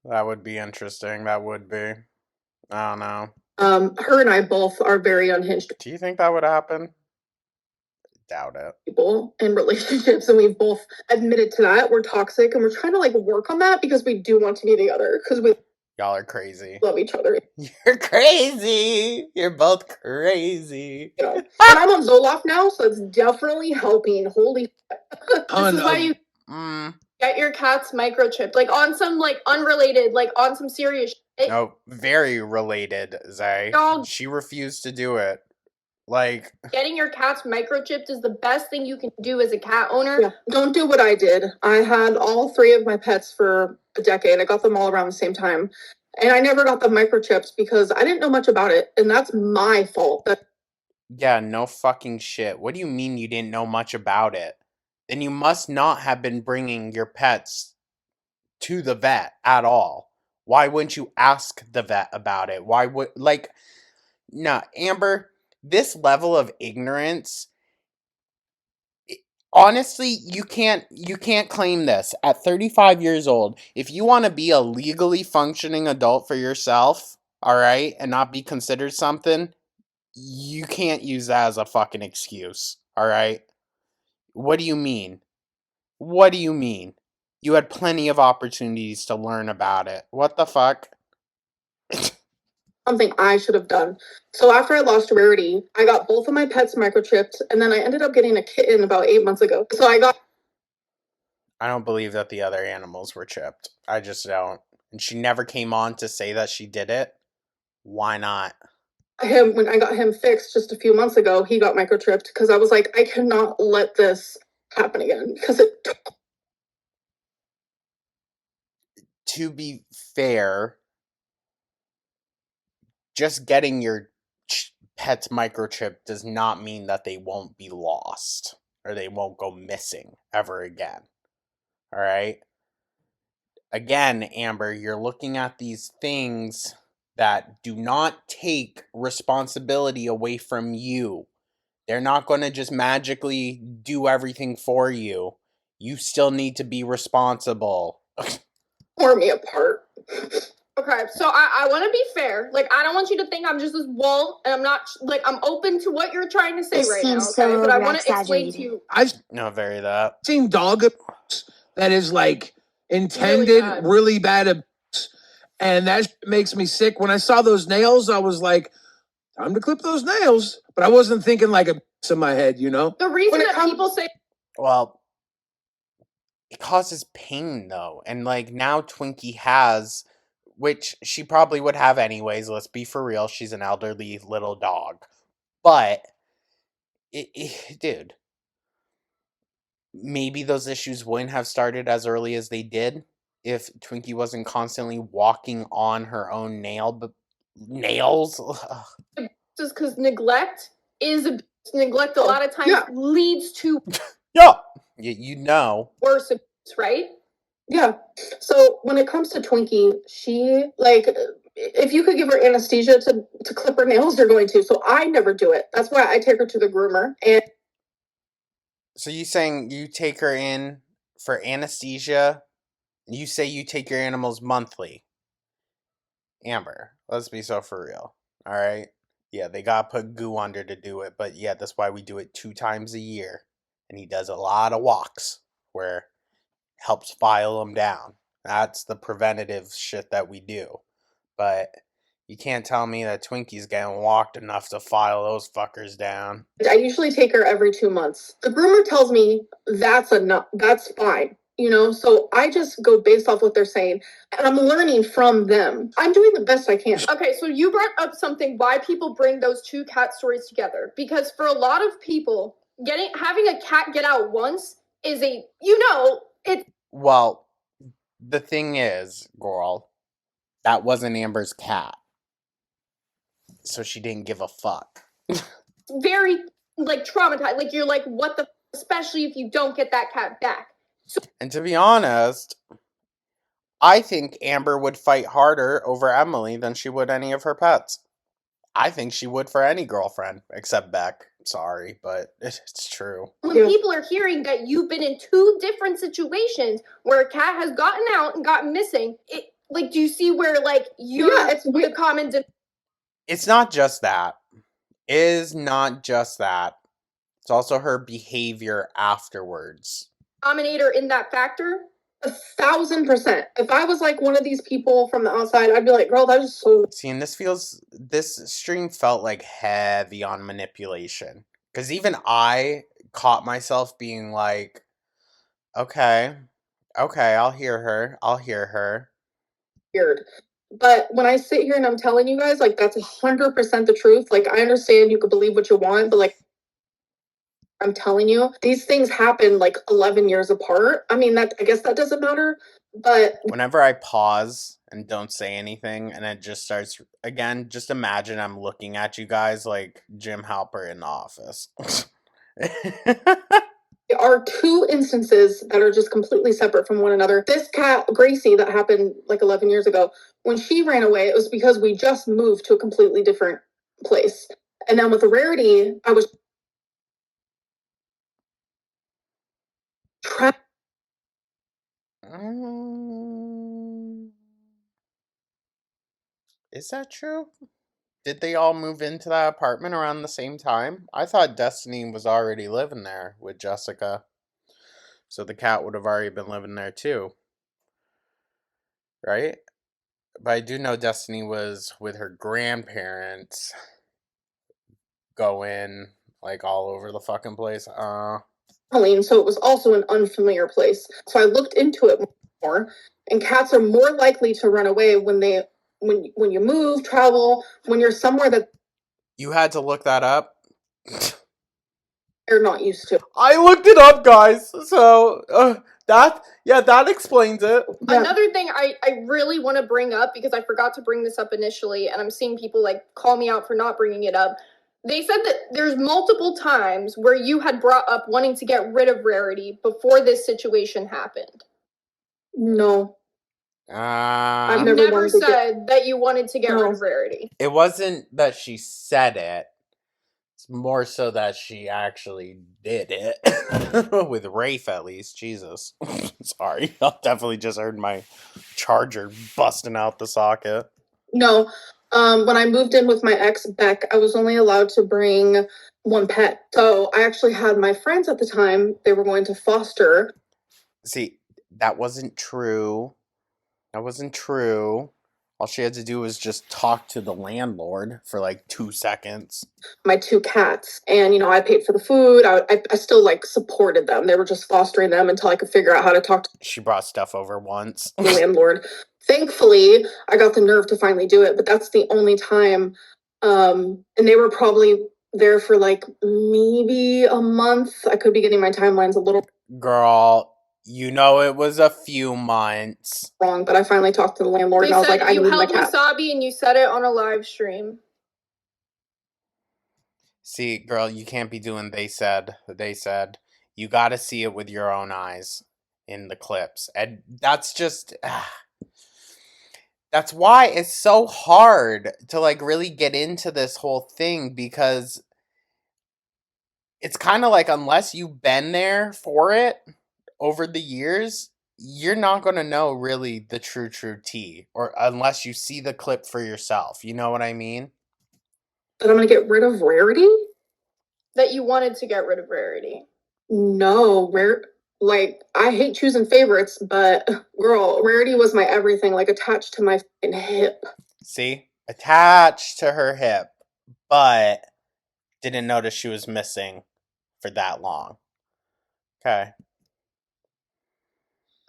S1: That would be interesting. That would be. I don't know.
S10: Her and I both are very unhinged.
S1: Do you think that would happen? Doubt it.
S10: People in relationships, and we've both admitted to that. We're toxic, and we're trying to, like, work on that because we do want to be together. Because we...
S1: Y'all are crazy.
S10: Love each other.
S1: You're crazy. You're both crazy.
S10: You know, and I'm on Zoloft now, so it's definitely helping. Holy
S2: This is why you get your cats microchipped. Like on some like unrelated, like on some serious shit.
S1: No, very related, Zay.
S2: Dog.
S1: She refused to do it. Like,
S10: getting your cats microchipped is the best thing you can do as a cat owner. Yeah. Don't do what I did. I had all 3 of my pets for a decade. I got them all around the same time. And I never got the microchips because I didn't know much about it. And that's my fault.
S1: yeah, no fucking shit. What do you mean you didn't know much about it? Then you must not have been bringing your pets to the vet at all. Why wouldn't you ask the vet about it? Why would, like, nah, Amber, this level of ignorance, honestly, you can't claim this at 35 years old. If you want to be a legally functioning adult for yourself, all right, and not be considered something, you can't use that as a fucking excuse, all right? What do you mean? What do you mean? You had plenty of opportunities to learn about it. What the fuck?
S10: Something I should have done. So after I lost Rarity, I got both of my pets microchipped, and then I ended up getting a kitten about 8 months ago. So I
S1: don't believe that the other animals were chipped. I just don't. And she never came on to say that she did it. Why not?
S10: When I got him fixed just a few months ago, he got microchipped because I was like, I cannot let this happen again because it.
S1: To be fair, just getting your pet's microchip does not mean that they won't be lost or they won't go missing ever again. All right? Again, Amber, you're looking at these things that do not take responsibility away from you. They're not going to just magically do everything for you. You still need to be responsible.
S10: Tore me apart. Okay, so I want to be fair. Like, I don't want you to think I'm just this wall, and I'm not, like, I'm open to what you're trying to say
S11: This
S10: right now,
S11: seems
S10: okay?
S11: so
S10: But I want to explain
S11: over-exaggerated.
S10: to you.
S9: I've
S1: No, very that.
S9: seen dog abuse that is like intended really bad abuse, and that makes me sick. When I saw those nails, I was like, time to clip those nails. But I wasn't thinking like abuse in my head, you know?
S10: The reason that people say.
S1: Well, it causes pain though. And like now Twinkie has, which she probably would have anyways, let's be for real, she's an elderly little dog. But dude, maybe those issues wouldn't have started as early as they did if Twinkie wasn't constantly walking on her own nails.
S10: Just because neglect is abuse. Neglect a lot of times leads to
S1: Yeah, you know.
S10: worse abuse, right? Yeah. So when it comes to Twinkie, she, like, if you could give her anesthesia to clip her nails, you're going to. So I never do it. That's why I take her to the groomer. And
S1: so you saying you take her in for anesthesia? You say you take your animals monthly. Amber, let's be so for real. All right? Yeah, they got to put goo under to do it, but yeah, that's why we do it 2 times a year. And he does a lot of walks where helps file them down. That's the preventative shit that we do. But you can't tell me that Twinkie's getting walked enough to file those fuckers down.
S10: I usually take her every 2 months. The groomer tells me that's enough. That's fine. You know, so I just go based off what they're saying, and I'm learning from them. I'm doing the best I can. Okay, so you brought up something why people bring those 2 cat stories together. Because for a lot of people, having a cat get out once is
S1: Well, the thing is, girl, that wasn't Amber's cat. So she didn't give a fuck.
S10: Very, like, traumatized. Like, you're like, what the, especially if you don't get that cat back.
S1: And to be honest, I think Amber would fight harder over Emily than she would any of her pets. I think she would for any girlfriend, except Beck. Sorry, but it's true.
S10: When people are hearing that you've been in 2 different situations where a cat has gotten out and gotten missing, like, do you see where, like, it's the common...
S1: It's not just that. It is not just that. It's also her behavior afterwards.
S10: Dominator in that factor? 1,000%. If I was like one of these people from the outside, I'd be like, girl, that is so...
S1: See, and this stream felt like heavy on manipulation. Because even I caught myself being like, okay, I'll hear her.
S10: Weird. But when I sit here and I'm telling you guys, like, that's 100% the truth. Like, I understand you could believe what you want, but like, I'm telling you, these things happen like 11 years apart. I mean, I guess that doesn't matter, but
S1: whenever I pause and don't say anything and it just starts again, just imagine I'm looking at you guys like Jim Halper in The Office.
S10: there are two instances that are just completely separate from one another. This cat, Gracie, that happened like 11 years ago, when she ran away, it was because we just moved to a completely different place. And then with the Rarity, I was trapped.
S1: Is that true? Did they all move into that apartment around the same time? I thought Destiny was already living there with Jessica. So the cat would have already been living there too. Right? But I do know Destiny was with her grandparents going like all over the fucking place.
S10: So it was also an unfamiliar place. So I looked into it more, and cats are more likely to run away when you move, travel, when you're somewhere that
S1: you had to look that up.
S10: they're not used to.
S1: I looked it up, guys. So that explains it.
S10: Yeah.
S2: Another thing I really want to bring up, because I forgot to bring this up initially, and I'm seeing people like call me out for not bringing it up. They said that there's multiple times where you had brought up wanting to get rid of Rarity before this situation happened.
S10: No.
S2: I've never said that you wanted to get rid of Rarity.
S1: It wasn't that she said it. It's more so that she actually did it. With Rafe, at least. Jesus. Sorry. I definitely just heard my charger busting out the socket.
S10: No. When I moved in with my ex, Beck, I was only allowed to bring one pet. So I actually had my friends at the time, they were going to foster.
S1: See, that wasn't true. That wasn't true. All she had to do was just talk to the landlord for like 2 seconds.
S10: My two cats, and I paid for the food. I still like supported them. They were just fostering them until I could figure out how to talk to
S1: She brought stuff over once.
S10: the landlord. Thankfully, I got the nerve to finally do it, but that's the only time. And they were probably there for like maybe a month. I could be getting my timelines a little
S1: Girl, it was a few months.
S10: wrong, but I finally talked to the landlord, and I was like, I need my cat.
S2: You held Wasabi and you said it on a live stream.
S1: See, girl, you can't be doing they said. You gotta see it with your own eyes in the clips. And that's just... that's why it's so hard to like really get into this whole thing, because it's kind of like, unless you've been there for it over the years, you're not going to know really the true tea, or unless you see the clip for yourself. You know what I mean?
S10: That I'm going to get rid of Rarity?
S2: That you wanted to get rid of Rarity.
S10: No, I hate choosing favorites, but girl, Rarity was my everything, like attached to my hip.
S1: See? Attached to her hip, but didn't notice she was missing for that long. Okay.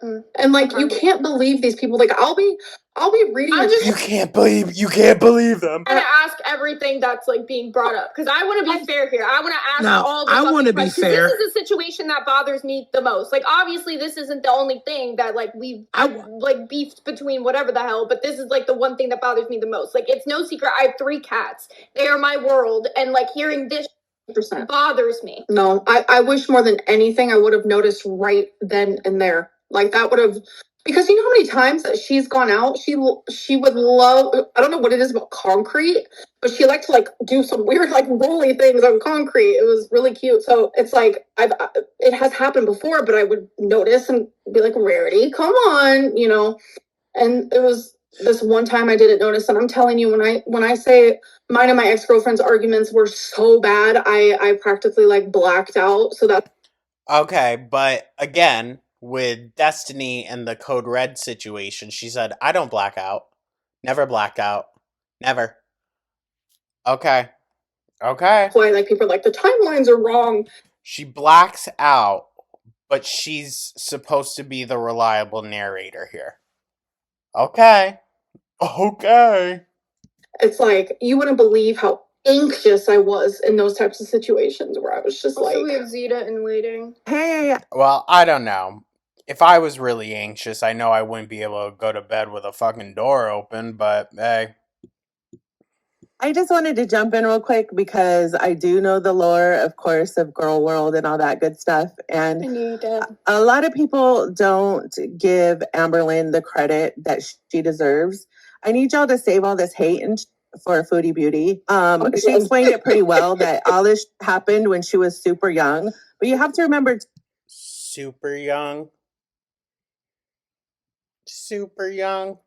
S10: And like, you can't believe these people. Like, I'll be reading.
S1: You can't believe them.
S2: I'm gonna ask everything that's like being brought up, because I want to be fair here. I want to ask all the.
S9: I want to be fair.
S2: This is a situation that bothers me the most. Like, obviously, this isn't the only thing that like we've like beefed between whatever the hell, but this is like the one thing that bothers me the most. Like, it's no secret I have 3 cats. They are my world, and like hearing this bothers me.
S10: No, I wish more than anything I would have noticed right then and there. Like, that would have, because you know how many times that she's gone out, she would love, I don't know what it is about concrete, but she liked to like do some weird like rolly things on concrete. It was really cute. So it's like, it has happened before, but I would notice and be like, Rarity, come on, and it was this one time I didn't notice. And I'm telling you, when I say mine and my ex-girlfriend's arguments were so bad, I practically like blacked out. So that.
S1: Okay, but again, with Destiny and the Code Red situation, she said, I don't black out. Never blacked out. Never. Okay.
S10: Why, like, people are like, the timelines are wrong.
S1: She blacks out, but she's supposed to be the reliable narrator here. Okay. Okay.
S10: It's like, you wouldn't believe how anxious I was in those types of situations where I was just
S2: Also,
S10: like,
S2: we have Zeta in waiting.
S1: Hey. Well, I don't know. If I was really anxious, I know I wouldn't be able to go to bed with a fucking door open, but hey.
S12: I just wanted to jump in real quick because I do know the lore, of course, of Girl World and all that good stuff. And a lot of people don't give Amberlynn the credit that she deserves. I need y'all to save all this hate and for Foodie Beauty. She explained it pretty well that all this happened when she was super young. But you have to remember...
S1: Super young? Super young?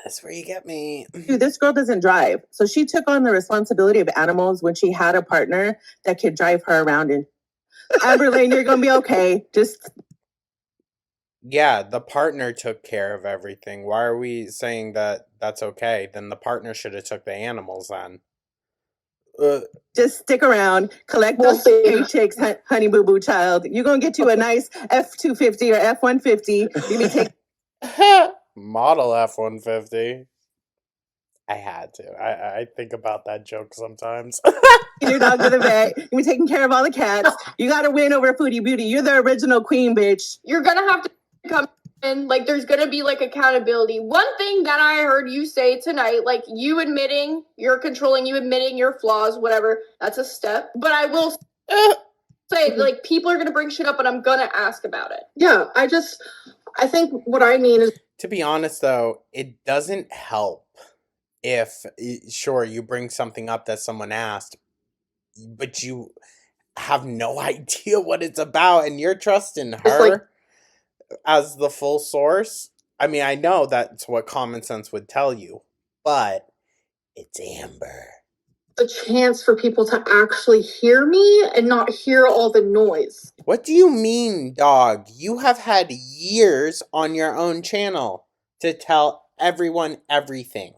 S1: That's where you get me.
S12: Dude, this girl doesn't drive. So she took on the responsibility of animals when she had a partner that could drive her around. And Amberlynn, you're going to be okay. Just...
S1: Yeah, the partner took care of everything. Why are we saying that that's okay? Then the partner should have took the animals then.
S12: Just stick around, collect those paychecks, honey boo boo child. You're going to get you a nice F-250 or F-150. You be taking...
S1: Model F-150. I had to. I think about that joke sometimes.
S12: Your dog to the vet. You be taking care of all the cats. You got to win over Foodie Beauty. You're the original queen, bitch.
S2: You're gonna have to come in. Like, there's gonna be like accountability. One thing that I heard you say tonight, like you admitting you're controlling, you admitting your flaws, whatever. That's a step. But I will say, like, people are gonna bring shit up, and I'm gonna ask about it.
S10: Yeah, I think what I mean is...
S1: To be honest, though, it doesn't help if, sure, you bring something up that someone asked, but you have no idea what it's about, and you're trusting her as the full source. I mean, I know that's what common sense would tell you, but it's Amber.
S10: A chance for people to actually hear me and not hear all the noise.
S1: What do you mean, dog? You have had years on your own channel to tell everyone everything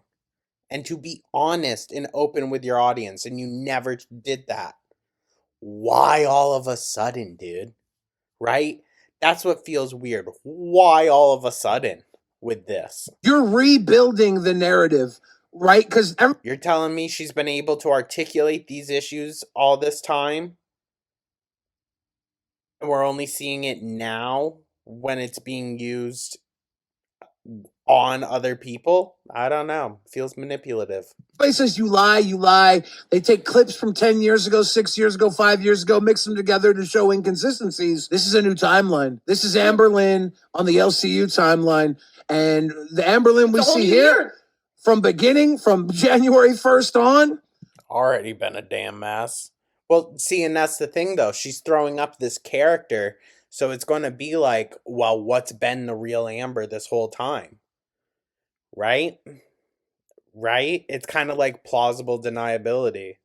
S1: and to be honest and open with your audience, and you never did that. Why all of a sudden, dude? Right? That's what feels weird. Why all of a sudden with this?
S9: You're rebuilding the narrative, right? Because
S1: you're telling me she's been able to articulate these issues all this time? And we're only seeing it now when it's being used on other people? I don't know. Feels manipulative.
S9: Places you lie. They take clips from 10 years ago, 6 years ago, 5 years ago, mix them together to show inconsistencies. This is a new timeline. This is Amberlynn on the LCU timeline. And the Amberlynn we see here from January 1st on.
S1: Already been a damn mess. Well, see, and that's the thing, though. She's throwing up this character, so it's going to be like, well, what's been the real Amber this whole time? Right? Right? It's kind of like plausible deniability.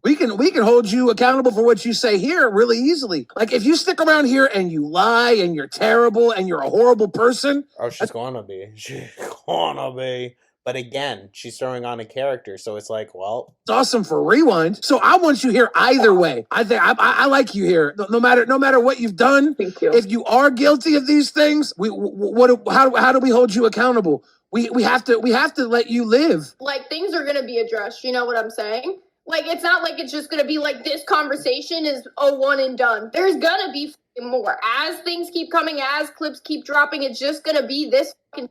S9: We can hold you accountable for what you say here really easily. Like, if you stick around here and you lie and you're terrible and you're a horrible person.
S1: Oh, she's gonna be. She's gonna be. But again, she's throwing on a character, so it's like, well,
S9: it's awesome for Rewind. So I want you here either way. I think I like you here, no matter what you've done.
S10: Thank you.
S9: If you are guilty of these things, how do we hold you accountable? We have to let you live.
S2: Like, things are gonna be addressed. You know what I'm saying? Like, it's not like it's just gonna be like this conversation is one and done. There's gonna be more as things keep coming, as clips keep dropping. It's just gonna be this fucking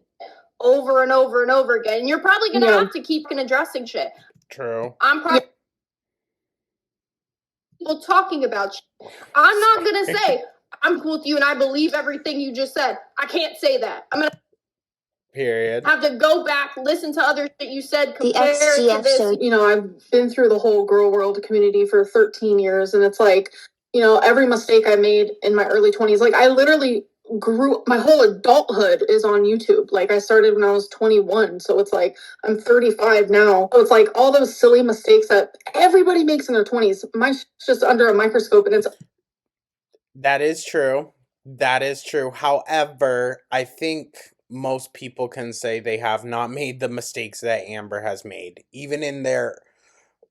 S2: over and over and over again. And you're probably gonna have to keep addressing shit.
S1: True.
S2: I'm probably people talking about shit. I'm not gonna say I'm cool with you and I believe everything you just said. I can't say that. I'm gonna have to go back, listen to other shit you said, compare to this.
S10: You know, I've been through the whole Girl World community for 13 years, and it's like, you know, every mistake I made in my early 20s, like, I literally grew, my whole adulthood is on YouTube. Like, I started when I was 21, so it's like, I'm 35 now. So it's like all those silly mistakes that everybody makes in their 20s, mine's just under a microscope, and it's...
S1: That is true. That is true. However, I think most people can say they have not made the mistakes that Amber has made. Even in their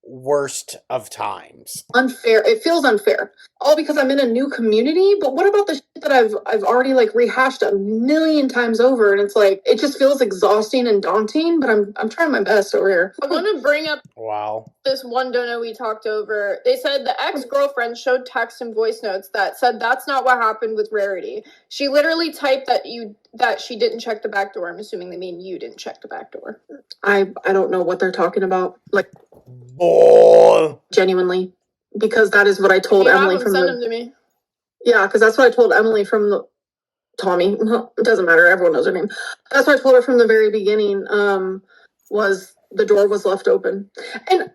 S1: worst of times.
S10: Unfair. It feels unfair. All because I'm in a new community. But what about the shit that I've already like rehashed a million times over? And it's like it just feels exhausting and daunting. But I'm trying my best over here.
S13: I want to bring up this one dono we talked over. They said the ex-girlfriend showed text and voice notes that said that's not what happened with Rarity. She literally typed that she didn't check the back door. I'm assuming they mean you didn't check the back door.
S10: I don't know what they're talking about. Like, genuinely, because that is what I told Emily from
S13: send them to me.
S10: Yeah, because that's what I told Emily from the Tommy. It doesn't matter. Everyone knows her name. That's what I told her from the very beginning. Was the door was left open, and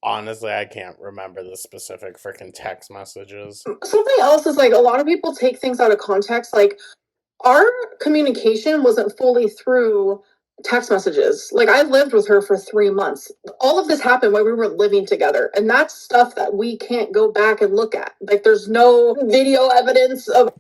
S1: honestly, I can't remember the specific freaking text messages.
S10: Something else is like a lot of people take things out of context. Like our communication wasn't fully through text messages. Like I lived with her for 3 months. All of this happened while we were living together. And that's stuff that we can't go back and look at. Like there's no video evidence of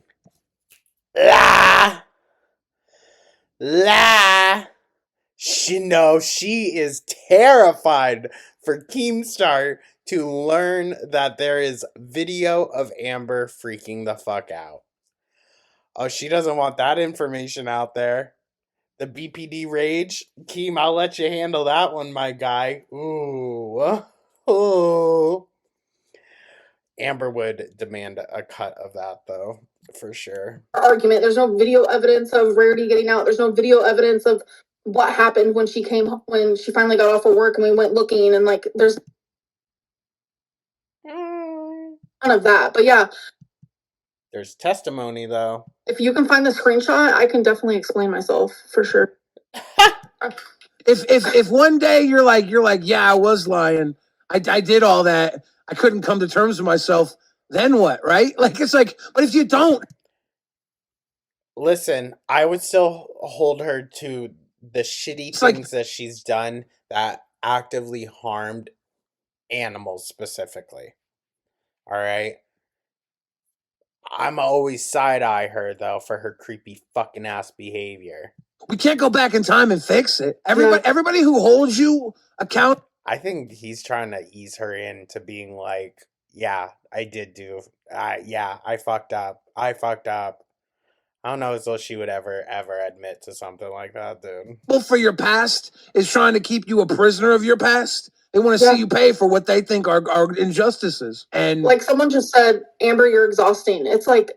S1: She is terrified for Keemstar to learn that there is video of Amber freaking the fuck out. Oh, she doesn't want that information out there. The BPD rage. Keem, I'll let you handle that one, my guy. Ooh. Oh. Amber would demand a cut of that, though, for sure.
S10: Argument. There's no video evidence of Rarity getting out. There's no video evidence of what happened when she finally got off of work and we went looking, and like there's none of that. But yeah.
S1: There's testimony, though.
S10: If you can find the screenshot, I can definitely explain myself for sure.
S9: If one day you're like, yeah, I was lying. I did all that. I couldn't come to terms with myself. Then what, right? Like, it's like, but if you don't.
S1: Listen, I would still hold her to the shitty things that she's done that actively harmed animals specifically. All right? I'm always side-eye her, though, for her creepy fucking ass behavior.
S9: We can't go back in time and fix it. Everybody who holds you account.
S1: I think he's trying to ease her into being like, yeah, I did do. I fucked up. I don't know as though she would ever admit to something like that, dude.
S9: Well, for your past is trying to keep you a prisoner of your past. They want to see you pay for what they think are injustices. And
S10: like someone just said, Amber, you're exhausting. It's like,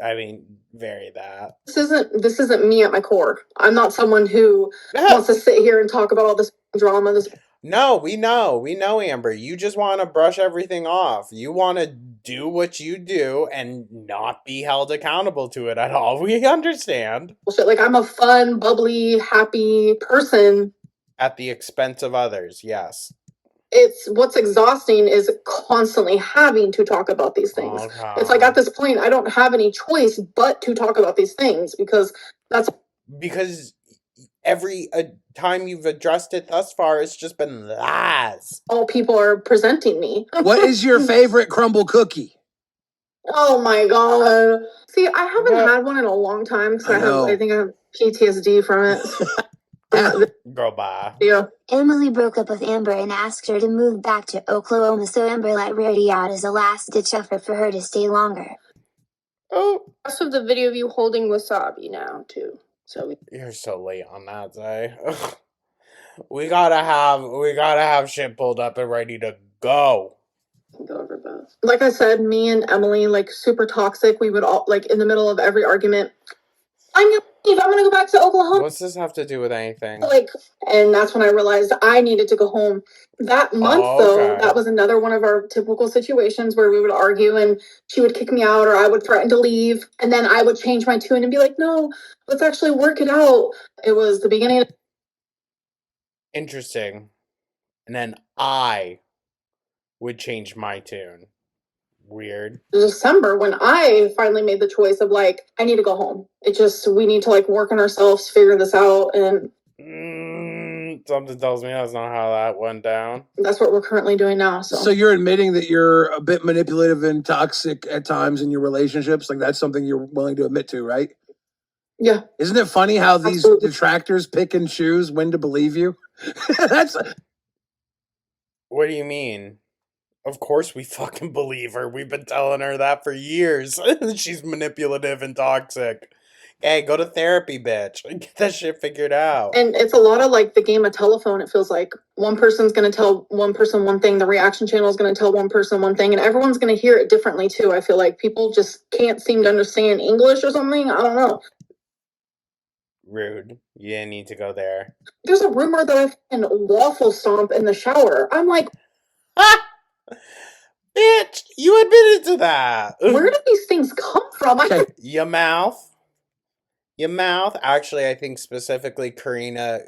S1: I mean, very that.
S10: This isn't me at my core. I'm not someone who wants to sit here and talk about all this drama.
S1: No, we know, Amber. You just want to brush everything off. You want to do what you do and not be held accountable to it at all. We understand.
S10: Bullshit. Like I'm a fun, bubbly, happy person.
S1: At the expense of others, yes.
S10: It's what's exhausting is constantly having to talk about these things. Okay. It's like at this point, I don't have any choice but to talk about these things because
S1: every time you've addressed it thus far, it's just been lies.
S10: All people are presenting me.
S9: What is your favorite crumble cookie?
S10: Oh my god! See, I haven't had one in a long time because I think I have PTSD from it.
S1: Girl, bye.
S10: Yeah.
S11: Emily broke up with Amber and asked her to move back to Oklahoma, so Amber let Rarity out as a last-ditch effort for her to stay longer.
S13: Oh, rest of the video of you holding wasabi now too. So
S1: you're so late on that, Zay. We gotta have shit pulled up and ready to go.
S10: Go over both. Like I said, me and Emily, like super toxic. We would all like in the middle of every argument. I'm gonna leave. I'm gonna go back to Oklahoma.
S1: What's this have to do with anything?
S10: And that's when I realized I needed to go home. That month, though, that was another one of our typical situations where we would argue and she would kick me out or I would threaten to leave. And then I would change my tune and be like, no, let's actually work it out. It was the beginning.
S1: Interesting. And then I would change my tune. Weird.
S10: December when I finally made the choice of like, I need to go home. We need to like work on ourselves, figure this out. And
S1: something tells me that's not how that went down.
S10: That's what we're currently doing now.
S9: So you're admitting that you're a bit manipulative and toxic at times in your relationships. Like that's something you're willing to admit to, right?
S10: Yeah.
S9: Isn't it funny how these
S10: Absolutely.
S9: detractors pick and choose when to believe you? That's
S1: What do you mean? Of course we fucking believe her. We've been telling her that for years. She's manipulative and toxic. Hey, go to therapy, bitch. Get that shit figured out.
S10: And it's a lot of like the game of telephone. It feels like one person's going to tell one person one thing, the reaction channel is going to tell one person one thing, and everyone's going to hear it differently too. I feel like people just can't seem to understand English or something. I don't know.
S1: Rude. You didn't need to go there.
S10: There's a rumor that I can waffle stomp in the shower. I'm like,
S1: bitch, you admitted to that.
S10: Where do these things come from?
S1: Your mouth. Your mouth. Actually, I think specifically Karina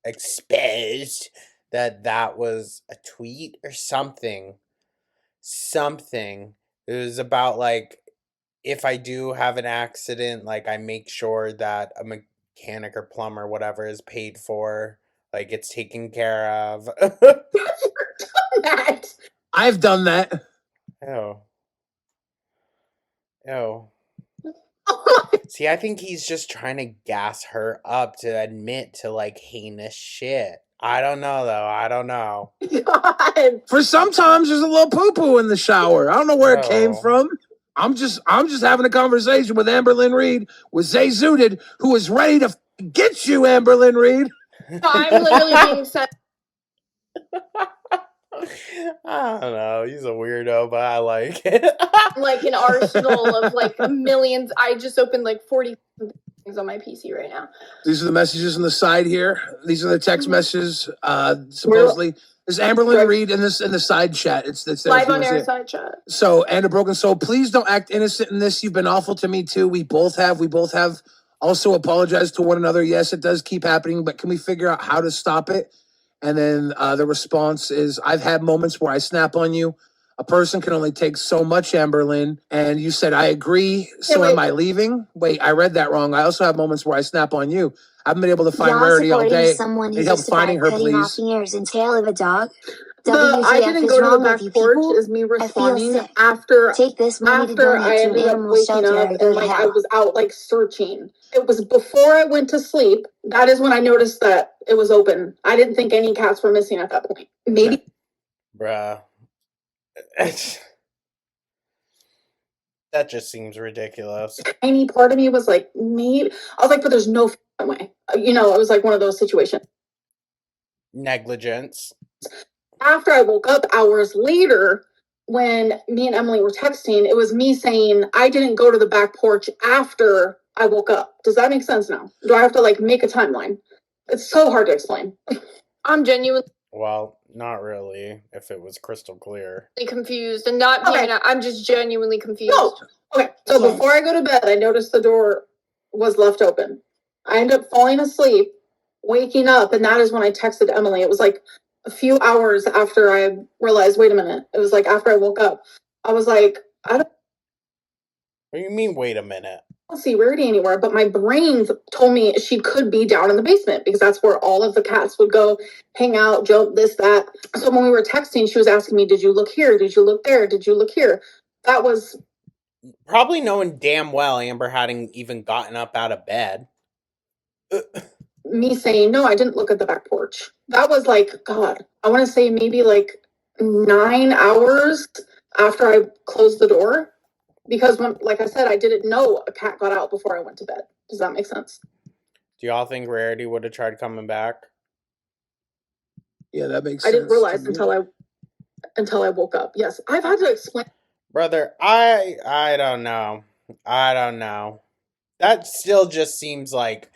S1: exposed that was a tweet or something. Something. It was about like, if I do have an accident, like I make sure that a mechanic or plumber, whatever, is paid for. Like it's taken care of.
S10: That.
S9: I've done that.
S1: Ew. Ew. See, I think he's just trying to gas her up to admit to like heinous shit. I don't know though. I don't know.
S10: God.
S9: For sometimes there's a little poo-poo in the shower. I don't know where it came
S1: No.
S9: from. I'm just having a conversation with Amberlynn Reed, with Zay Zooted, who is ready to get you, Amberlynn Reed.
S13: I'm literally being sent.
S1: I don't know. He's a weirdo, but I like it.
S13: Like an arsenal of like millions. I just opened like 40 things on my PC right now.
S9: These are the messages on the side here. These are the text messages. Supposedly, there's Amberlynn Reed in the side chat. It's
S13: Live on air side chat.
S9: So, and a broken soul, please don't act innocent in this. You've been awful to me too. We both have. Also apologized to one another. Yes, it does keep happening, but can we figure out how to stop it? And then the response is, I've had moments where I snap on you. A person can only take so much, Amberlynn. And you said, I agree. So am I leaving? Wait, I read that wrong. I also have moments where I snap on you. I haven't been able to find Rarity all day.
S11: Someone who
S9: Need help finding her,
S11: cutting off
S9: please.
S11: ears and tail of a dog.
S10: I didn't go to the back porch is me responding after
S11: Take this money to
S10: after
S11: donate
S10: I
S11: to
S10: ended
S11: an
S10: up
S11: animal
S10: waking
S11: shelter
S10: up
S11: or go
S10: and
S11: to
S10: like
S11: hell.
S10: I was out like searching. It was before I went to sleep. That is when I noticed that it was open. I didn't think any cats were missing at that point. Maybe.
S1: Bruh. That just seems ridiculous.
S10: Tiny part of me was like, maybe. I was like, but there's no way. You know, it was like one of those situations.
S1: Negligence.
S10: After I woke up hours later, when me and Emily were texting, it was me saying I didn't go to the back porch after I woke up. Does that make sense now? Do I have to like make a timeline? It's so hard to explain.
S13: I'm genuinely
S1: Well, not really, if it was crystal clear.
S13: confused and not being I'm just genuinely confused.
S10: No. Okay. So before I go to bed, I noticed the door was left open. I ended up falling asleep, waking up, and that is when I texted Emily. It was like a few hours after I realized, wait a minute. It was like after I woke up. I was like, I don't
S1: What do you mean, wait a minute?
S10: see Rarity anywhere, but my brain told me she could be down in the basement because that's where all of the cats would go hang out, jump, this, that. So when we were texting, she was asking me, did you look here? Did you look there? Did you look here? That was
S1: probably knowing damn well Amber hadn't even gotten up out of bed.
S10: Me saying, no, I didn't look at the back porch. That was like, God, I want to say maybe like 9 hours after I closed the door. Because when, like I said, I didn't know a cat got out before I went to bed. Does that make sense?
S1: Do y'all think Rarity would have tried coming back?
S9: Yeah, that makes
S10: sense. I didn't realize until I woke up. Yes, I've had to explain.
S1: Brother, I don't know. I don't know. That still just seems like,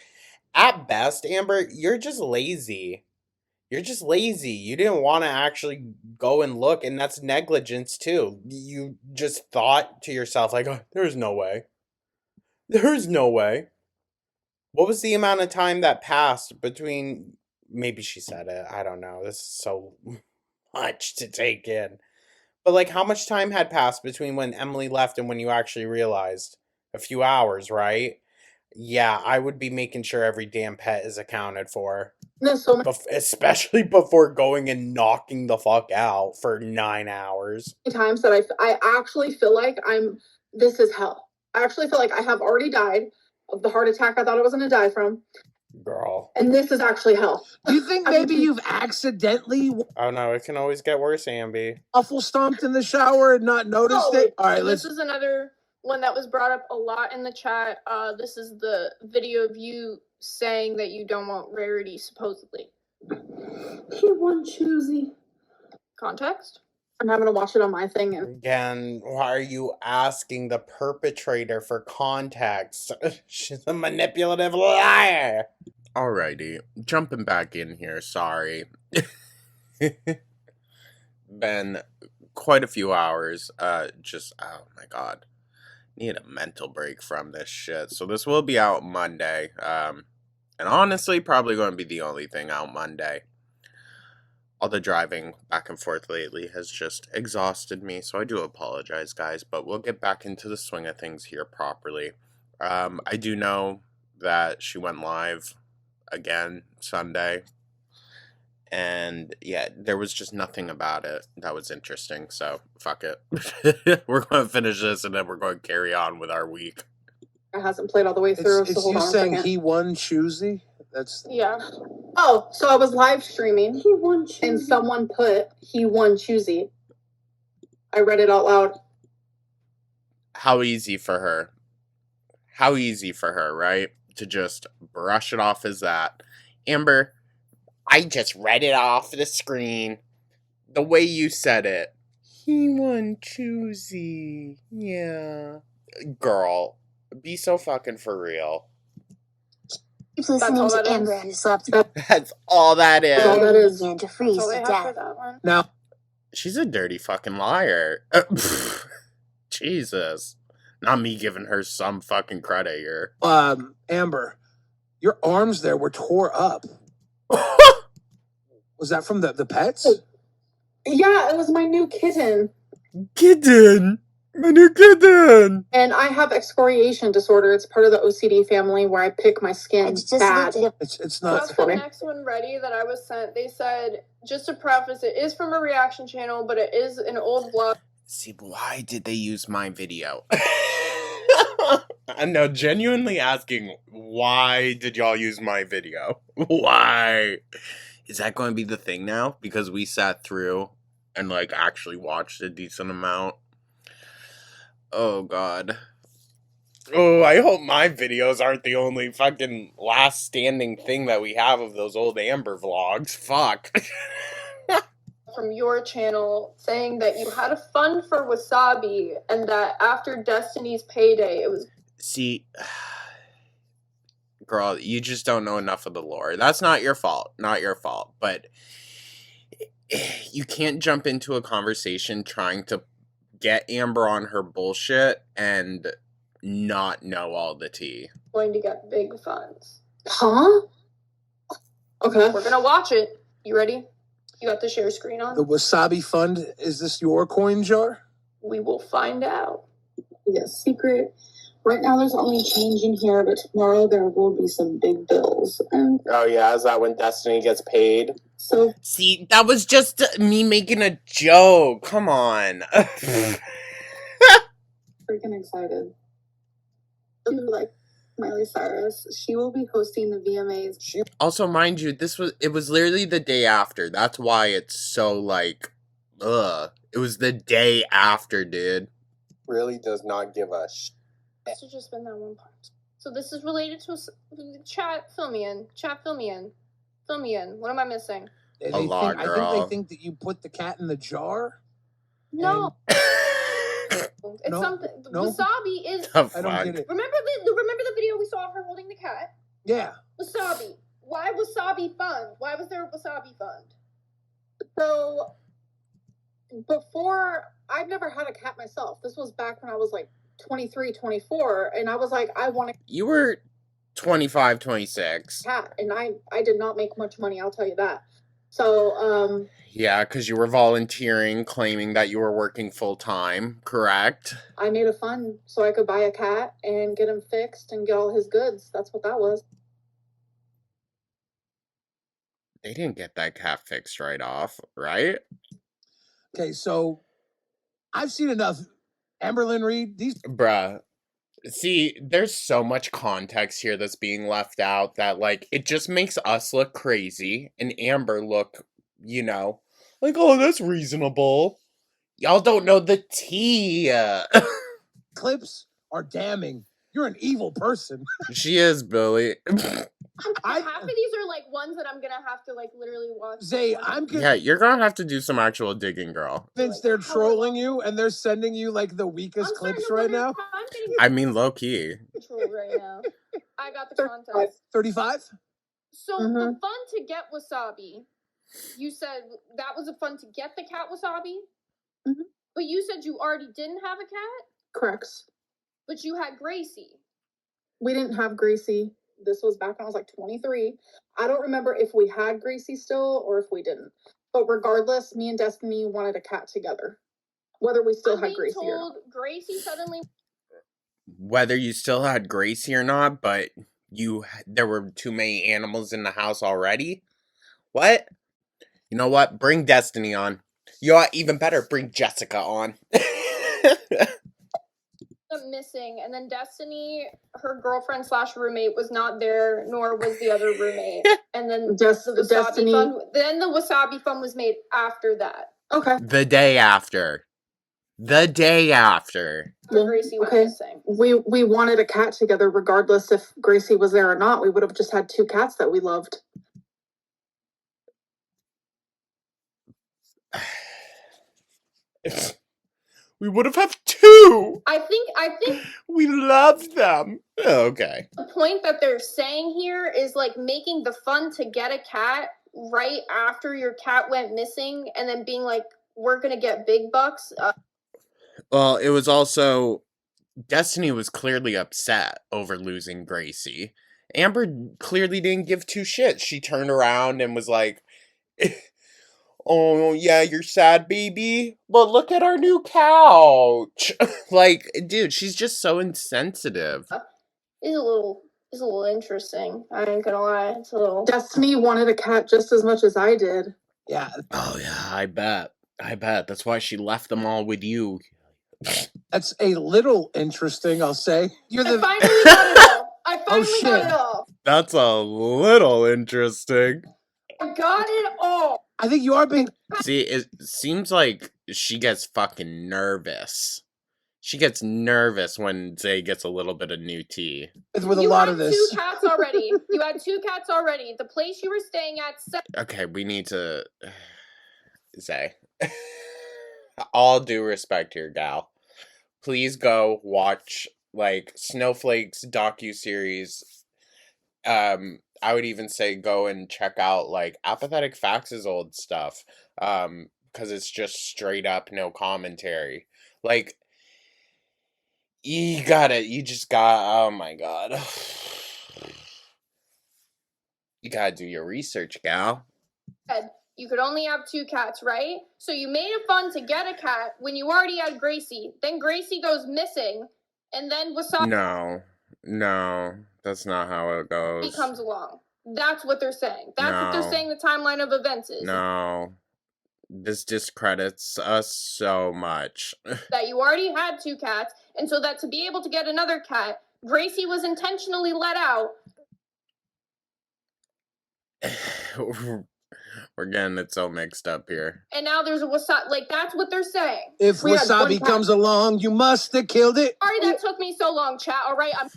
S1: at best, Amber, you're just lazy. You're just lazy. You didn't want to actually go and look, and that's negligence too. You just thought to yourself, like, oh, there's no way. There's no way. What was the amount of time that passed between, maybe she said it, I don't know. This is so much to take in. But like, how much time had passed between when Emily left and when you actually realized? A few hours, right? Yeah, I would be making sure every damn pet is accounted for.
S10: No, so many
S1: Especially before going and knocking the fuck out for 9 hours.
S10: times that I actually feel like this is hell. I actually feel like I have already died. of the heart attack I thought I was going to die from.
S1: Girl.
S10: And this is actually hell.
S9: Do you think maybe you've accidentally
S1: Oh no, it can always get worse, Ambi.
S9: awful stomped in the shower and not noticed it? All right,
S13: This is another one that was brought up a lot in the chat. This is the video of you saying that you don't want Rarity, supposedly.
S10: He won choosy.
S13: Context?
S10: I'm having to watch it on my thing. And
S1: Again, why are you asking the perpetrator for context? She's a manipulative liar. Alrighty, jumping back in here, sorry. Been quite a few hours, oh my god. Need a mental break from this shit. So this will be out Monday, and honestly, probably going to be the only thing out Monday. All the driving back and forth lately has just exhausted me, so I do apologize, guys, but we'll get back into the swing of things here properly. I do know that she went live again Sunday, and yeah, there was just nothing about it that was interesting, so fuck it. We're going to finish this, and then we're going to carry on with our week.
S10: it hasn't played all the way through.
S9: It's you saying he won choosy? That's
S10: yeah. Oh, so I was live streaming. He won choosy. And someone put he won choosy. I read it out loud.
S1: How easy for her. How easy for her, right? To just brush it off as that. Amber, I just read it off the screen. The way you said it. He won choosy. Yeah. Girl, be so fucking for real.
S11: Keeps listening to Amber who slept.
S1: That's all that is.
S10: That's all that is.
S11: Began to freeze to death.
S9: now.
S1: She's a dirty fucking liar. Jesus. Not me giving her some fucking credit here.
S9: Amber, your arms there were tore up. Was that from the pets?
S10: Yeah, it was my new kitten.
S1: Kitten? My new kitten!
S10: And I have excoriation disorder. It's part of the OCD family where I pick my skin bad.
S9: It's not.
S13: That's the next one ready that I was sent. They said, just to preface, it is from a reaction channel, but it is an old vlog.
S1: See, why did they use my video? I'm now genuinely asking, why did y'all use my video? Why? Is that going to be the thing now? Because we sat through and, like, actually watched a decent amount. Oh, God. Oh, I hope my videos aren't the only fucking last standing thing that we have of those old Amber vlogs. Fuck.
S13: From your channel saying that you had a fund for Wasabi and that after Destiny's payday, it was...
S1: See, girl, you just don't know enough of the lore. That's not your fault. Not your fault. But you can't jump into a conversation trying to get Amber on her bullshit and not know all the tea.
S13: Going to get big funds.
S10: Huh? Okay.
S13: We're gonna watch it. You ready? You got the share screen on?
S9: The Wasabi Fund, is this your coin jar?
S13: We will find out.
S5: Yes, secret. Right now there's only change in here, but tomorrow there will be some big bills.
S1: Oh yeah, is that when Destiny gets paid?
S5: So
S1: see, that was just me making a joke. Come on.
S5: freaking excited. Like Miley Cyrus, she will be hosting the VMAs.
S1: Also, mind you, it was literally the day after. That's why it's so like, ugh. It was the day after, dude. Really does not give a shit.
S13: This has just been that one part. So this is related to chat. Fill me in. Chat. Fill me in. Fill me in. What am I missing?
S1: A lot, girl.
S9: I think they think that you put the cat in the jar.
S13: No. It's
S9: No,
S13: something.
S9: no.
S13: Wasabi is.
S1: The
S9: I don't get it.
S13: Remember the video we saw of her holding the cat?
S9: Yeah.
S13: Wasabi. Why Wasabi Fund? Why was there a Wasabi Fund?
S10: So, before, I've never had a cat myself. This was back when I was like 23, 24, and I was like, I want a
S1: You were 25, 26.
S10: cat, and I did not make much money, I'll tell you that. So,
S1: Yeah, because you were volunteering, claiming that you were working full-time, correct?
S10: I made a fund so I could buy a cat and get him fixed and get all his goods. That's what that was.
S1: They didn't get that cat fixed right off, right?
S9: Okay, so I've seen enough. Amberlynn Reed, these...
S1: Bruh, See, there's so much context here that's being left out that, like, it just makes us look crazy and Amber look, like, oh, that's reasonable. Y'all don't know the tea.
S9: Clips are damning. You're an evil person.
S1: She is, Billy.
S13: Half of these are like ones that I'm gonna have to like literally watch.
S9: Zay,
S1: Yeah, you're gonna have to do some actual digging, girl.
S9: convinced they're trolling you and they're sending you like the weakest clips right now.
S1: I mean, low key.
S13: Trolled right now. I got the context.
S9: 35?
S13: So the fun to get wasabi, you said that was a fun to get the cat wasabi, but you said you already didn't have a cat,
S10: Correct.
S13: but you had Gracie.
S10: We didn't have Gracie. This was back when I was like 23. I don't remember if we had Gracie still or if we didn't. But regardless, me and Destiny wanted a cat together. Whether we still had Gracie or not.
S13: Gracie suddenly.
S1: Whether you still had Gracie or not, but there were too many animals in the house already? What? You know what? Bring Destiny on. You know what? Even better, bring Jessica on.
S13: Missing, and then Destiny, her girlfriend / roommate, was not there, nor was the other roommate. And then the wasabi fun was made after that.
S10: Okay.
S1: The day after.
S13: Gracie went missing.
S10: We wanted a cat together regardless if Gracie was there or not. We would have just had 2 cats that we loved.
S1: We would have had 2!
S13: I think
S1: we loved them. Okay.
S13: The point that they're saying here is like making the fun to get a cat right after your cat went missing and then being like, we're gonna get big bucks.
S1: Well, it was also Destiny was clearly upset over losing Gracie. Amber clearly didn't give 2 shits. She turned around and was like, oh, yeah, you're sad, baby, but look at our new couch. Like, dude, she's just so insensitive.
S13: It's a little interesting. I ain't gonna lie. It's a little.
S10: Destiny wanted a cat just as much as I did.
S9: Yeah.
S1: Oh, yeah, I bet. That's why she left them all with you.
S9: That's a little interesting, I'll say.
S13: I finally got it all. Got it all.
S1: That's a little interesting.
S13: I got it all.
S9: I think you are being...
S1: See, it seems like she gets fucking nervous. She gets nervous when Zay gets a little bit of new tea.
S9: With a lot of this.
S13: You had 2 cats already. You had 2 cats already. The place you were staying at...
S1: Okay, we need to... Zay. All due respect here, gal. Please go watch, like, Snowflake's docuseries. I would even say go and check out, like, Apathetic Facts' old stuff. Because it's just straight up no commentary. Like, oh my god. You gotta do your research, gal.
S13: You could only have 2 cats, right? So you made it fun to get a cat when you already had Gracie. Then Gracie goes missing, and then Wasabi...
S1: No, that's not how it goes.
S13: He comes along. That's what they're saying. That's what they're saying the timeline of events is.
S1: No. This discredits us so much.
S13: That you already had 2 cats, and so that to be able to get another cat, Gracie was intentionally let out.
S1: We're getting it so mixed up here.
S13: And now there's a wasabi. Like, that's what they're saying.
S9: If wasabi comes along, you must have killed it.
S13: Sorry that took me so long, chat. All right, I'm...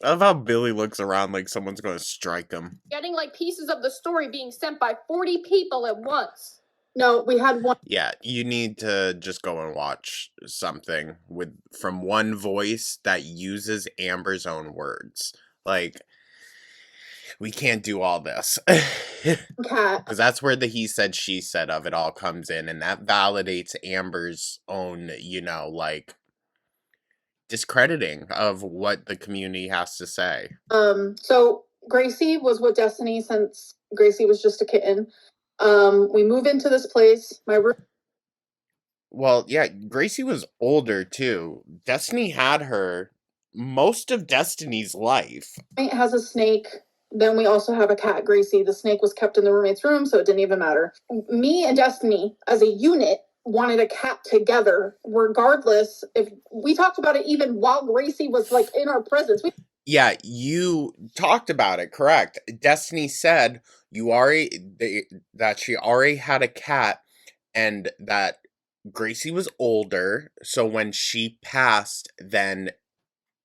S1: I love how Billy looks around like someone's going to strike him.
S13: Getting, like, pieces of the story being sent by 40 people at once.
S10: No, we had 1.
S1: Yeah, you need to just go and watch something from one voice that uses Amber's own words. Like... We can't do all this. Because that's where the he said, she said of it all comes in. And that validates Amber's own, like, discrediting of what the community has to say.
S10: So Gracie was with Destiny since Gracie was just a kitten. We move into this place.
S1: Well, yeah, Gracie was older, too. Destiny had her most of Destiny's life.
S10: It has a snake. Then we also have a cat, Gracie. The snake was kept in the roommate's room, so it didn't even matter. Me and Destiny, as a unit, wanted a cat together, regardless if we talked about it even while Gracie was like in our presence.
S1: Yeah, you talked about it, correct. Destiny said that she already had a cat and that Gracie was older, so when she passed, then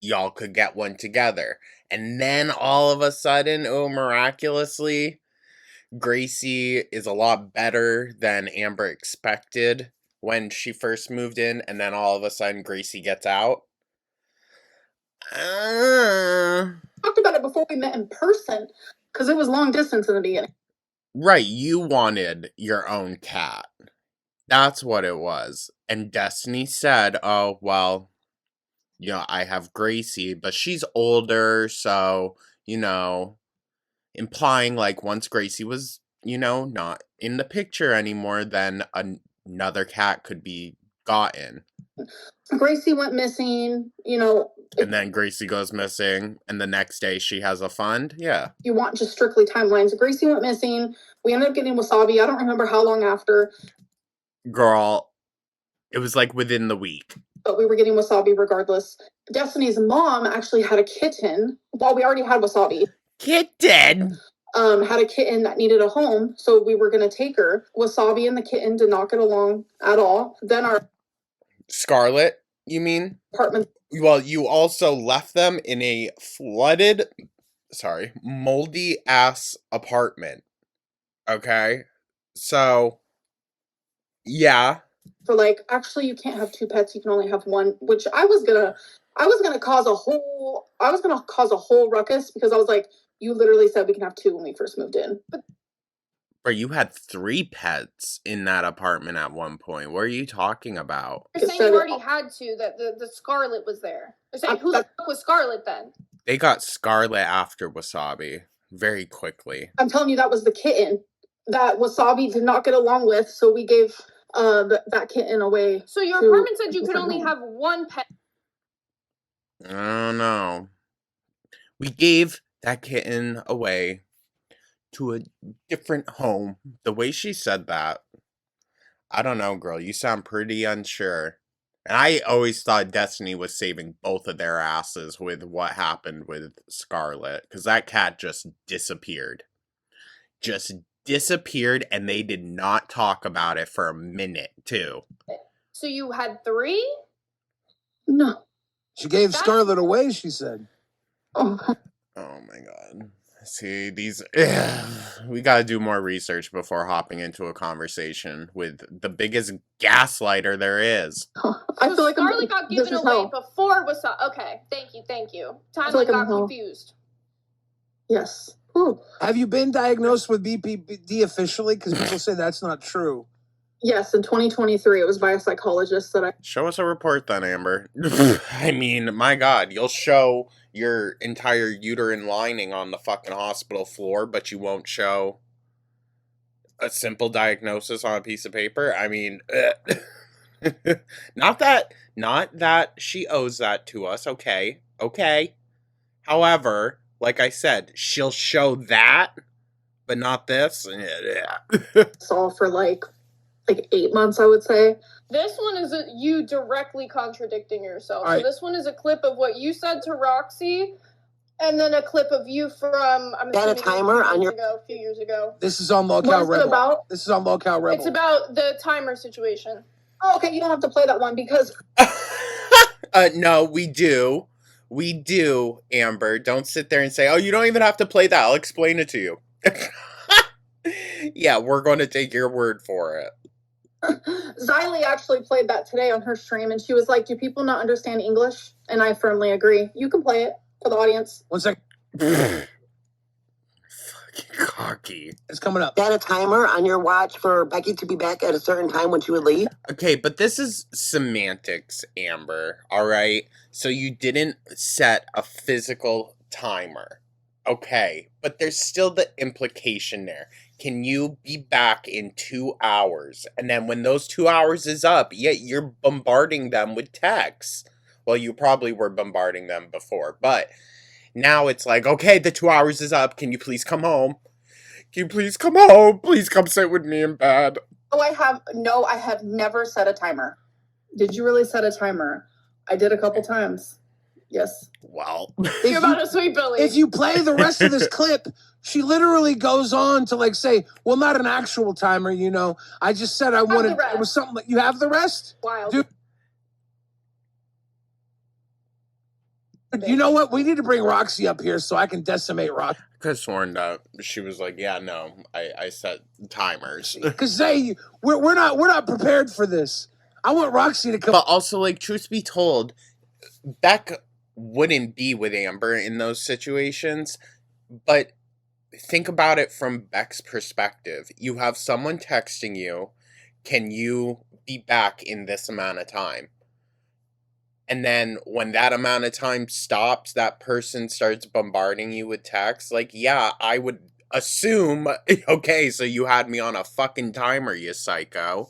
S1: y'all could get one together. And then all of a sudden, oh, miraculously, Gracie is a lot better than Amber expected when she first moved in, and then all of a sudden Gracie gets out.
S10: Talked about it before we met in person because it was long distance in the beginning.
S1: Right, you wanted your own cat. That's what it was. And Destiny said, oh, well, I have Gracie, but she's older, so, implying like once Gracie was, not in the picture anymore, then another cat could be gotten.
S10: Gracie went missing,
S1: And then Gracie goes missing, and the next day she has a fund? Yeah.
S10: You want just strictly timelines. Gracie went missing. We ended up getting Wasabi. I don't remember how long after.
S1: Girl, it was like within the week.
S10: But we were getting Wasabi regardless. Destiny's mom actually had a kitten. Well, we already had Wasabi.
S1: Kitten?
S10: Had a kitten that needed a home, so we were going to take her. Wasabi and the kitten did not get along at all. Then our...
S1: Scarlet, you mean?
S10: Apartment.
S1: Well, you also left them in a moldy-ass apartment. Okay? So, yeah.
S10: For like, actually, you can't have two pets, you can only have one, which I was gonna cause a whole ruckus because I was like, you literally said we can have two when we first moved in.
S1: But you had 3 pets in that apartment at one point. What are you talking about?
S13: You're saying you already had 2, that the Scarlet was there. You're saying, who the fuck was Scarlet then?
S1: They got Scarlet after Wasabi very quickly.
S10: I'm telling you, that was the kitten that Wasabi did not get along with, so we gave that kitten away.
S13: So your apartment said you could only have 1 pet.
S1: I don't know. We gave that kitten away to a different home. The way she said that, I don't know, girl. You sound pretty unsure. And I always thought Destiny was saving both of their asses with what happened with Scarlet. Because that cat just disappeared. Just disappeared, and they did not talk about it for a minute, too.
S13: So you had 3?
S10: No.
S9: She gave Scarlet away, she said.
S1: Oh my god. See, we gotta do more research before hopping into a conversation with the biggest gaslighter there is.
S10: I feel like
S13: Scarlet got given away before Wasabi. Okay, thank you. Timeline got confused.
S10: Yes.
S9: Ooh. Have you been diagnosed with BPD officially? Because people say that's not true.
S10: Yes, in 2023, it was by a psychologist that I...
S1: Show us a report then, Amber. I mean, my god, you'll show your entire uterine lining on the fucking hospital floor, but you won't show a simple diagnosis on a piece of paper? I mean, not that she owes that to us, okay? However, like I said, she'll show that, but not this.
S10: It's all for like 8 months, I would say.
S13: This one is you directly contradicting yourself.
S9: Right.
S13: So this one is a clip of what you said to Roxy, and then a clip of you from
S8: a timer on your
S13: a few years ago.
S9: This is on Locale Rebel. This is on Locale Rebel.
S13: It's about the timer situation.
S10: Oh, okay, you don't have to play that one because...
S1: No, we do. We do, Amber. Don't sit there and say, oh, you don't even have to play that. I'll explain it to you. Yeah, we're going to take your word for it.
S10: Xylee actually played that today on her stream, and she was like, do people not understand English? And I firmly agree. You can play it for the audience.
S9: 1 second.
S1: Fucking cocky.
S9: It's coming up.
S8: Set a timer on your watch for Becky to be back at a certain time when she would leave.
S1: Okay, but this is semantics, Amber, alright? So you didn't set a physical timer. Okay, but there's still the implication there. Can you be back in 2 hours? And then when those 2 hours is up, yet you're bombarding them with texts. Well, you probably were bombarding them before, but now it's like, okay, the 2 hours is up. Can you please come home? Can you please come home? Please come sit with me in bed.
S10: Oh, I have never set a timer.
S5: Did you really set a timer? I did a couple times. Yes.
S1: Well,
S13: You're about a sweet Billy.
S9: If you play the rest of this clip, she literally goes on to like say, well, not an actual timer, you know. I just said I wanted, it was something like, you have the rest?
S13: Wild.
S9: Dude, you know what? We need to bring Roxy up here so I can decimate Roxy.
S1: I could have sworn that she was like, yeah, no, I set timers.
S9: Because we're not prepared for this. I want Roxy to come.
S1: But also, like, truth be told, Beck wouldn't be with Amber in those situations. But think about it from Beck's perspective. You have someone texting you, can you be back in this amount of time? And then when that amount of time stops, that person starts bombarding you with texts. Like, yeah, I would assume, okay, so you had me on a fucking timer, you psycho.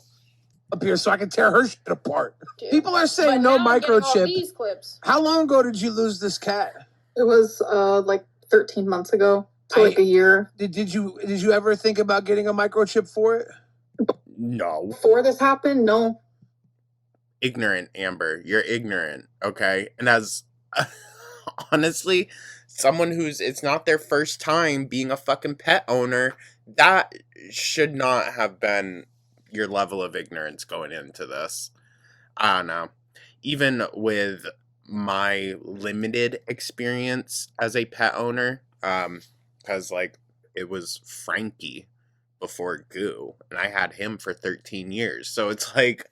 S9: Up here so I can tear her shit apart.
S13: Dude.
S9: People are saying
S13: But
S9: no
S13: now I'm getting all
S9: microchip.
S13: these clips.
S9: How long ago did you lose this cat?
S10: It was like 13 months ago to like a year.
S9: Did you ever think about getting a microchip for it?
S1: No.
S10: Before this happened, no.
S1: Ignorant, Amber. You're ignorant, okay? And as, honestly, someone who's, it's not their first time being a fucking pet owner, that should not have been your level of ignorance going into this. I don't know. Even with my limited experience as a pet owner, because, like, it was Frankie before Goo, and I had him for 13 years. So it's like,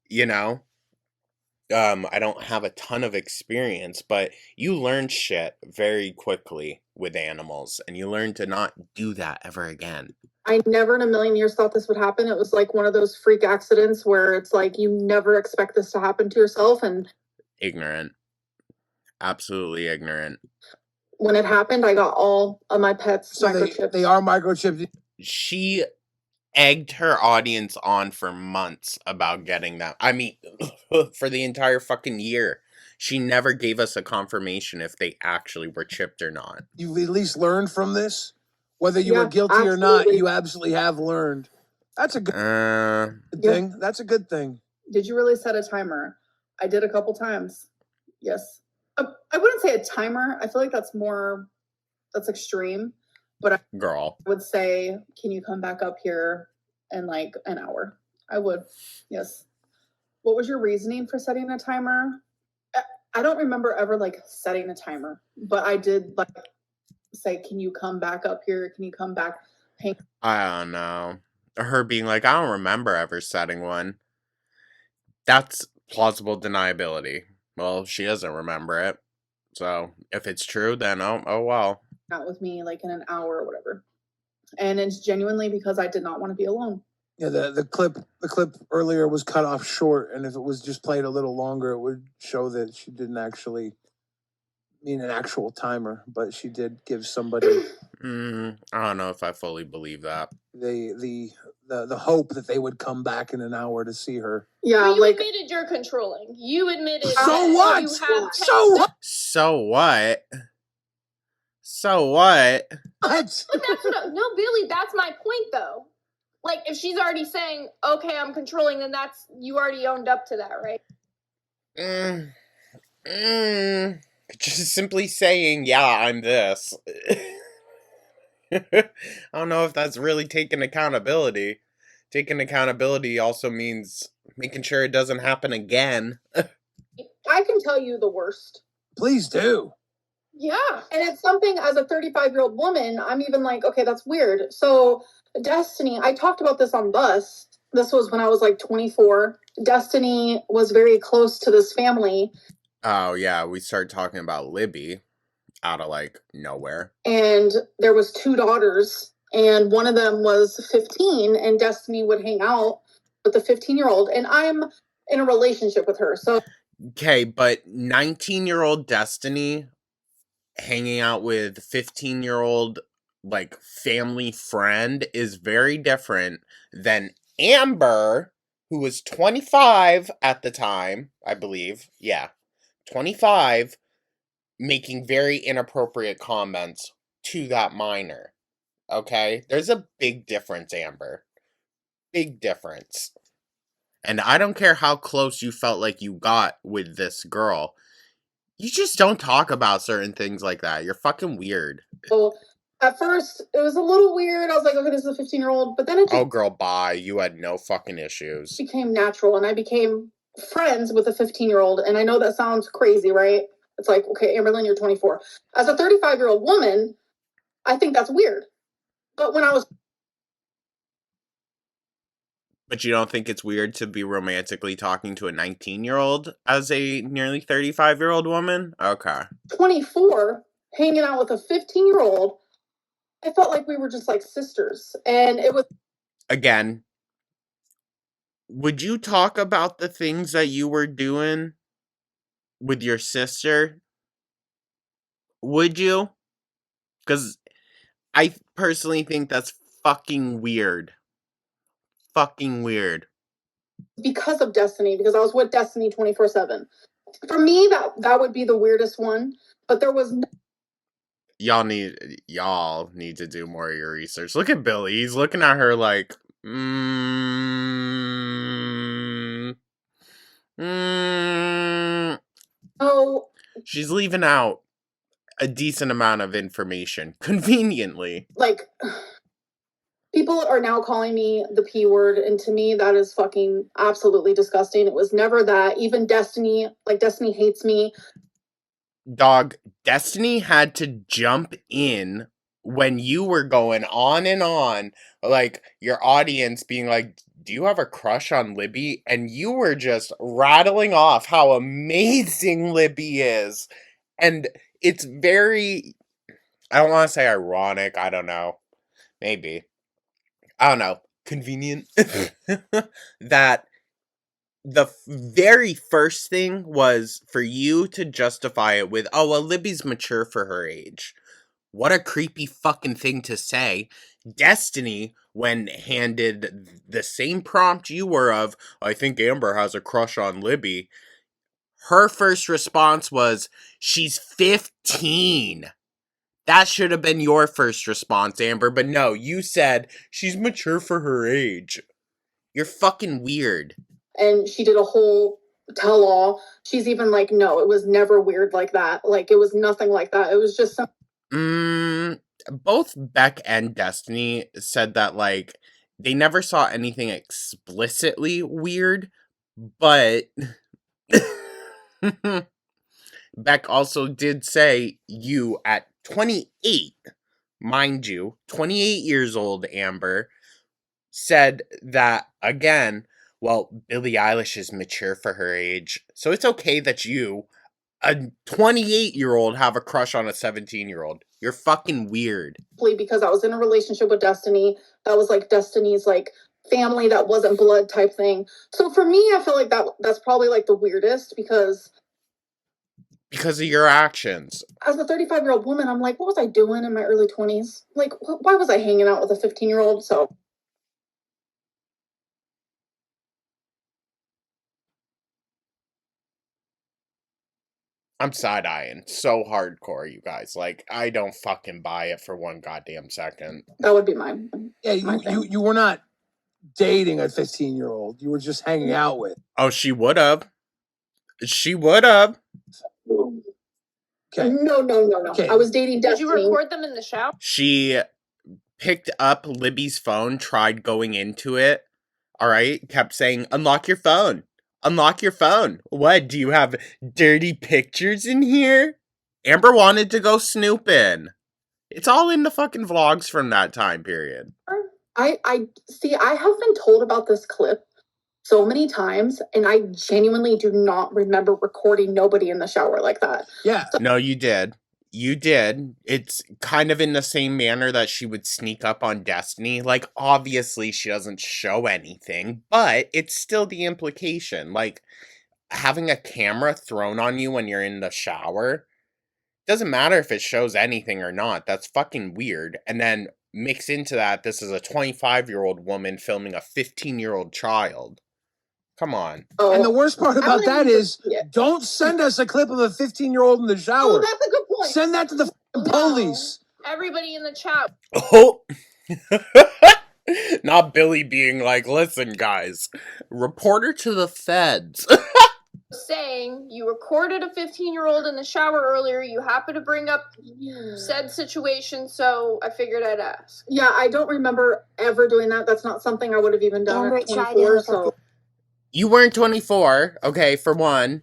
S1: you know, I don't have a ton of experience, but you learn shit very quickly with animals, and you learn to not do that ever again.
S10: I never in a million years thought this would happen. It was like one of those freak accidents where it's like you never expect this to happen to yourself. And
S1: ignorant. Absolutely ignorant.
S10: When it happened, I got all of my pets microchipped.
S9: They are microchipped.
S1: She egged her audience on for months about getting that. I mean, for the entire fucking year. She never gave us a confirmation if they actually were chipped or not.
S9: You've at least learned from this? Whether you were guilty or not, you absolutely have learned. That's a good thing. That's a good thing.
S5: Did you really set a timer? I did a couple times. Yes. I wouldn't say a timer. I feel like that's extreme. But I would say, can you come back up here in like an hour? I would. Yes. What was your reasoning for setting a timer? I don't remember ever like setting a timer, but I did like say, can you come back up here? Can you come back?
S1: I don't know. Her being like, I don't remember ever setting one. That's plausible deniability. Well, she doesn't remember it. So if it's true, then oh well.
S5: Out with me like in an hour or whatever. And it's genuinely because I did not want to be alone.
S9: Yeah, the clip earlier was cut off short, and if it was just played a little longer, it would show that she didn't actually mean an actual timer, but she did give somebody
S1: I don't know if I fully believe that.
S9: The hope that they would come back in an hour to see her.
S10: Yeah,
S13: well, you
S10: like
S13: admitted you're controlling. You admitted.
S9: So what?
S13: You have
S9: So what?
S1: So what? So what?
S13: But that's what. No, Billy. That's my point, though. Like, if she's already saying, "Okay, I'm controlling," then that's you already owned up to that, right?
S1: Just simply saying, yeah, I'm this. I don't know if that's really taking accountability. Taking accountability also means making sure it doesn't happen again.
S10: I can tell you the worst.
S9: Please do.
S10: Yeah. And it's something as a 35-year-old woman, I'm even like, okay, that's weird. So Destiny, I talked about this on Bus. This was when I was like 24. Destiny was very close to this family.
S1: Oh, yeah. We started talking about Libby out of like nowhere.
S10: And there was 2 daughters, and one of them was 15, and Destiny would hang out with the 15-year-old, and I'm in a relationship with her. So
S1: okay, but 19-year-old Destiny hanging out with 15-year-old like family friend is very different than Amber, who was 25 at the time, I believe. Yeah, 25, making very inappropriate comments to that minor. Okay? There's a big difference, Amber. big difference. And I don't care how close you felt like you got with this girl. You just don't talk about certain things like that. You're fucking weird.
S10: So at first, it was a little weird. I was like, okay, this is a 15-year-old. But then it just
S1: Oh, girl, bye. You had no fucking issues.
S10: became natural. And I became friends with a 15-year-old. And I know that sounds crazy, right? It's like, okay, Amberlynn, you're 24. As a 35-year-old woman, I think that's weird. But when I was...
S1: But you don't think it's weird to be romantically talking to a 19-year-old as a nearly 35-year-old woman? Okay.
S10: 24, hanging out with a 15-year-old, I felt like we were just like sisters. And it was...
S1: Again, would you talk about the things that you were doing with your sister? Would you? Because I personally think that's fucking weird. Fucking weird.
S10: Because of Destiny, because I was with Destiny 24/7. For me, that would be the weirdest one. But there was...
S1: Y'all need to do more of your research. Look at Billy. He's looking at her like,
S10: Oh,
S1: she's leaving out a decent amount of information, conveniently.
S10: Like, people are now calling me the P word, and to me, that is fucking absolutely disgusting. It was never that. Even Destiny, like, Destiny hates me.
S1: Dog, Destiny had to jump in when you were going on and on, like, your audience being like, do you have a crush on Libby? And you were just rattling off how amazing Libby is. And it's very, I don't want to say ironic, I don't know. Maybe. I don't know. Convenient. That the very first thing was for you to justify it with, oh, well, Libby's mature for her age. What a creepy fucking thing to say. Destiny, when handed the same prompt you were of, I think Amber has a crush on Libby, her first response was, she's 15. That should have been your first response, Amber, but no, you said, she's mature for her age. You're fucking weird.
S10: And she did a whole tell-all. She's even like, no, it was never weird like that. Like, it was nothing like that. It was just some...
S1: Both Beck and Destiny said that, like, they never saw anything explicitly weird, but Beck also did say you at 28, mind you, 28 years old, Amber, said that, again, well, Billie Eilish is mature for her age, so it's okay that you, a 28-year-old, have a crush on a 17-year-old. You're fucking weird.
S10: Because I was in a relationship with Destiny. That was like Destiny's like family that wasn't blood type thing. So for me, I feel like that's probably like the weirdest because
S1: of your actions.
S10: As a 35-year-old woman, I'm like, what was I doing in my early 20s? Like, why was I hanging out with a 15-year-old? So
S1: I'm side-eyeing so hardcore, you guys. Like, I don't fucking buy it for one goddamn second.
S10: That would be mine.
S9: Yeah, you were not dating a 15-year-old. You were just hanging out with.
S1: Oh, she would have. She would have.
S10: Okay. No. Okay. I was dating Destiny.
S13: Did you record them in the shower?
S1: She picked up Libby's phone, tried going into it. All right? Kept saying, unlock your phone. Unlock your phone. What? Do you have dirty pictures in here? Amber wanted to go snooping. It's all in the fucking vlogs from that time period.
S10: I see, I have been told about this clip so many times, and I genuinely do not remember recording nobody in the shower like that.
S9: Yeah.
S1: No, you did. You did. It's kind of in the same manner that she would sneak up on Destiny. Like, obviously she doesn't show anything, but it's still the implication. Like, having a camera thrown on you when you're in the shower, doesn't matter if it shows anything or not. That's fucking weird. And then mix into that, this is a 25-year-old woman filming a 15-year-old child. Come on.
S9: Oh, and the worst part about that is, don't send us a clip of a 15-year-old in the shower.
S10: Oh, that's a good point.
S9: Send that to the police.
S13: Everybody in the chat.
S1: Oh. Not Billy being like, listen, guys, report her to the feds.
S13: Saying you recorded a 15-year-old in the shower earlier. You happened to bring up said situation, so I figured I'd ask.
S10: Yeah, I don't remember ever doing that. That's not something I would have even done
S11: Amber
S10: at
S11: tried to
S10: 24,
S11: hook up
S10: so.
S1: You weren't 24, okay, for one.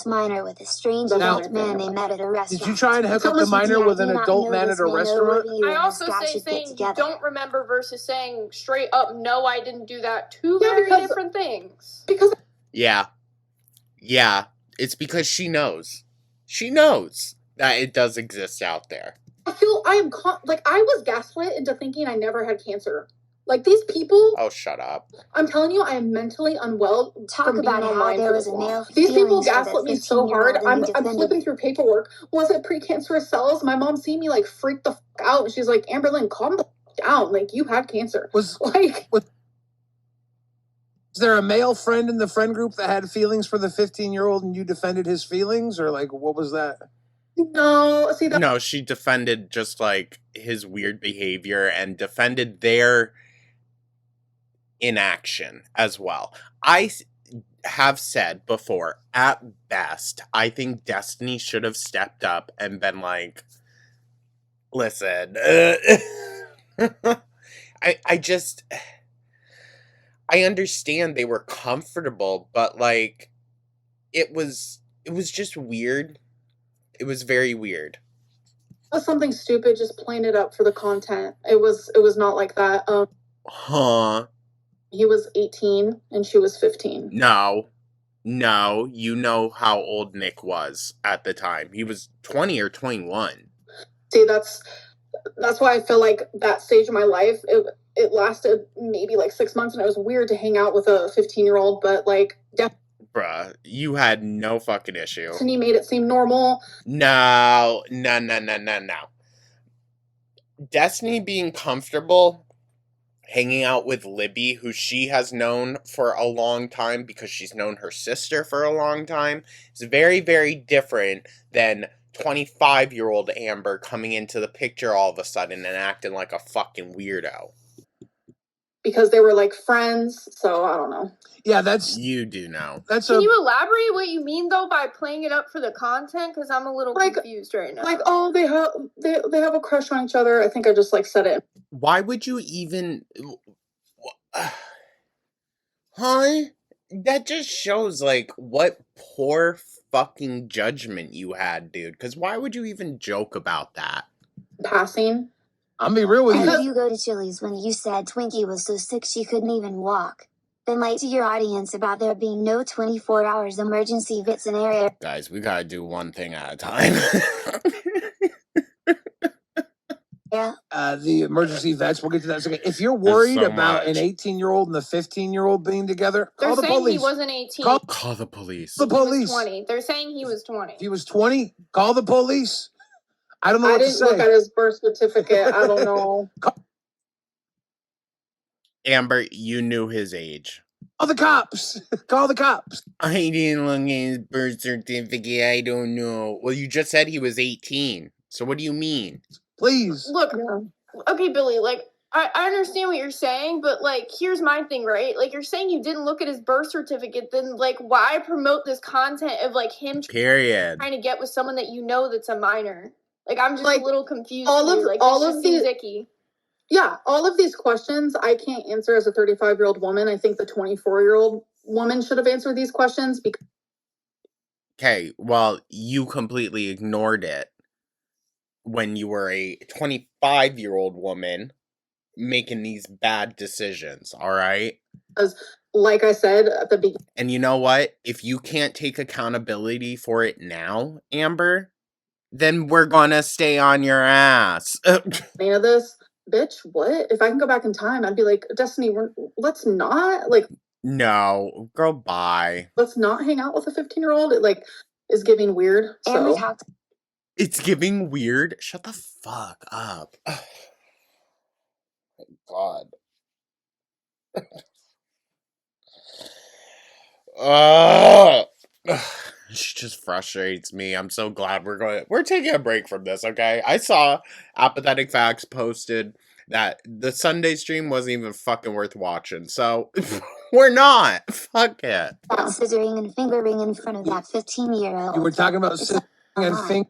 S11: minor with a strange
S9: Now-
S11: adult man they met at a restaurant.
S9: Did you try and hook up the minor with an adult man at a restaurant?
S13: I also say saying you don't remember versus saying straight up, no, I didn't do that. Two very different things.
S10: Because
S1: Yeah. It's because she knows. She knows that it does exist out there.
S10: I feel I was gaslit into thinking I never had cancer. Like, these people.
S1: Oh, shut up.
S10: I'm telling you, I am mentally unwell.
S11: Talk
S10: from
S11: about
S10: being
S11: how
S10: online
S11: there
S10: for
S11: was
S10: this
S11: a
S10: long.
S11: male.
S10: These people
S11: feelings for
S10: gaslit
S11: the
S10: me so hard.
S11: 15-year-old and
S10: I'm
S11: defended
S10: flipping through paperwork. Was it precancerous cells? My mom seen me like freak the fuck out, and she's like, Amberlynn, calm the fuck down. Like, you had cancer.
S9: Was there a male friend in the friend group that had feelings for the 15-year-old and you defended his feelings, or like what was that?
S10: No, see that.
S1: No, she defended just like his weird behavior and defended their inaction as well. I have said before, at best, I think Destiny should have stepped up and been like, listen, I understand they were comfortable, but like, it was just weird. It was very weird.
S10: It was something stupid, just playing it up for the content. It was not like that.
S1: Huh?
S10: He was 18 and she was 15.
S1: No, you know how old Nick was at the time. He was 20 or 21.
S10: See, that's why I feel like that stage of my life, it lasted maybe like 6 months, and it was weird to hang out with a 15-year-old, but like,
S1: Bruh, you had no fucking issue.
S10: Destiny made it seem normal.
S1: No. Destiny being comfortable hanging out with Libby, who she has known for a long time because she's known her sister for a long time, is very, very different than 25-year-old Amber coming into the picture all of a sudden and acting like a fucking weirdo.
S10: Because they were like friends, so I don't know.
S9: Yeah, that's...
S1: You do know.
S13: Can you elaborate what you mean though by playing it up for the content? Because I'm a little confused right now.
S10: Like, oh, they have a crush on each other. I think I just like said it.
S1: Why would you even... Huh? That just shows, like, what poor fucking judgment you had, dude. Because why would you even joke about that?
S10: Passing.
S9: I'll be real with
S11: Why
S9: you.
S11: did you go to Chili's when you said Twinkie was so sick she couldn't even walk? Then lie to your audience about there being no 24 hours emergency vet scenario.
S1: Guys, we gotta do one thing at a time.
S11: Yeah.
S9: The emergency vets, we'll get to that in a second. If you're worried
S1: so
S9: about
S1: much.
S9: an 18-year-old and a 15-year-old being together,
S13: They're
S9: call the
S13: saying
S9: police.
S13: he wasn't 18.
S1: Call the police.
S9: The
S13: He was
S9: police.
S13: 20. They're saying he was 20.
S9: If he was 20, call the police. I don't know
S10: I
S9: what to
S10: didn't
S9: say.
S10: look at his birth certificate. I don't know.
S1: Amber, you knew his age.
S9: Call the cops. Call the cops.
S1: I didn't look at his birth certificate. I don't know. Well, you just said he was 18. So what do you mean?
S9: Please.
S13: Look, okay, Billy, like, I understand what you're saying, but, like, here's my thing, right? Like, you're saying you didn't look at his birth certificate, then, like, why promote this content of, like, him
S1: Period.
S13: trying to get with someone that you know that's a minor? Like, I'm just
S10: Like,
S13: a little confused
S10: all
S13: here.
S10: of-
S13: Like,
S10: all
S13: this
S10: of
S13: just seems
S10: the-
S13: icky.
S10: Yeah, all of these questions I can't answer as a 35-year-old woman. I think the 24-year-old woman should have answered these questions because
S1: Okay, well, you completely ignored it when you were a 25-year-old woman making these bad decisions, all right?
S10: like I said at the beginning
S1: And you know what? If you can't take accountability for it now, Amber, then we're gonna stay on your ass.
S10: of this, bitch, what? If I can go back in time, I'd be like, Destiny, let's not
S1: No, girl, bye.
S10: let's not hang out with a 15-year-old. It like is giving weird.
S11: And we
S10: So
S11: talked.
S1: It's giving weird. Shut the fuck up. God. She just frustrates me. I'm so glad we're taking a break from this, okay? I saw Apathetic Facts posted that the Sunday stream wasn't even fucking worth watching. So we're not. Fuck it.
S11: Scissoring and fingering in front of that 15-year-old.
S9: You were talking about scissoring and fingering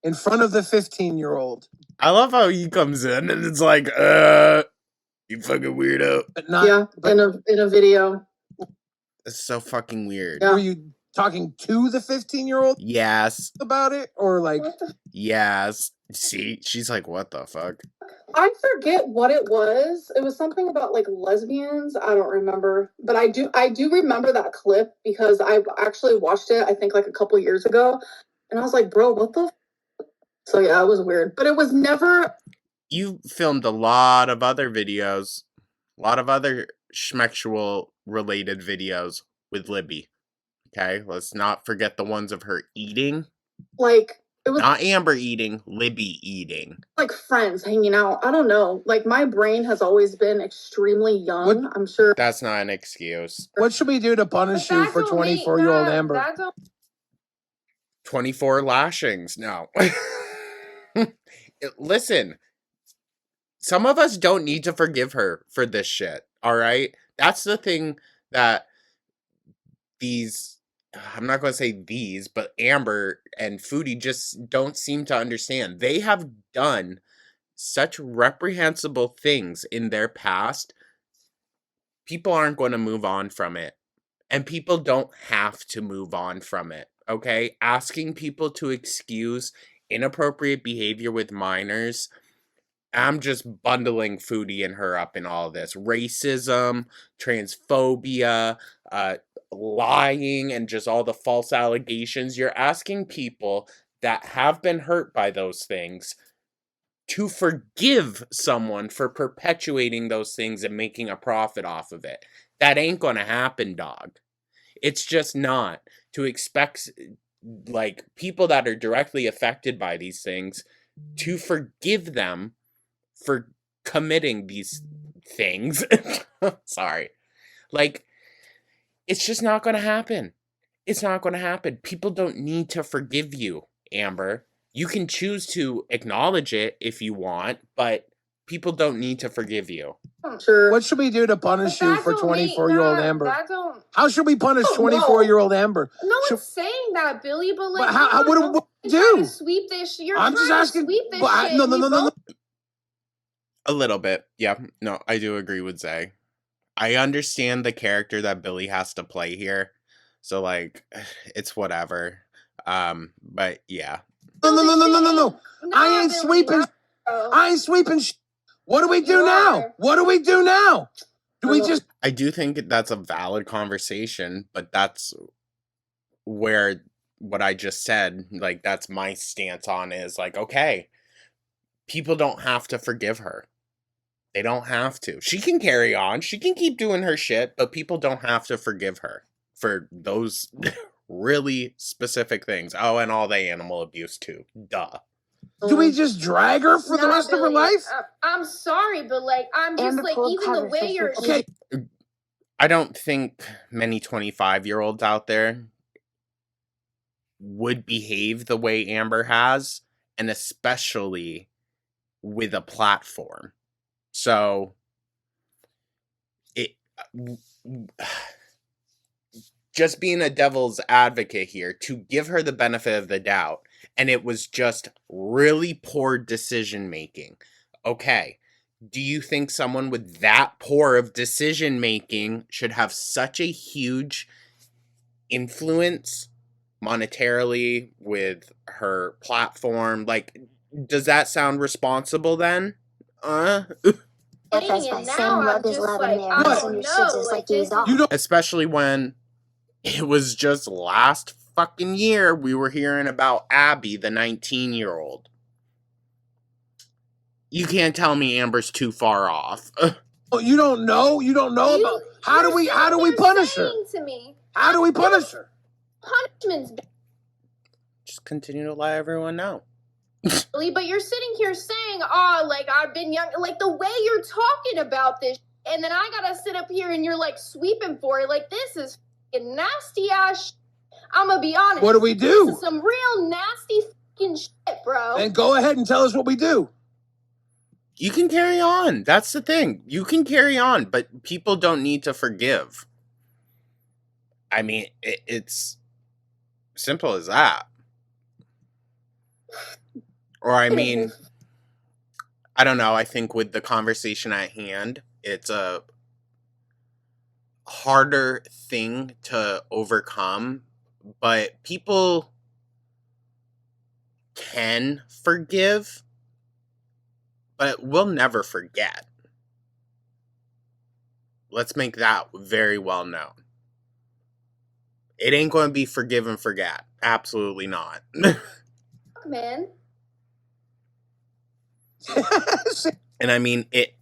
S9: in front of the 15-year-old.
S1: I love how he comes in and it's like, you fucking weirdo.
S9: But not,
S10: in a video.
S1: It's so fucking weird.
S9: Were you talking to the 15-year-old?
S1: Yes.
S9: About it? Or like...
S1: Yes. See, she's like, what the fuck?
S10: I forget what it was. It was something about like lesbians. I don't remember, but I do remember that clip because I actually watched it. I think like a couple years ago, and I was like, bro, what the? So yeah, it was weird, but it was never.
S1: You filmed a lot of other videos, a lot of other schmexual related videos with Libby. Okay, let's not forget the ones of her eating.
S10: Like. It was
S1: not Amber eating, Libby eating.
S10: Like friends hanging out. I don't know. Like my brain has always been extremely young. I'm sure.
S1: That's not an excuse.
S9: What should we do to punish you for 24-year-old Amber?
S1: 24 lashings. No. Listen, some of us don't need to forgive her for this shit. All right? That's the thing that I'm not going to say these, but Amber and Foodie just don't seem to understand. They have done such reprehensible things in their past. People aren't going to move on from it. And people don't have to move on from it, okay? Asking people to excuse inappropriate behavior with minors, I'm just bundling Foodie and her up in all of this. Racism, transphobia, lying, and just all the false allegations. You're asking people that have been hurt by those things to forgive someone for perpetuating those things and making a profit off of it. That ain't gonna happen, dog. It's just not. To expect, like, people that are directly affected by these things to forgive them for committing these things. Sorry. Like, it's just not going to happen. It's not going to happen. People don't need to forgive you, Amber. You can choose to acknowledge it if you want, but people don't need to forgive you.
S9: Sure. What should we do to punish you for 24-year-old Amber? How should we punish 24-year-old Amber?
S13: No one's saying that, Billy, but like,
S9: what do we do?
S13: Sweep this shit.
S9: I'm just asking.
S13: Sweep this shit.
S9: No.
S1: A little bit. Yeah. No, I do agree with Zay. I understand the character that Billy has to play here. So, like, it's whatever. But yeah.
S9: No. I ain't sweeping. I ain't sweeping. What do we do now? What do we do now? Do we just...
S1: I do think that's a valid conversation, but that's where what I just said, like, that's my stance on is, like, okay, people don't have to forgive her. They don't have to. She can carry on. She can keep doing her shit, but people don't have to forgive her for those really specific things. Oh, and all the animal abuse, too. Duh.
S9: Do we just drag her for the rest of her life?
S13: I'm sorry, but like, I'm just like, even the way you're...
S9: Okay.
S1: I don't think many 25-year-olds out there would behave the way Amber has, and especially with a platform. So, just being a devil's advocate here, to give her the benefit of the doubt, and it was just really poor decision making. Okay, do you think someone with that poor of decision making should have such a huge influence monetarily with her platform? Like, does that sound responsible then? Especially when it was just last fucking year we were hearing about Abby, the 19-year-old. You can't tell me Amber's too far off.
S9: Oh, you don't know? You don't know about... How do we punish her? How do we punish her?
S13: Punishments.
S1: Just continue to let everyone know.
S13: But you're sitting here saying, oh, like, I've been young. Like, the way you're talking about this, and then I gotta sit up here and you're, like, sweeping for it. Like, this is fucking nasty ass shit. I'm gonna be honest.
S9: What do we do?
S13: This is some real nasty fucking shit, bro.
S9: Then go ahead and tell us what we do.
S1: You can carry on. That's the thing. You can carry on, but people don't need to forgive. I mean, it's simple as that. Or, I mean, I don't know. I think with the conversation at hand, it's a harder thing to overcome, but people can forgive, but we'll never forget. Let's make that very well known. It ain't going to be forgive and forget. Absolutely not.
S13: Man.
S1: And I mean, it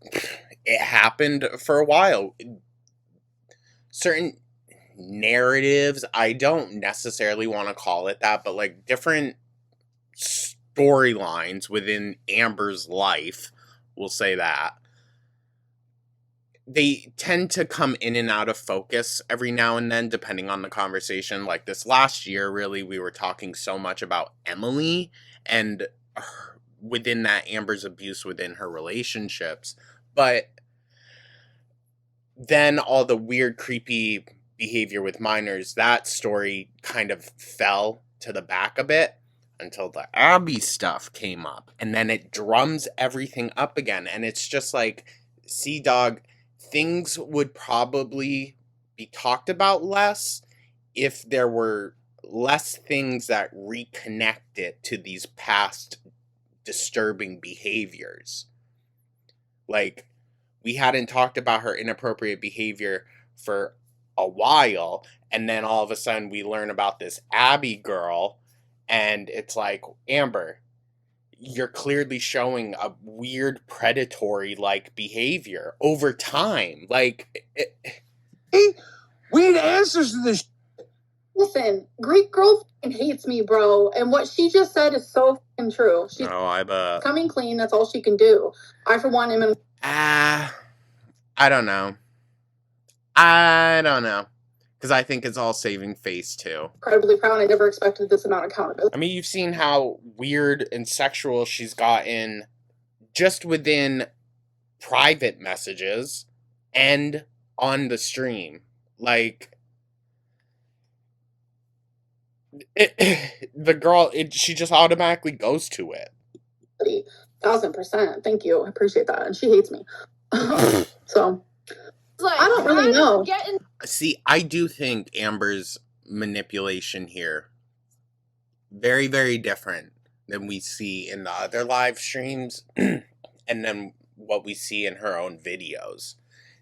S1: happened for a while. Certain narratives, I don't necessarily want to call it that, but like different storylines within Amber's life, we'll say that, they tend to come in and out of focus every now and then, depending on the conversation. Like this last year, really, we were talking so much about Emily and within that, Amber's abuse within her relationships. But then all the weird, creepy behavior with minors, that story kind of fell to the back a bit until the Abby stuff came up. And then it drums everything up again. And it's just like, see, dog, things would probably be talked about less if there were less things that reconnect it to these past disturbing behaviors. Like, we hadn't talked about her inappropriate behavior for a while, and then all of a sudden we learn about this Abby girl, and it's like, Amber, you're clearly showing a weird predatory-like behavior over time. Like,
S9: we need answers to this.
S10: Listen, Greek girl hates me, bro. And what she just said is so true. She's coming clean. That's all she can do. I, for one, am
S1: I don't know. Because I think it's all saving face, too.
S10: Incredibly proud. I never expected this amount of accountability.
S1: I mean, you've seen how weird and sexual she's gotten just within private messages and on the stream. Like, the girl, she just automatically goes to it.
S10: 1000%. Thank you. I appreciate that. And she hates me. So, like, I don't really know.
S1: See, I do think Amber's manipulation here very, very different than we see in the other live streams and then what we see in her own videos.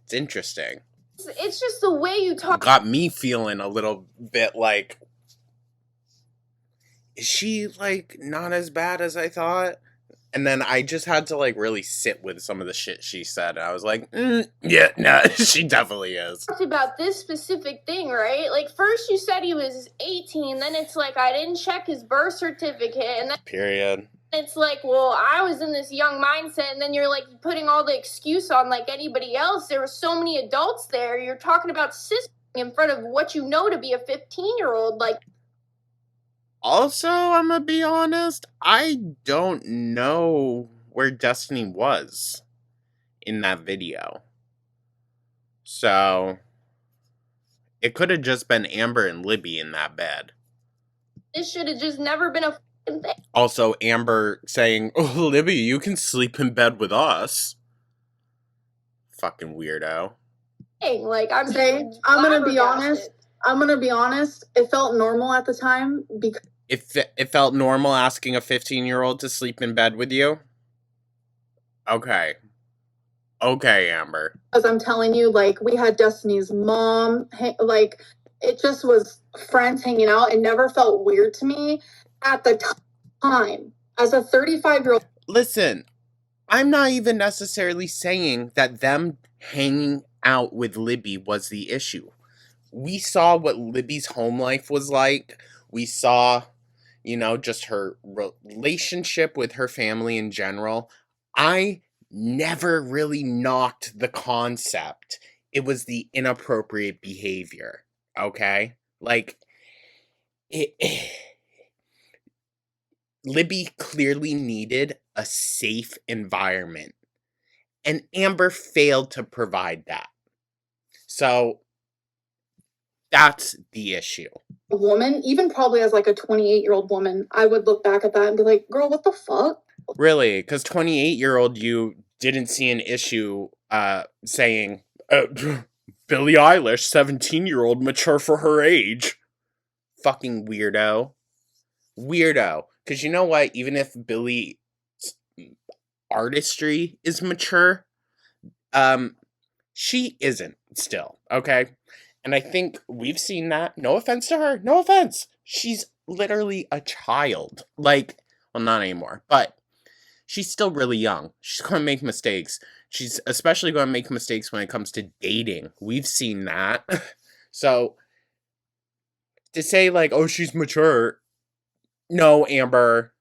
S1: It's interesting.
S13: It's just the way you talk.
S1: Got me feeling a little bit like, is she, like, not as bad as I thought? And then I just had to, like, really sit with some of the shit she said. I was like, yeah, no, she definitely is.
S13: Talked about this specific thing, right? Like, first you said he was 18, then it's like, I didn't check his birth certificate, and then
S1: period.
S13: It's like, well, I was in this young mindset, and then you're, like, putting all the excuse on, like, anybody else. There were so many adults there. You're talking about cis in front of what you know to be a 15-year-old, like...
S1: Also, I'm gonna be honest, I don't know where Destiny was in that video. So, it could have just been Amber and Libby in that bed.
S13: This should have just never been a fucking thing.
S1: Also, Amber saying, oh, Libby, you can sleep in bed with us. Fucking weirdo.
S13: Like, I'm
S10: gonna be honest. I'm gonna be honest. It felt normal at the time because...
S1: It felt normal asking a 15-year-old to sleep in bed with you? Okay. Okay, Amber.
S10: As I'm telling you, like, we had Destiny's mom, like, it just was friends hanging out. It never felt weird to me at the time. As a 35-year-old...
S1: Listen, I'm not even necessarily saying that them hanging out with Libby was the issue. We saw what Libby's home life was like. We saw, you know, just her relationship with her family in general. I never really knocked the concept. It was the inappropriate behavior, okay? Like, Libby clearly needed a safe environment And Amber failed to provide that. So that's the issue.
S10: A woman, even probably as like a 28-year-old woman, I would look back at that and be like, girl, what the fuck?
S1: Really? Because 28-year-old you didn't see an issue saying, Billie Eilish, 17-year-old, mature for her age. Fucking weirdo. Weirdo. Because you know what? Even if Billie's artistry is mature, she isn't still, okay? And I think we've seen that. No offense to her. No offense. She's literally a child. Like, well, not anymore. But she's still really young. She's going to make mistakes. She's especially going to make mistakes when it comes to dating. We've seen that. So, to say, like, oh, she's mature. No, Amber.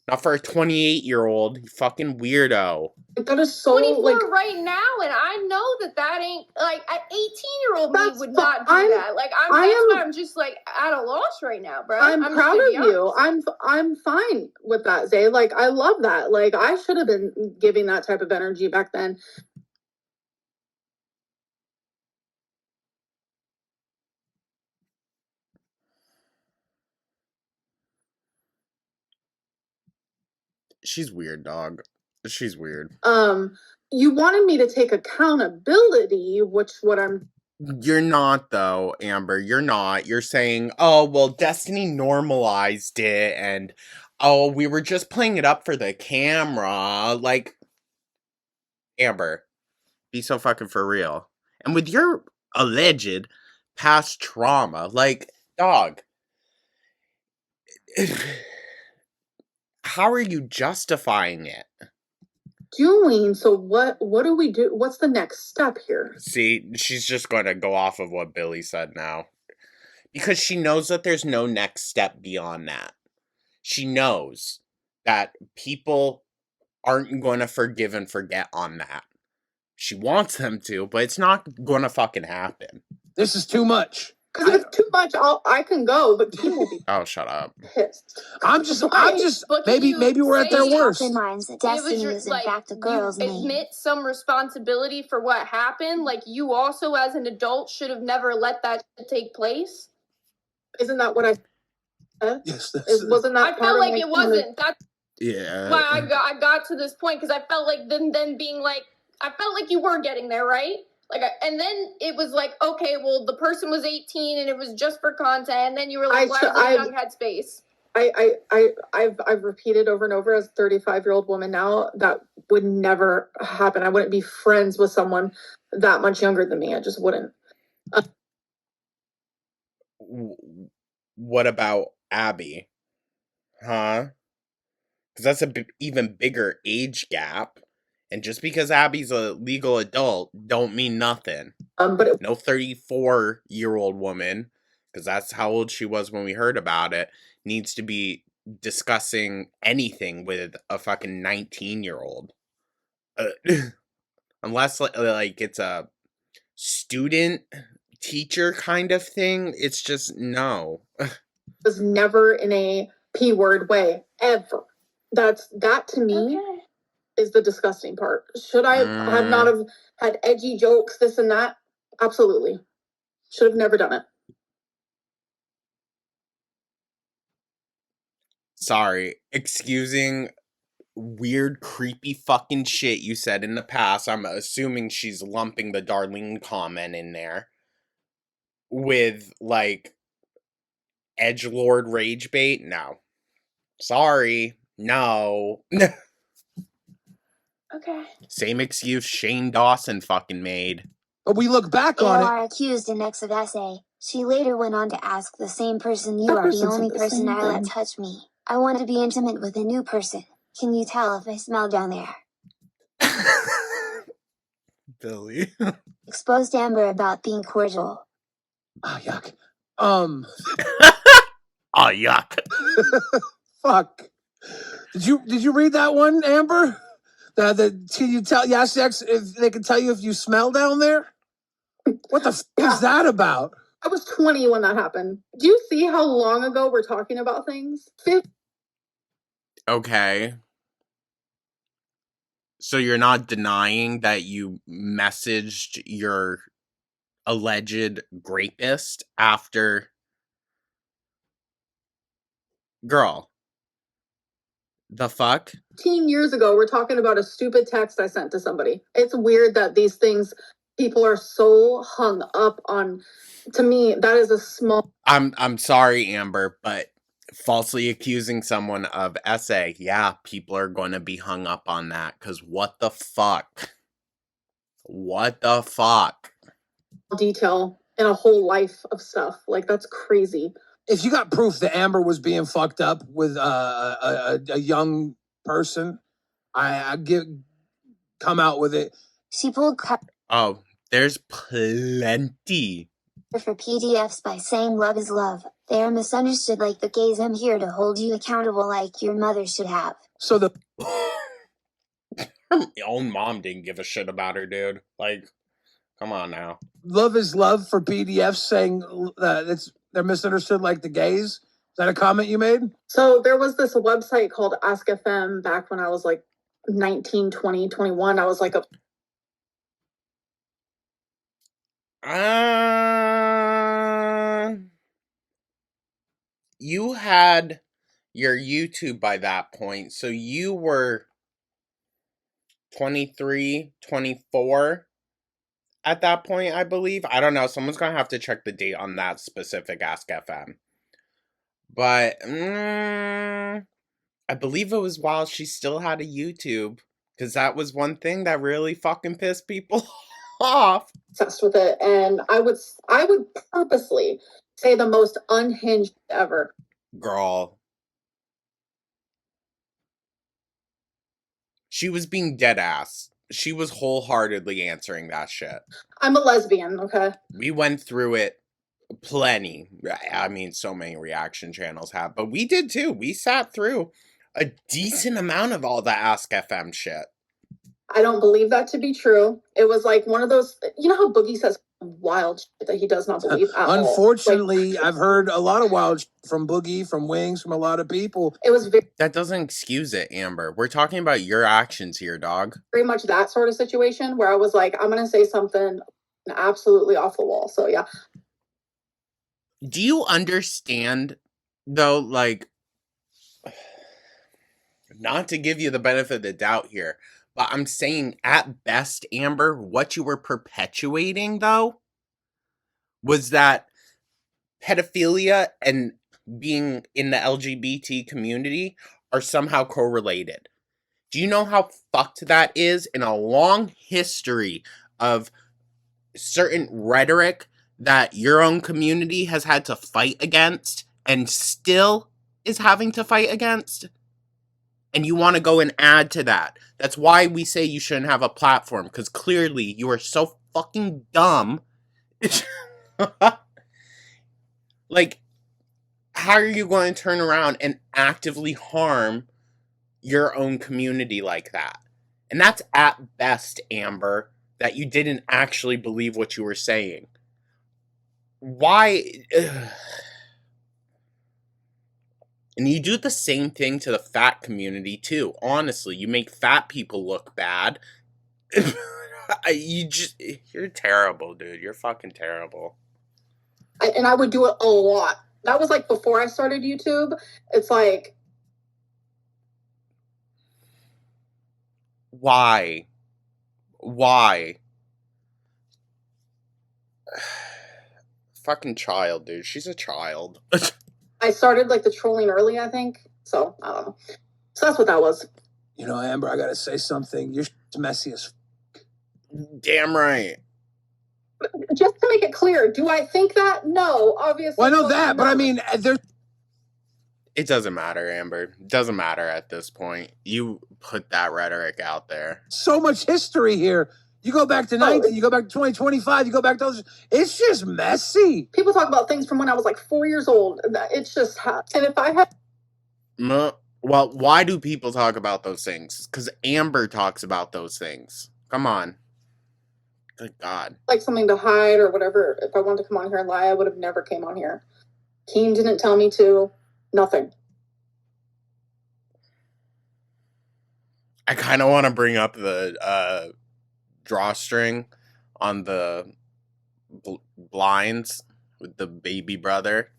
S1: Not for a 28-year-old. You fucking weirdo.
S10: That is so
S13: 24
S10: like
S13: right now, and I know that ain't like an 18-year-old me would not do that. Like I'm just like at a loss right now, bro.
S10: I'm proud of you. I'm fine with that, Zay. Like I love that. Like I should have been giving that type of energy back then.
S1: She's weird, dog. She's weird.
S10: You wanted me to take accountability, which what I'm.
S1: You're not, though, Amber. You're not. You're saying, oh, well, Destiny normalized it, and, oh, we were just playing it up for the camera. Like, Amber, be so fucking for real. And with your alleged past trauma, like, dog, how are you justifying it?
S10: So what do we do? What's the next step here?
S1: See, she's just going to go off of what Billie said now. Because she knows that there's no next step beyond that. She knows that people aren't going to forgive and forget on that. She wants them to, but it's not going to fucking happen.
S9: This is too much.
S10: Because if it's too much, I can go, but Kim will be
S1: Oh, shut up.
S10: pissed.
S9: I'm just maybe we're at their worst.
S11: Minds that Destiny is in fact a girl's name.
S13: Admit some responsibility for what happened. Like you also, as an adult, should have never let that take place.
S10: Isn't that what I said?
S9: Yes,
S10: wasn't that?
S13: I felt like it wasn't. That's
S1: yeah.
S13: why I got to this point because I felt like then being like I felt like you were getting there, right? Like, and then it was like, okay, well, the person was 18 and it was just for content. And then you were like, why is it a young headspace?
S10: I've repeated over and over as a 35-year-old woman now that would never happen. I wouldn't be friends with someone that much younger than me. I just wouldn't.
S1: What about Abby? Huh? Because that's a even bigger age gap. And just because Abby's a legal adult don't mean nothing.
S10: But
S1: no 34-year-old woman, because that's how old she was when we heard about it, needs to be discussing anything with a fucking 19-year-old. Unless, like, it's a student-teacher kind of thing. It's just, no.
S10: Was never in a P-word way, ever. That to me... Okay. Is the disgusting part. Should I have not have had edgy jokes, this and that? Absolutely. Should have never done it.
S1: Sorry. Excusing weird, creepy fucking shit you said in the past. I'm assuming she's lumping the Darlene comment in there. With, like, edgelord rage bait? No. Sorry. No.
S13: Okay.
S1: Same excuse Shane Dawson fucking made.
S9: But we look back on it.
S11: AR accused an ex of SA. She later went on to ask the same person, you are the only person I let touch me. I want to be intimate with a new person. Can you tell if I smell down there?
S1: Billie.
S11: Exposed Amber about being cordial.
S9: Oh, yuck.
S1: Oh, yuck.
S9: Fuck. Did you read that one, Amber? Can you tell? Yes, if they can tell you if you smell down there. What the f is that about?
S10: I was 20 when that happened. Do you see how long ago we're talking about things?
S1: Okay. So you're not denying that you messaged your alleged rapist after... Girl. The fuck?
S10: 15 years ago, we're talking about a stupid text I sent to somebody. It's weird that these things, people are so hung up on. To me, that is a small...
S1: I'm sorry, Amber, but falsely accusing someone of SA, yeah, people are going to be hung up on that, because what the fuck? What the fuck?
S10: Detail in a whole life of stuff. Like, that's crazy.
S9: If you got proof that Amber was being fucked up with a young person, I come out with it.
S11: She pulled
S1: Oh, there's plenty.
S11: for PDFs by saying love is love. They are misunderstood like the gays. I'm here to hold you accountable like your mother should have.
S9: So the
S1: Her own mom didn't give a shit about her, dude. Like, come on now.
S9: love is love for PDFs saying they're misunderstood like the gays. Is that a comment you made?
S10: So there was this website called Ask FM back when I was like 19, 20, 21. I was like
S1: You had your YouTube by that point, so you were 23, 24 at that point, I believe. I don't know. Someone's going to have to check the date on that specific Ask FM. But I believe it was while she still had a YouTube, because that was one thing that really fucking pissed people off.
S10: Obsessed with it, and I would purposely say the most unhinged ever.
S1: Girl. She was being dead ass. She was wholeheartedly answering that shit.
S10: I'm a lesbian, okay?
S1: We went through it plenty. I mean, so many reaction channels have, but we did too. We sat through a decent amount of all the Ask FM shit.
S10: I don't believe that to be true. It was like one of those, you know how Boogie says wild shit that he does not believe at all.
S9: Unfortunately, like, I've heard a lot of wild shit from Boogie, from Wings, from a lot of people.
S10: It was
S1: that doesn't excuse it, Amber. We're talking about your actions here, dog.
S10: Very much that sort of situation where I was like, I'm going to say something absolutely off the wall. So yeah.
S1: Do you understand, though, like, not to give you the benefit of the doubt here, but I'm saying at best, Amber, what you were perpetuating, though, was that pedophilia and being in the LGBT community are somehow correlated. Do you know how fucked that is in a long history of certain rhetoric that your own community has had to fight against and still is having to fight against? And you want to go and add to that. That's why we say you shouldn't have a platform, because clearly you are so fucking dumb. Like, how are you going to turn around and actively harm your own community like that? And that's at best, Amber, that you didn't actually believe what you were saying. Why? Ugh. And you do the same thing to the fat community, too. Honestly, you make fat people look bad. You're terrible, dude. You're fucking terrible.
S10: And I would do it a lot. That was like before I started YouTube. It's like...
S1: Why? Fucking child, dude. She's a child.
S10: I started like the trolling early, I think. So, I don't know. So that's what that was.
S9: You know, Amber, I gotta say something. You're messy as
S1: Damn right.
S10: Just to make it clear, do I think that? No, obviously.
S9: Well, I know that, but I mean, there's...
S1: It doesn't matter, Amber. It doesn't matter at this point. You put that rhetoric out there.
S9: So much history here. You go back to 19, you go back to 2025, you go back to those. It's just messy.
S10: People talk about things from when I was like 4 years old. It's just, and if I had...
S1: Well, why do people talk about those things? Because Amber talks about those things. Come on. Good God.
S10: Like something to hide or whatever. If I wanted to come on here and lie, I would have never came on here. Keen didn't tell me to. Nothing.
S1: I kind of want to bring up the drawstring on the blinds with the baby brother.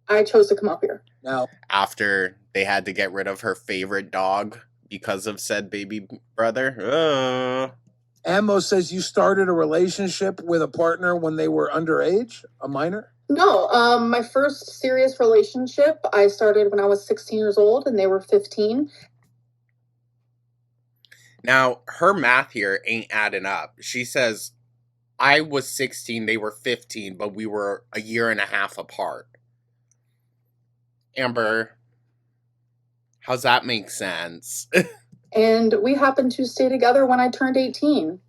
S10: I chose to come up here.
S9: Now,
S1: after they had to get rid of her favorite dog because of said baby brother.
S9: Ammo says you started a relationship with a partner when they were underage, a minor?
S10: No, my first serious relationship I started when I was 16 years old and they were 15.
S1: Now, her math here ain't adding up. She says, I was 16, they were 15, but we were a year and a half apart. Amber, how's that make sense?
S10: And we happened to stay together when I turned 18.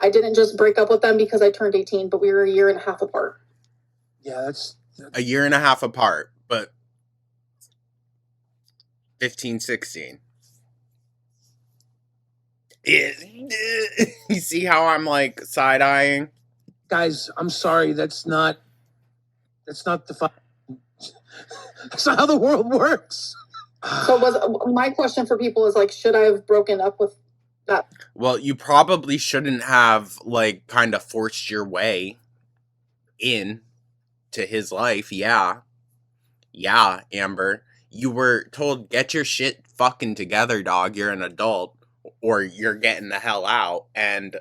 S10: I didn't just break up with them because I turned 18, but we were a year and a half apart.
S9: Yeah, that's
S1: a year and a half apart, but 15, 16. You see how I'm like side-eyeing?
S9: Guys, I'm sorry, that's not that's not how the world works.
S10: So my question for people is like, should I have broken up with that?
S1: Well, you probably shouldn't have like kind of forced your way in to his life. Yeah, Amber, you were told, get your shit fucking together, dog, you're an adult, or you're getting the hell out, and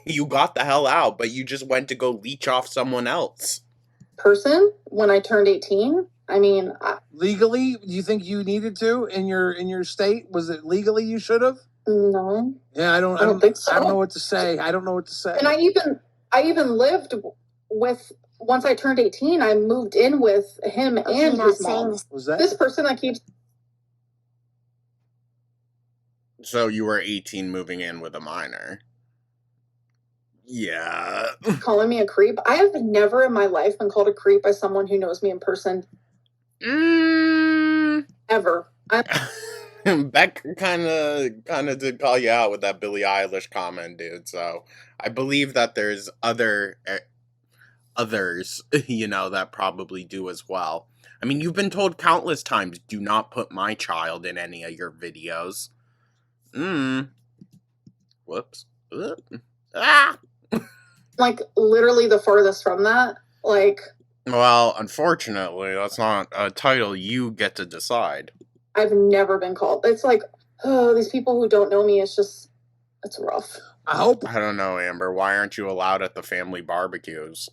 S1: you got the hell out, but you just went to go leech off someone else.
S10: Person when I turned 18. I mean,
S9: legally, do you think you needed to in your state? Was it legally you should have?
S10: No.
S9: Yeah, I don't think so. I don't know what to say.
S10: And I even lived with, once I turned 18, I moved in with him and his mom.
S9: Was that
S10: this person that keeps?
S1: So you were 18 moving in with a minor. Yeah.
S10: Calling me a creep. I have never in my life been called a creep by someone who knows me in person. Ever.
S1: Beck kind of did call you out with that Billie Eilish comment, dude. So I believe that there's others, that probably do as well. I mean, you've been told countless times, do not put my child in any of your videos. Whoops. Ah!
S10: Like, literally the furthest from that. Like...
S1: Well, unfortunately, that's not a title you get to decide.
S10: I've never been called. It's like, oh, these people who don't know me, it's rough.
S1: I don't know, Amber. Why aren't you allowed at the family barbecues?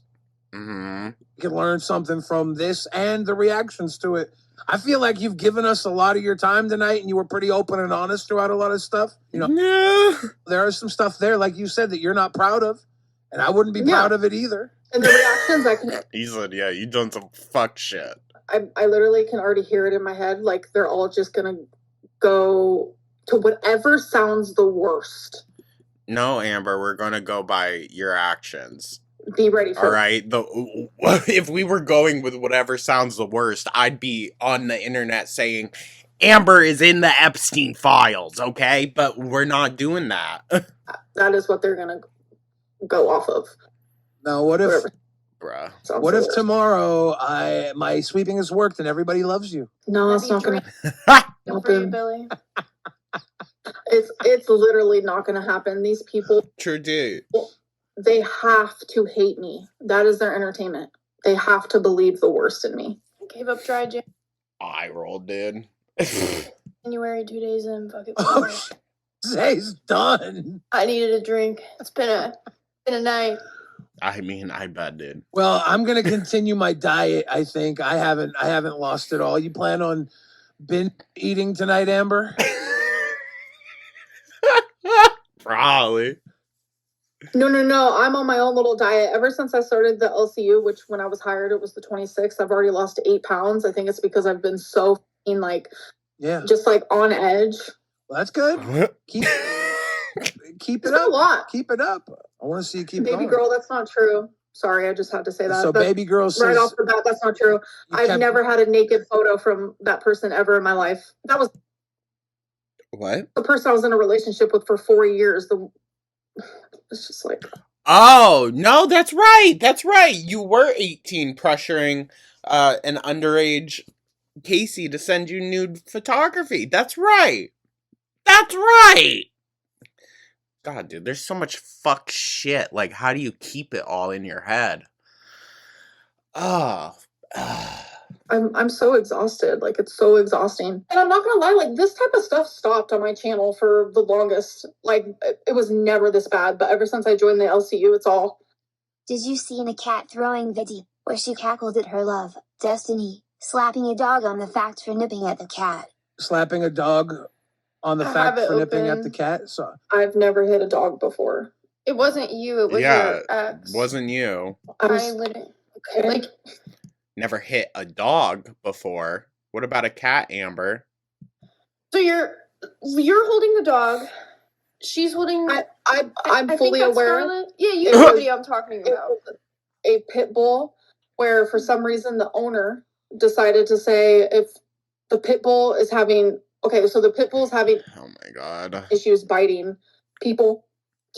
S9: You can learn something from this and the reactions to it. I feel like you've given us a lot of your time tonight, and you were pretty open and honest throughout a lot of stuff. There is some stuff there, like you said, that you're not proud of, and I wouldn't be proud of it either.
S10: And the reactions I can...
S1: He said, yeah, you done some fuck shit.
S10: I literally can already hear it in my head. Like, they're all just gonna go to whatever sounds the worst.
S1: No, Amber, we're gonna go by your actions.
S10: Be ready for
S1: it. All right? If we were going with whatever sounds the worst, I'd be on the internet saying, Amber is in the Epstein files, okay? But we're not doing that.
S10: That is what they're gonna go off of.
S9: Now, what if...
S10: Whatever.
S1: Bruh.
S9: What if tomorrow my sweeping has worked and everybody loves you?
S10: No, it's not gonna
S13: happen, Billy.
S10: It's literally not gonna happen. These people,
S1: true dude,
S10: they have to hate me. That is their entertainment. They have to believe the worst in me.
S13: Gave up dry Jan.
S1: I rolled, dude.
S13: January, 2 days in. Fuck it.
S9: Today's done.
S13: I needed a drink. It's been a night.
S1: I mean, I bet, dude.
S9: Well, I'm gonna continue my diet. I think I haven't lost it all. You plan on binge eating tonight, Amber?
S1: Probably.
S10: No. I'm on my own little diet. Ever since I started the LCU, which when I was hired, it was the 26th. I've already lost 8 pounds. I think it's because I've been so just like on edge.
S9: Well, that's good. Keep it up.
S10: A lot.
S9: Keep it up. I want to see you keep
S10: baby
S9: going.
S10: girl, that's not true. Sorry, I just had to say that.
S9: So baby girl says,
S10: right off the bat, that's not true. I've never had a naked photo from that person ever in my life. That was
S1: what?
S10: The person I was in a relationship with for 4 years. It's just like,
S1: oh no, that's right. You were 18, pressuring an underage Casey to send you nude photography. That's right. That's right. God, dude, there's so much fuck shit. Like, how do you keep it all in your head? Oh.
S10: I'm so exhausted. Like, it's so exhausting. And I'm not gonna lie, like, this type of stuff stopped on my channel for the longest. Like, it was never this bad, but ever since I joined the LCU, it's all.
S11: Did you see in a cat throwing video where she cackled at her love, Destiny, slapping a dog on the fact for nipping at the cat?
S9: Slapping a dog on the fact for nipping at the cat? So
S10: I've never hit a dog before.
S13: It wasn't you, it was your ex.
S1: Wasn't you.
S13: I literally,
S10: okay.
S13: like,
S1: Never hit a dog before. What about a cat, Amber?
S13: so you're holding the dog. She's holding.
S10: I'm fully aware.
S13: Scarlet. Yeah, you know the video I'm talking about.
S10: A pit bull where for some reason the owner decided to say if the pit bull is having so the pit bull is having
S1: oh my god
S10: issues biting people,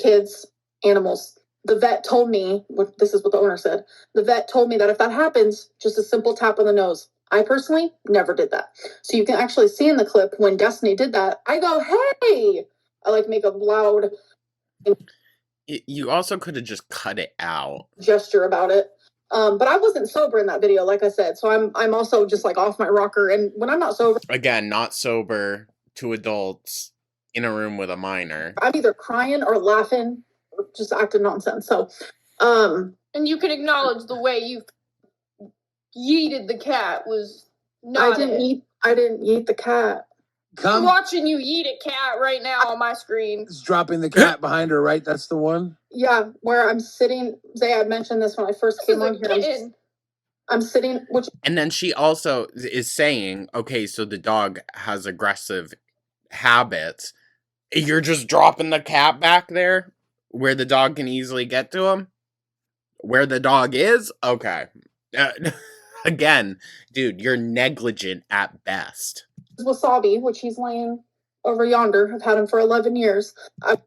S10: kids, animals. The vet told me, this is what the owner said, the vet told me that if that happens, just a simple tap on the nose. I personally never did that. So you can actually see in the clip when Destiny did that, I go, hey! I like make a loud
S1: you also could have just cut it out.
S10: Gesture about it. But I wasn't sober in that video, like I said. So I'm also just like off my rocker. And when I'm not sober,
S1: again, not sober, 2 adults in a room with a minor,
S10: I'm either crying or laughing or just acting nonsense. So,
S13: and you can acknowledge the way you yeeted the cat was not.
S10: I didn't yeet the cat.
S13: I'm watching you eat a cat right now on my screen.
S9: It's dropping the cat behind her, right? That's the one?
S10: Yeah, where I'm sitting. Zay, I mentioned this when I first came on here. I'm sitting,
S1: and then she also is saying, okay, so the dog has aggressive habits. You're just dropping the cat back there where the dog can easily get to him? Where the dog is? Okay. Again, dude, you're negligent at best.
S10: Wasabi, which he's laying over yonder. I've had him for 11 years.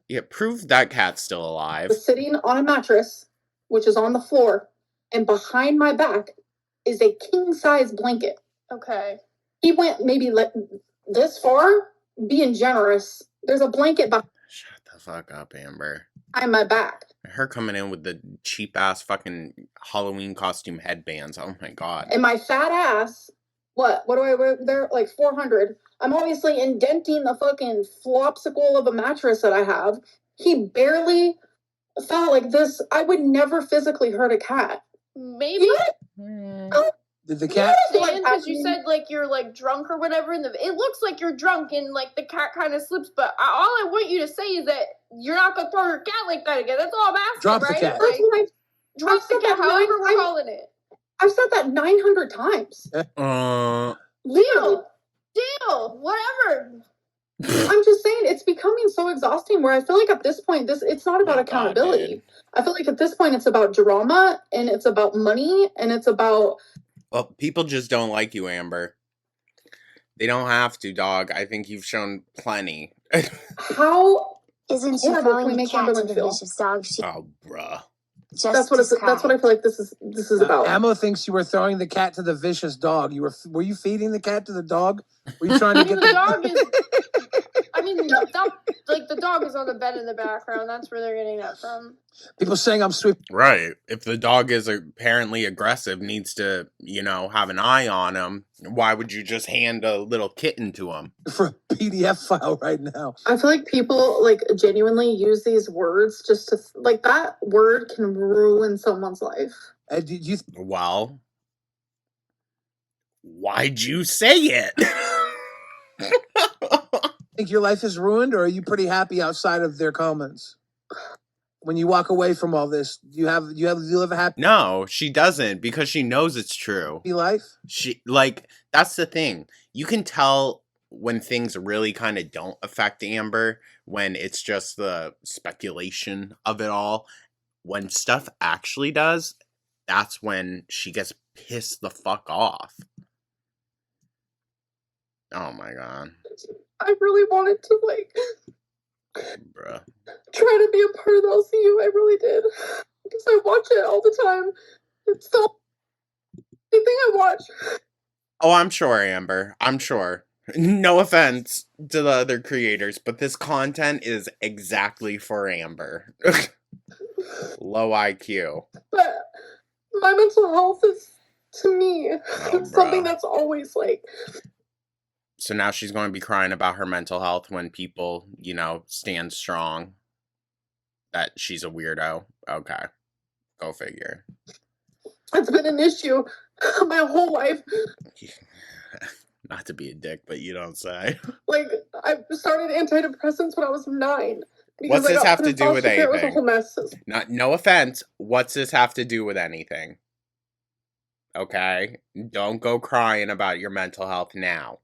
S1: Yeah, prove that cat's still alive.
S10: Was sitting on a mattress, which is on the floor, and behind my back is a king-size blanket.
S13: Okay.
S10: He went maybe this far, being generous. There's a blanket behind.
S1: Shut the fuck up, Amber.
S10: Behind my back.
S1: Her coming in with the cheap-ass fucking Halloween costume headbands. Oh my god.
S10: And my fat ass... What do I wear there? Like 400. I'm obviously indenting the fucking flopsicle of a mattress that I have. He barely felt like this. I would never physically hurt a cat.
S13: Maybe.
S9: Did the cat?
S13: Because you said like you're like drunk or whatever, and it looks like you're drunk, and like the cat kind of slips. But all I want you to say is that you're not gonna throw your cat like that again. That's all I'm asking.
S9: Drop
S13: right?
S9: the cat.
S13: Like, drop the cat. However we're calling it.
S10: I've said that 900 times.
S13: Deal. Whatever.
S10: I'm just saying, it's becoming so exhausting where I feel like at this point, it's not about accountability. I feel like at this point, it's about drama, and it's about money, and it's about...
S1: Well, people just don't like you, Amber. They don't have to, dog. I think you've shown plenty.
S10: How...
S11: Isn't she throwing the cat to the vicious dog?
S1: Oh, bruh.
S10: That's what I feel like this is about.
S9: Ammo thinks you were throwing the cat to the vicious dog. Were you feeding the cat to the dog? Were you trying to get
S13: the dog is? I mean, the dog is on the bed in the background. That's where they're getting that from.
S9: People saying I'm sweet.
S1: Right. If the dog is apparently aggressive, needs to, have an eye on him, why would you just hand a little kitten to him?
S9: For a PDF file right now.
S10: I feel like people, genuinely use these words just to... that word can ruin someone's life.
S1: Well, why'd you say it?
S9: Think your life is ruined, or are you pretty happy outside of their comments? When you walk away from all this, do you live a happy?
S1: No, she doesn't, because she knows it's true.
S9: Life?
S1: That's the thing. You can tell when things really kind of don't affect Amber, when it's just the speculation of it all. When stuff actually does, that's when she gets pissed the fuck off. Oh my god.
S10: I really wanted to,
S1: bruh,
S10: try to be a part of the LCU. I really did. Because I watch it all the time. It's the only thing I watch.
S1: Oh, I'm sure, Amber. I'm sure. No offense to the other creators, but this content is exactly for Amber. Low IQ.
S10: But my mental health is, to me, something
S1: bruh.
S10: that's always like.
S1: So now she's going to be crying about her mental health when people, stand strong. That she's a weirdo. Okay. Go figure.
S10: It's been an issue my whole life.
S1: Not to be a dick, but you don't say.
S10: Like, I started antidepressants when I was 9.
S1: What's this have to do with
S10: anything? It was a
S1: anything?
S10: whole mess.
S1: No offense. What's this have to do with anything? Okay? Don't go crying about your mental health now.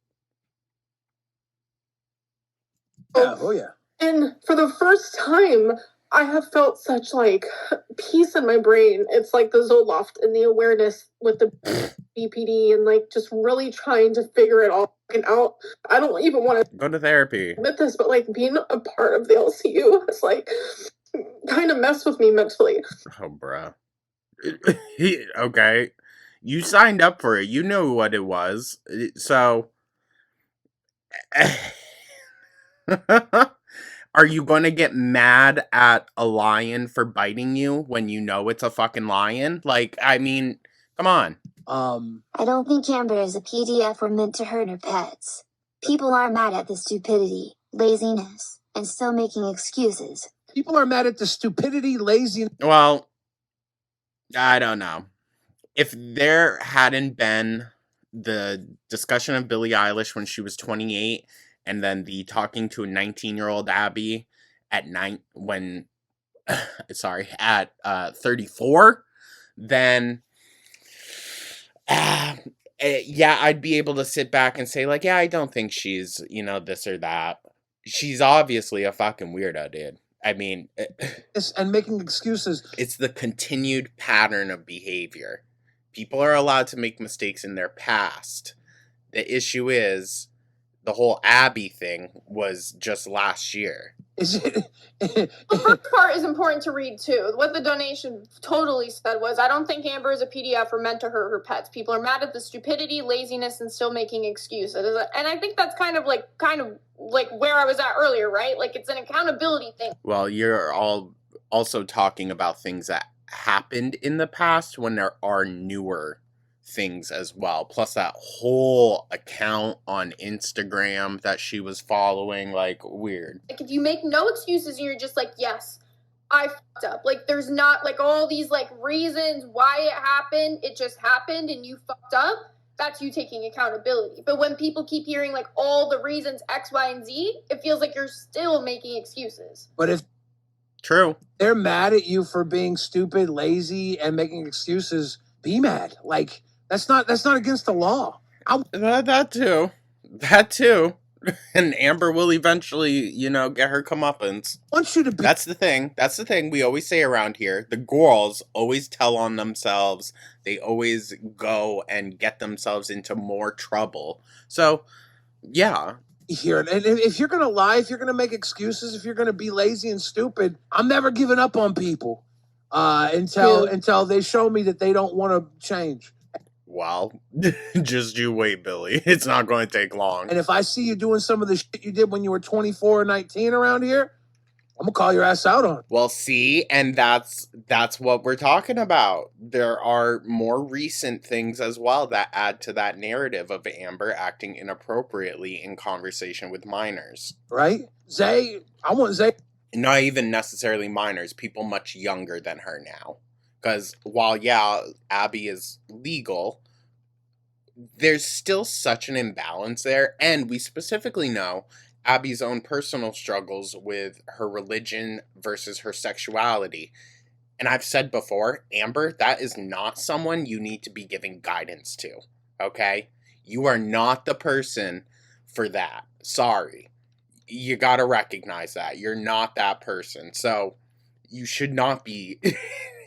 S9: Oh yeah.
S10: And for the first time, I have felt such like peace in my brain. It's like the Zoloft and the awareness with the BPD and like just really trying to figure it all out. I don't even want to
S1: go to therapy.
S10: Admit this, but like being a part of the LCU, it's like kind of messed with me mentally.
S1: Oh, bruh. Okay. You signed up for it. You knew what it was. So. Are you going to get mad at a lion for biting you when you know it's a fucking lion? Like, I mean, come on.
S11: I don't think Amber is a PDF or meant to hurt her pets. People are mad at the stupidity, laziness, and still making excuses.
S9: People are mad at the stupidity, laziness.
S1: Well, I don't know. If there hadn't been the discussion of Billie Eilish when she was 28, and then the talking to a 19-year-old Abby at 34, then yeah, I'd be able to sit back and say like, yeah, I don't think she's, this or that. She's obviously a fucking weirdo, dude. I mean,
S9: and making excuses.
S1: It's the continued pattern of behavior. People are allowed to make mistakes in their past. The issue is the whole Abby thing was just last year.
S13: The first part is important to read too. What the donation totally said was, I don't think Amber is a PDF or meant to hurt her pets. People are mad at the stupidity, laziness, and still making excuses. And I think that's kind of like where I was at earlier, right? Like it's an accountability thing.
S1: Well, you're all also talking about things that happened in the past when there are newer things as well. Plus that whole account on Instagram that she was following, like, weird.
S13: Like if you make no excuses and you're just like, yes, I fucked up. Like there's not like all these like reasons why it happened. It just happened and you fucked up. That's you taking accountability. But when people keep hearing like all the reasons X, Y, and Z, it feels like you're still making excuses.
S9: But if
S1: True.
S9: they're mad at you for being stupid, lazy, and making excuses, be mad. Like that's not against the law.
S1: That too. And Amber will eventually, get her comeuppance.
S9: I want you to be.
S1: That's the thing we always say around here. The girls always tell on themselves. They always go and get themselves into more trouble. So, yeah.
S9: Here, and if you're gonna lie, if you're gonna make excuses, if you're gonna be lazy and stupid, I'm never giving up on people until they show me that they don't want to change.
S1: Well, just you wait, Billy. It's not going to take long.
S9: And if I see you doing some of the shit you did when you were 24 or 19 around here, I'm gonna call your ass out on it.
S1: Well, see, and that's what we're talking about. There are more recent things as well that add to that narrative of Amber acting inappropriately in conversation with minors.
S9: Right? Zay, I want Zay.
S1: Not even necessarily minors, people much younger than her now. Because while, yeah, Abby is legal, there's still such an imbalance there. And we specifically know Abby's own personal struggles with her religion versus her sexuality. And I've said before, Amber, that is not someone you need to be giving guidance to, okay? You are not the person for that. Sorry. You gotta recognize that. You're not that person. So you should not be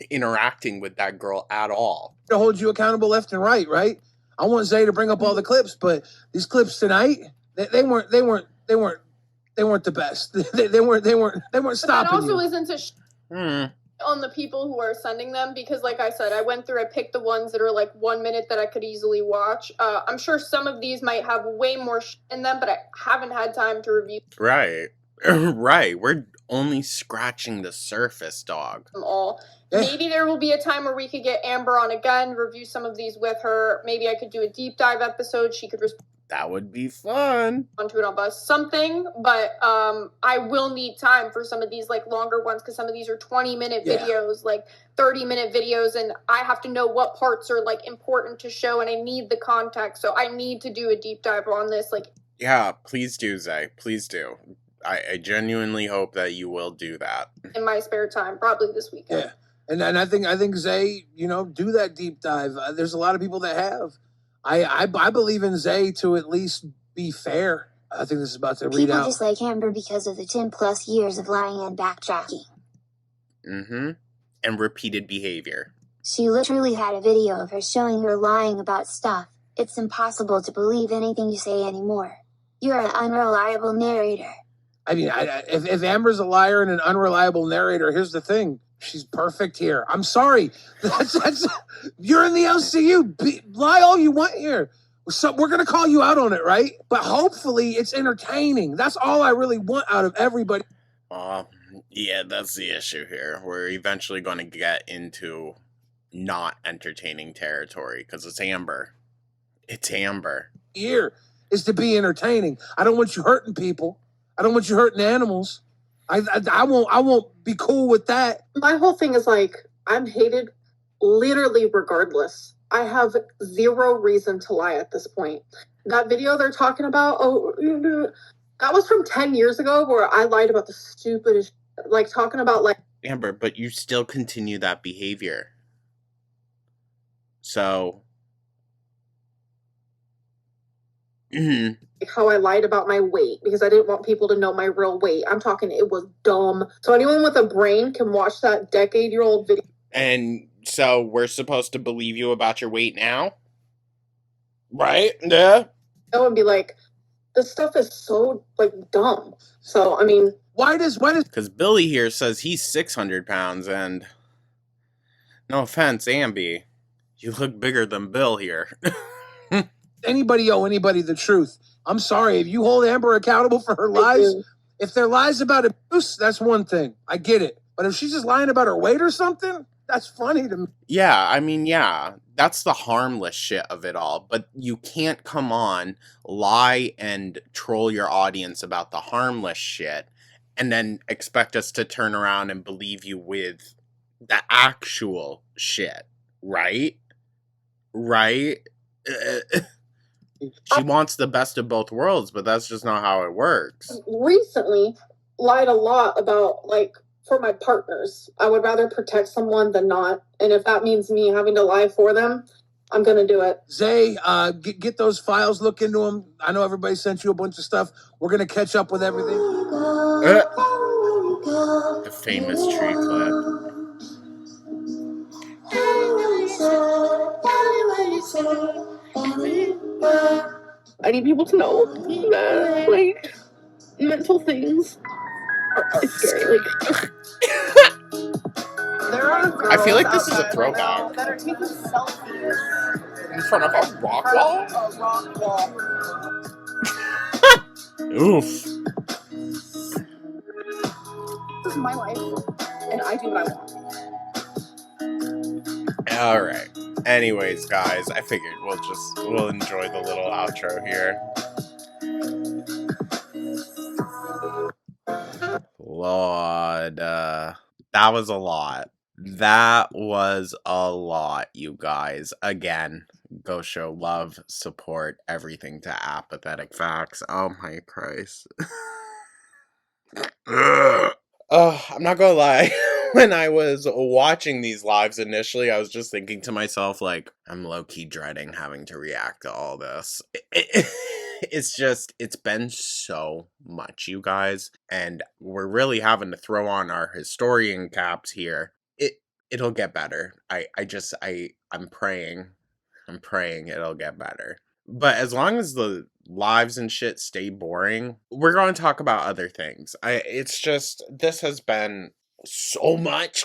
S1: interacting with that girl at all.
S9: To hold you accountable left and right? I want Zay to bring up all the clips, but these clips tonight, they weren't the best. They weren't stopping.
S13: That also
S9: you.
S13: isn't to. on the people who are sending them, because like I said, I picked the ones that are like 1 minute that I could easily watch. I'm sure some of these might have way more in them, but I haven't had time to review
S1: Right. Right. We're only scratching the surface, dog.
S13: them all. Maybe there will be a time where we could get Amber on again, review some of these with her. Maybe I could do a deep dive episode. She could respond.
S1: That would be fun.
S13: Onto it on bus something, but I will need time for some of these like longer ones, because some of these are 20-minute videos, like 30-minute videos, and I have to know what parts are like important to show, and I need the context, so I need to do a deep dive on this. Like,
S1: yeah, please do, Zay. Please do. I genuinely hope that you will do that
S13: in my spare time, probably this weekend.
S9: Yeah, and I think Zay, do that deep dive. There's a lot of people that have. I believe in Zay to at least be fair. I think this is about to read out.
S11: People dislike Amber because of the 10+ years of lying and backtracking.
S1: Mm-hmm. And repeated behavior.
S11: She literally had a video of her showing her lying about stuff. It's impossible to believe anything you say anymore. You're an unreliable narrator.
S9: I mean, if Amber's a liar and an unreliable narrator, here's the thing. She's perfect here. I'm sorry. That's you're in the LCU. Lie all you want here. So we're going to call you out on it, right? But hopefully it's entertaining. That's all I really want out of everybody.
S1: Yeah, that's the issue here. We're eventually going to get into not entertaining territory because it's Amber. It's Amber.
S9: Here is to be entertaining. I don't want you hurting people. I don't want you hurting animals. I won't be cool with that.
S10: My whole thing is like, I'm hated literally regardless. I have zero reason to lie at this point. That video they're talking about, that was from 10 years ago where I lied about the stupidest, like talking about like...
S1: Amber, but you still continue that behavior. So...
S10: how I lied about my weight because I didn't want people to know my real weight. I'm talking, it was dumb. So anyone with a brain can watch that decade-old video.
S1: And so we're supposed to believe you about your weight now? Right? Yeah.
S10: And be like, this stuff is so like dumb. So I mean,
S9: why does
S1: because Billy here says he's 600 pounds, and no offense, Ambi, you look bigger than Bill here.
S9: Anybody owe anybody the truth. I'm sorry, if you hold Amber accountable for her lies, if they're lies about abuse, that's one thing. I get it. But if she's just lying about her weight or something, that's funny to me.
S1: Yeah, I mean, yeah, that's the harmless shit of it all. But you can't come on, lie, and troll your audience about the harmless shit, and then expect us to turn around and believe you with the actual shit, right? Right? She wants the best of both worlds, but that's just not how it works.
S10: Recently, lied a lot about, like, for my partners. I would rather protect someone than not. And if that means me having to lie for them, I'm going to do it.
S9: Zay, get those files, look into them. I know everybody sent you a bunch of stuff. We're going to catch up with everything.
S1: The famous tree clip.
S10: I need people to know that, like, mental things are scary. Like,
S2: there are girls
S1: I feel like this is a throwback.
S2: right that are taking selfies
S1: in front of a rock wall?
S2: A rock wall.
S1: Oof.
S10: This is my life, and I do what I want.
S1: Alright. Anyways, guys, I figured we'll enjoy the little outro here. Lord, that was a lot. That was a lot, you guys. Again, go show love, support, everything to Apathetic Facts. Oh my Christ. I'm not gonna lie. When I was watching these lives initially, I was just thinking to myself, like, I'm low-key dreading having to react to all this. It's been so much, you guys, and we're really having to throw on our historian caps here. It'll get better. I'm praying it'll get better. But as long as the lives and shit stay boring, we're going to talk about other things. It's just, this has been so much.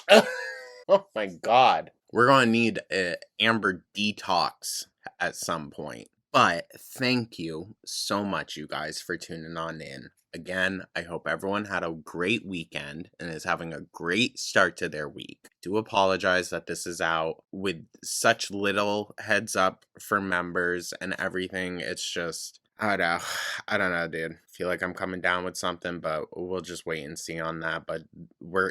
S1: Oh my God. We're going to need an Amber detox at some point. But thank you so much, you guys, for tuning on in. Again, I hope everyone had a great weekend and is having a great start to their week. I do apologize that this is out with such little heads up for members and everything. It's just, I don't know, dude. I feel like I'm coming down with something, but we'll just wait and see on that. But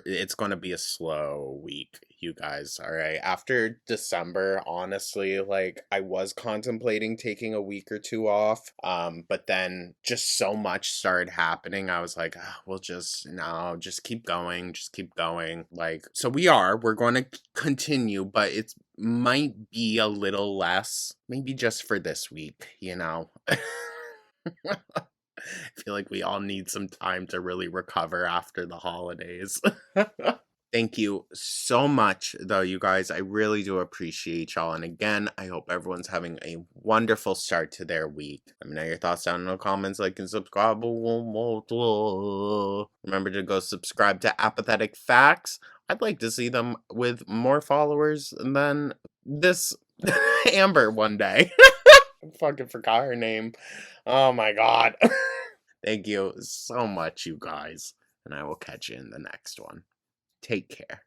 S1: it's going to be a slow week, you guys. All right. After December, honestly, like I was contemplating taking a week or two off. But then just so much started happening. I was like, we'll just keep going. Just keep going. Like, so we're going to continue, but it might be a little less, maybe just for this week, you know. I feel like we all need some time to really recover after the holidays. Thank you so much, though, you guys. I really do appreciate y'all. And again, I hope everyone's having a wonderful start to their week. Let me know your thoughts down in the comments, like and subscribe. Remember to go subscribe to Apathetic Facts. I'd like to see them with more followers than this Amber one day. I fucking forgot her name. Oh my God. Thank you so much, you guys. And I will catch you in the next one. Take care.